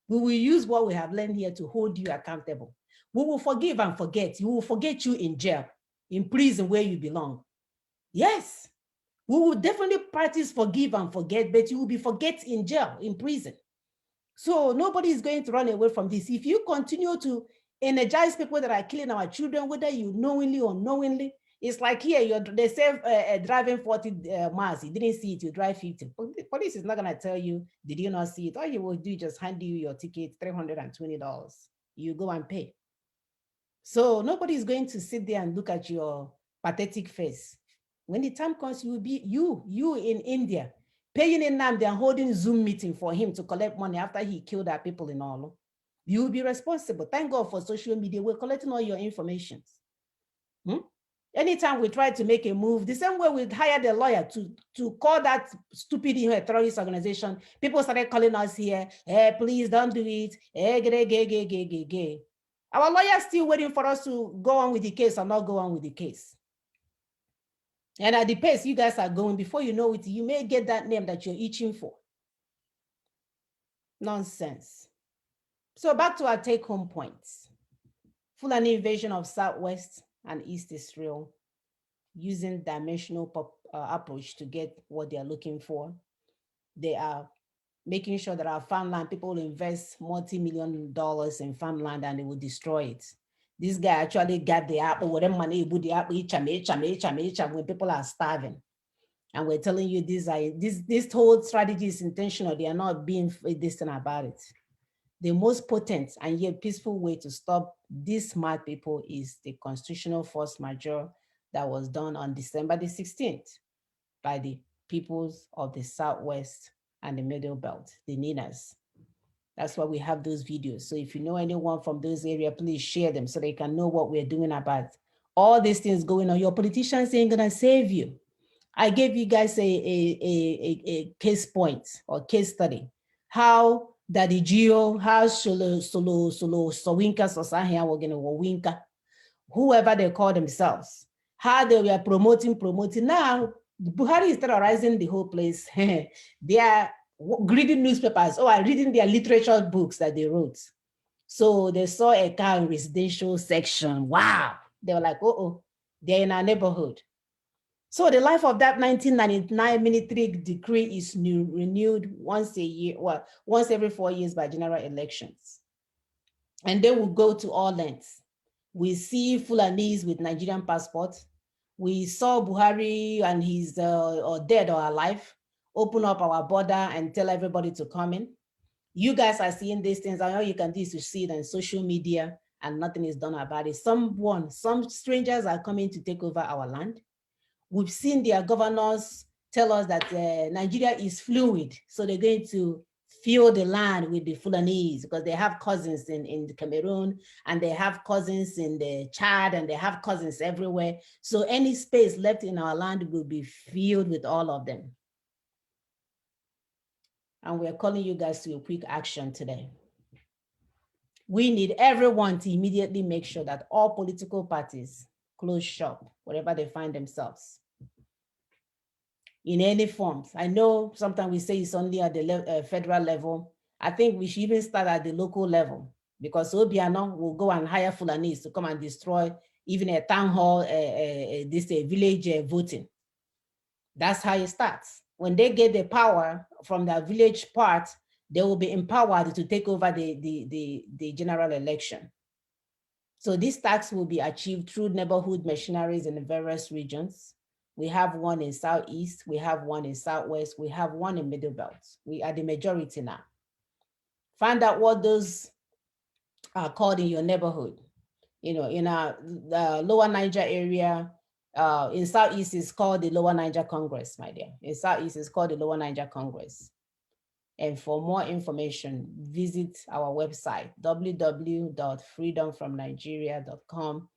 [SPEAKER 1] We will use what we have learned here to hold you accountable. We will forgive and forget. We will forget you in jail, in prison where you belong. Yes, we will definitely practice forgive and forget, but you will be forget in jail, in prison. So nobody is going to run away from this. If you continue to energize people that are killing our children, whether you knowingly or unknowingly, it's like here, they say driving 40 miles, you didn't see it, you drive 50. Police is not going to tell you, did you not see it? All you will do is just hand you your ticket, $320. You go and pay. So nobody is going to sit there and look at your pathetic face. When the time comes, you will be you in India, paying Nnamdi and holding Zoom meeting for him to collect money after he killed our people in Olo. You will be responsible. Thank God for social media. We're collecting all your information. Anytime we try to make a move, the same way we hired a lawyer to call that stupid terrorist organization, people started calling us here, hey, please don't do it. Hey, Our lawyer is still waiting for us to go on with the case or not go on with the case. And at the pace you guys are going, before you know it, you may get that name that you're itching for. Nonsense. So back to our take-home points. Fulani invasion of Southwest and East Israel, using dimensional approach to get what they are looking for. They are making sure that our farmland, people invest multi-million dollars in farmland and they will destroy it. This guy actually got the apple, whatever money he put the apple, when people are starving. And we're telling you this whole strategy is intentional. They are not being distant about it. The most potent and yet peaceful way to stop these smart people is the constitutional force majeure that was done on December the 16th by the peoples of the Southwest and the Middle Belt, the Ninas. That's why we have those videos. So if you know anyone from those areas, please share them so they can know what we're doing about all these things going on. Your politicians ain't gonna save you. I gave you guys a case point or case study. How Daddy Gio, how Solo Sowinka Sosahia were gonna Winka, whoever they call themselves, how they were promoting. Now Buhari is terrorizing the whole place. They are reading newspapers or reading their literature books that they wrote. So they saw a car in residential section. Wow. They were like, they're in our neighborhood. So the life of that 1999 military decree is renewed once a year, once every 4 years by general elections. And they will go to all lengths. We see Fulanis with Nigerian passports. We saw Buhari and he's dead or alive open up our border and tell everybody to come in. You guys are seeing these things, and all you can do is to see it on social media, and nothing is done about it. Some strangers are coming to take over our land. We've seen their governors tell us that Nigeria is fluid, so they're going to fill the land with the Fulanese because they have cousins in the Cameroon, and they have cousins in the Chad, and they have cousins everywhere. So any space left in our land will be filled with all of them. And we're calling you guys to a quick action today. We need everyone to immediately make sure that all political parties close shop wherever they find themselves, in any forms. I know sometimes we say it's only at the federal level. I think we should even start at the local level, because Obiano will go and hire Fulanese to come and destroy even a town hall, village voting. That's how it starts. When they get the power from the village part, they will be empowered to take over the general election. So this tax will be achieved through neighborhood machineries in the various regions. We have one in Southeast, we have one in Southwest, we have one in Middle Belt. We are the majority now. Find out what those are called in your neighborhood. You know, in the Lower Niger area, in Southeast is called the Lower Niger Congress, my dear. In Southeast is called the Lower Niger Congress. And for more information, visit our website, www.freedomfromnigeria.com.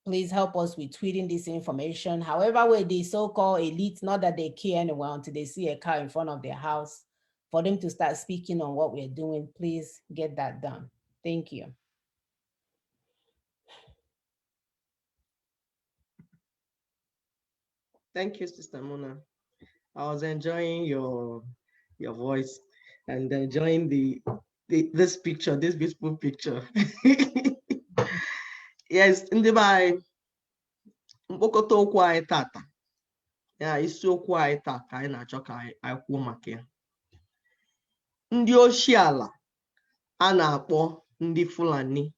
[SPEAKER 1] Please help us with tweeting this information. However, way the so-called elite, not that they care anyway until they see a car in front of their house, for them to start speaking on what we're doing, please get that done. Thank you.
[SPEAKER 3] Thank you, Sister Mona. I was enjoying your voice and enjoying this picture, this beautiful picture. Yes, in the by mkpokọta okwu anyị tata. Ya isiokwu anyị taa ka anyị na-achọ ka anyị kwuo maka ya. Ndị oshi ala a na-akpọ ndị Fulani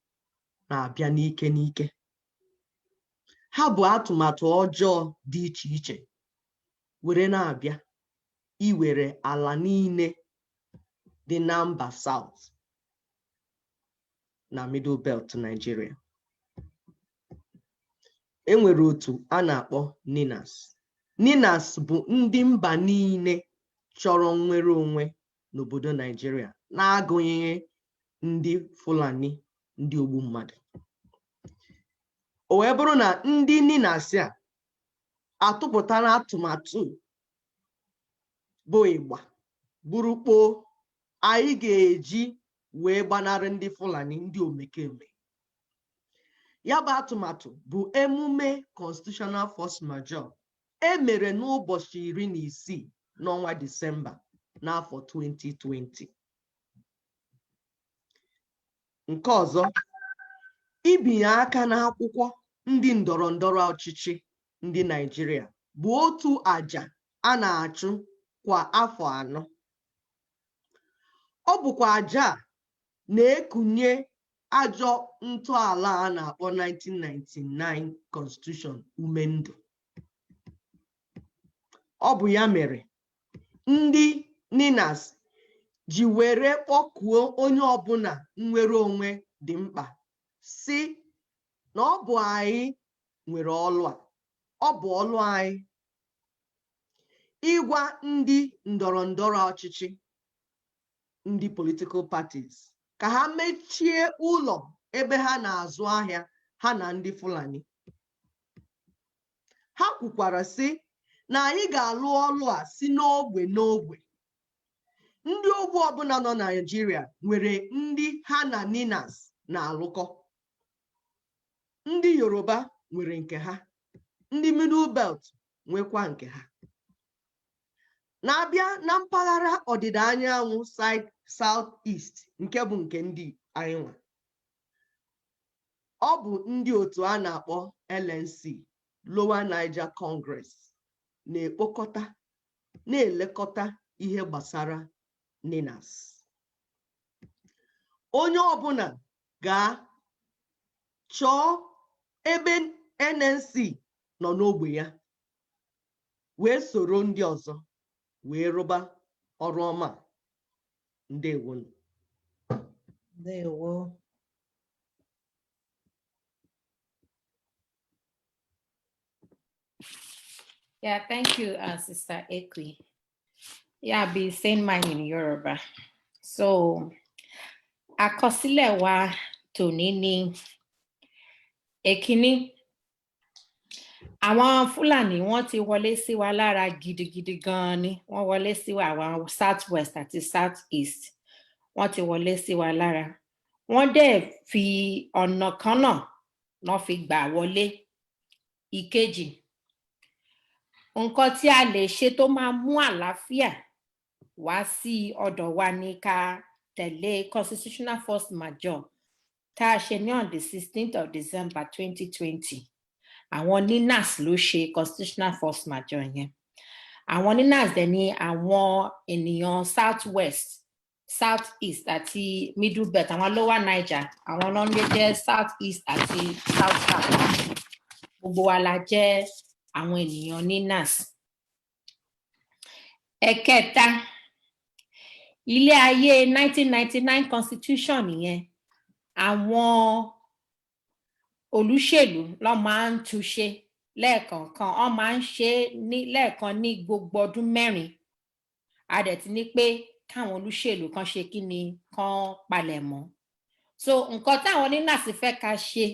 [SPEAKER 3] na-abịa n'ike n'ike. Ha bụ atụmatụ ọjọọ dị iche iche were na-abịa iwere ala niile dị na mba South na Middle Belt Nigeria. Enwere otu a na-akpọ Ninas. Ninas bụ ndị mba niile chọrọ nnwere onwe n'obodo Nigeria, na-agụnyeghị ndị Fulani, ndị ogbu mmadụ. O wee bụrụ na ndị Ninas a atụpụtara atụmatụ bụ ịgba burukpo anyị ga-eji wee gbanarị ndị Fulani, ndị omekome. Ya bụ atụmatụ bụ emume Constitutional Force Majeure emere n'ụbọchị 16 n'ọnwa Disemba n'afọ 2020. Nke ọzọ, ibinye aka n'akwụkwọ ndị ndọrọ ndọrọ ọchịchị ndị Nigeria bụ otu àjà a na-achụ kwa afọ 4. Ọ bụkwa àjà a na-ekunye ajọ ntọala a na-akpọ 1999 Constitution ume ndụ. Ọ bụ ya mere ndị Ninas ji were kpọkuo onye ọbụla nnwere onwe dị mkpa, si na ọ bụ anyị nwere ọlụ a, ọ bụ ọlụ anyị ịgwa ndị ndọrọ ndọrọ ọchịchị, ndị political parties, ka ha mechie ụlọ ebe ha na-azụ ahịa ha na ndị Fulani. Ha kwukwara sị na anyị ga-alụ ọlụ a si n'ogbe n'ogbe. Ndị ogbe ọbụla nọ na Nigeria nwere ndị ha na Ninas na-alụkọ. Ndị Yoruba nwere nke ha, ndị Middle Belt nwekwa nke ha. Na-abịa na mpaghara ọdịda anyanwụ side Southeast, nke bụ nke ndị anyị nwa, ọ bụ ndị otu a na-akpọ LNC, Lower Niger Congress, na-ekpokọta na-elekọta ihe gbasara Ninas. Onye ọbụla ga-chọọ ebe NNC nọ n'ogbe ya, wee soro ndị ọzọ wee rụba ọrụ ọma. Ndewonu.
[SPEAKER 1] Ndewo.
[SPEAKER 2] Yeah, thank you, Sister Ekwi. Yeah, I'll be saying mine in Yoruba. So, àkọsílẹ̀ wa tòní ni èkíní. Àwọn Fúlàní wọ́n ti wọlé sí wa lára gidigidi gan ni. Wọ́n wọlé sí wa àwọn South West àti South East. Wọ́n ti wọlé sí wa lára. Wọ́n dẹ̀ fi ọ̀nà kan náà fi gbà wọlé. Ìkejì, nǹkan tí a lè ṣe tó máa mú àlàáfíà wá sí ọ̀dọ̀ wa ní ká tẹ̀lé Constitutional Force Majeure tá a ṣe ní on the 16th of December 2020. Àwọn NINAS ló ṣe Constitutional Force Majeure yẹn. Àwọn NINAS dẹ̀ ni àwọn ènìyàn South West, South East àti Middle Belt, àwọn Lower Niger, àwọn náà lè jẹ́ South East àti South South. Gbogbo wa la jẹ́ àwọn ènìyàn NINAS. Ẹ̀kẹta, ilé ayé 1999 Constitution nìyẹn. Àwọn olùṣèlú ló máa ń túnṣe lẹ́ẹ̀kọ̀ọ̀kan. Wọ́n máa ń ṣe lẹ́ẹ̀kan ní gbogbo ọdún 4. A dẹ̀ ti ní pé káwọn olùṣèlú kan ṣe kí ni kan palẹ̀ mọ́. So nǹkan táwọn NINAS fẹ́ ká ṣe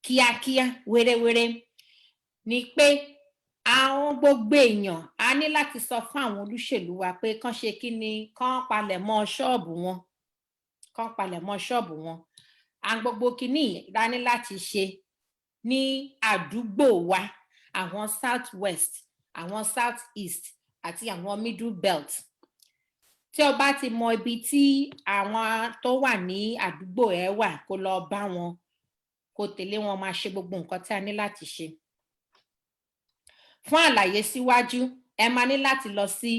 [SPEAKER 2] kíákíá wérewére ni pé àwọn gbogbo èèyàn á ní láti sọ fún àwọn olùṣèlú wa pé kán ṣe kí ni kan palẹ̀ mọ́ ṣọ́ọ̀bù wọn. Kan palẹ̀ mọ́ ṣọ́ọ̀bù wọn. Àwọn gbogbo kìíní la ní láti ṣe ní àdúgbò wa, àwọn South West, àwọn South East àti àwọn Middle Belt. Tí o bá ti mọ ibi tí àwọn tó wà ní àdúgbò ẹ wà, kó lọ bá wọn, kó tẹ̀lé wọn máa ṣe gbogbo nǹkan tí a ní láti ṣe. Fún àlàyé síwájú, ẹ máa ní láti lọ sí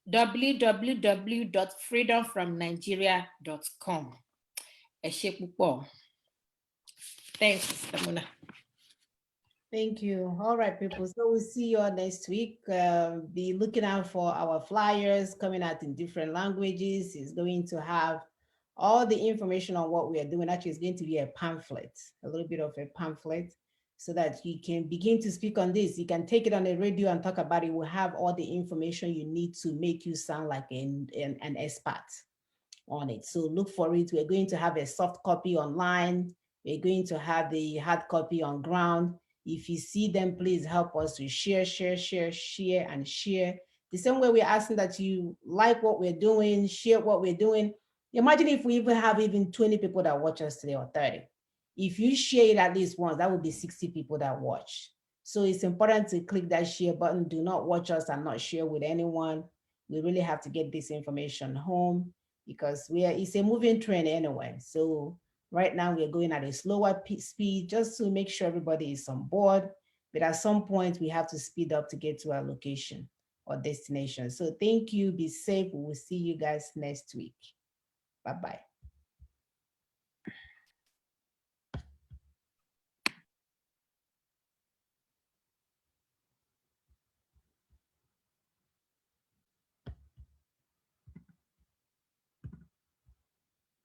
[SPEAKER 2] www.freedomfromnigeria.com. Ẹ ṣé púpọ̀. Thanks, Sister Muna.
[SPEAKER 1] Thank you. All right, people. So we'll see you all next week. Be looking out for our flyers coming out in different languages. It's going to have all the information on what we are doing. Actually, it's going to be a pamphlet, a little bit of a pamphlet, so that you can begin to speak on this. You can take it on the radio and talk about it. We'll have all the information you need to make you sound like an expert on it. So look for it. We're going to have a soft copy online. We're going to have the hard copy on ground. If you see them, please help us to share. The same way we're asking that you like what we're doing, share what we're doing. Imagine if we even have 20 people that watch us today or 30. If you share it at least once, that would be 60 people that watch. So it's important to click that share button. Do not watch us and not share with anyone. We really have to get this information home because it's a moving train anyway. So right now we're going at a slower speed just to make sure everybody is on board. But at some point we have to speed up to get to our location or destination. So thank you, be safe. We will see you guys next week. Bye-bye.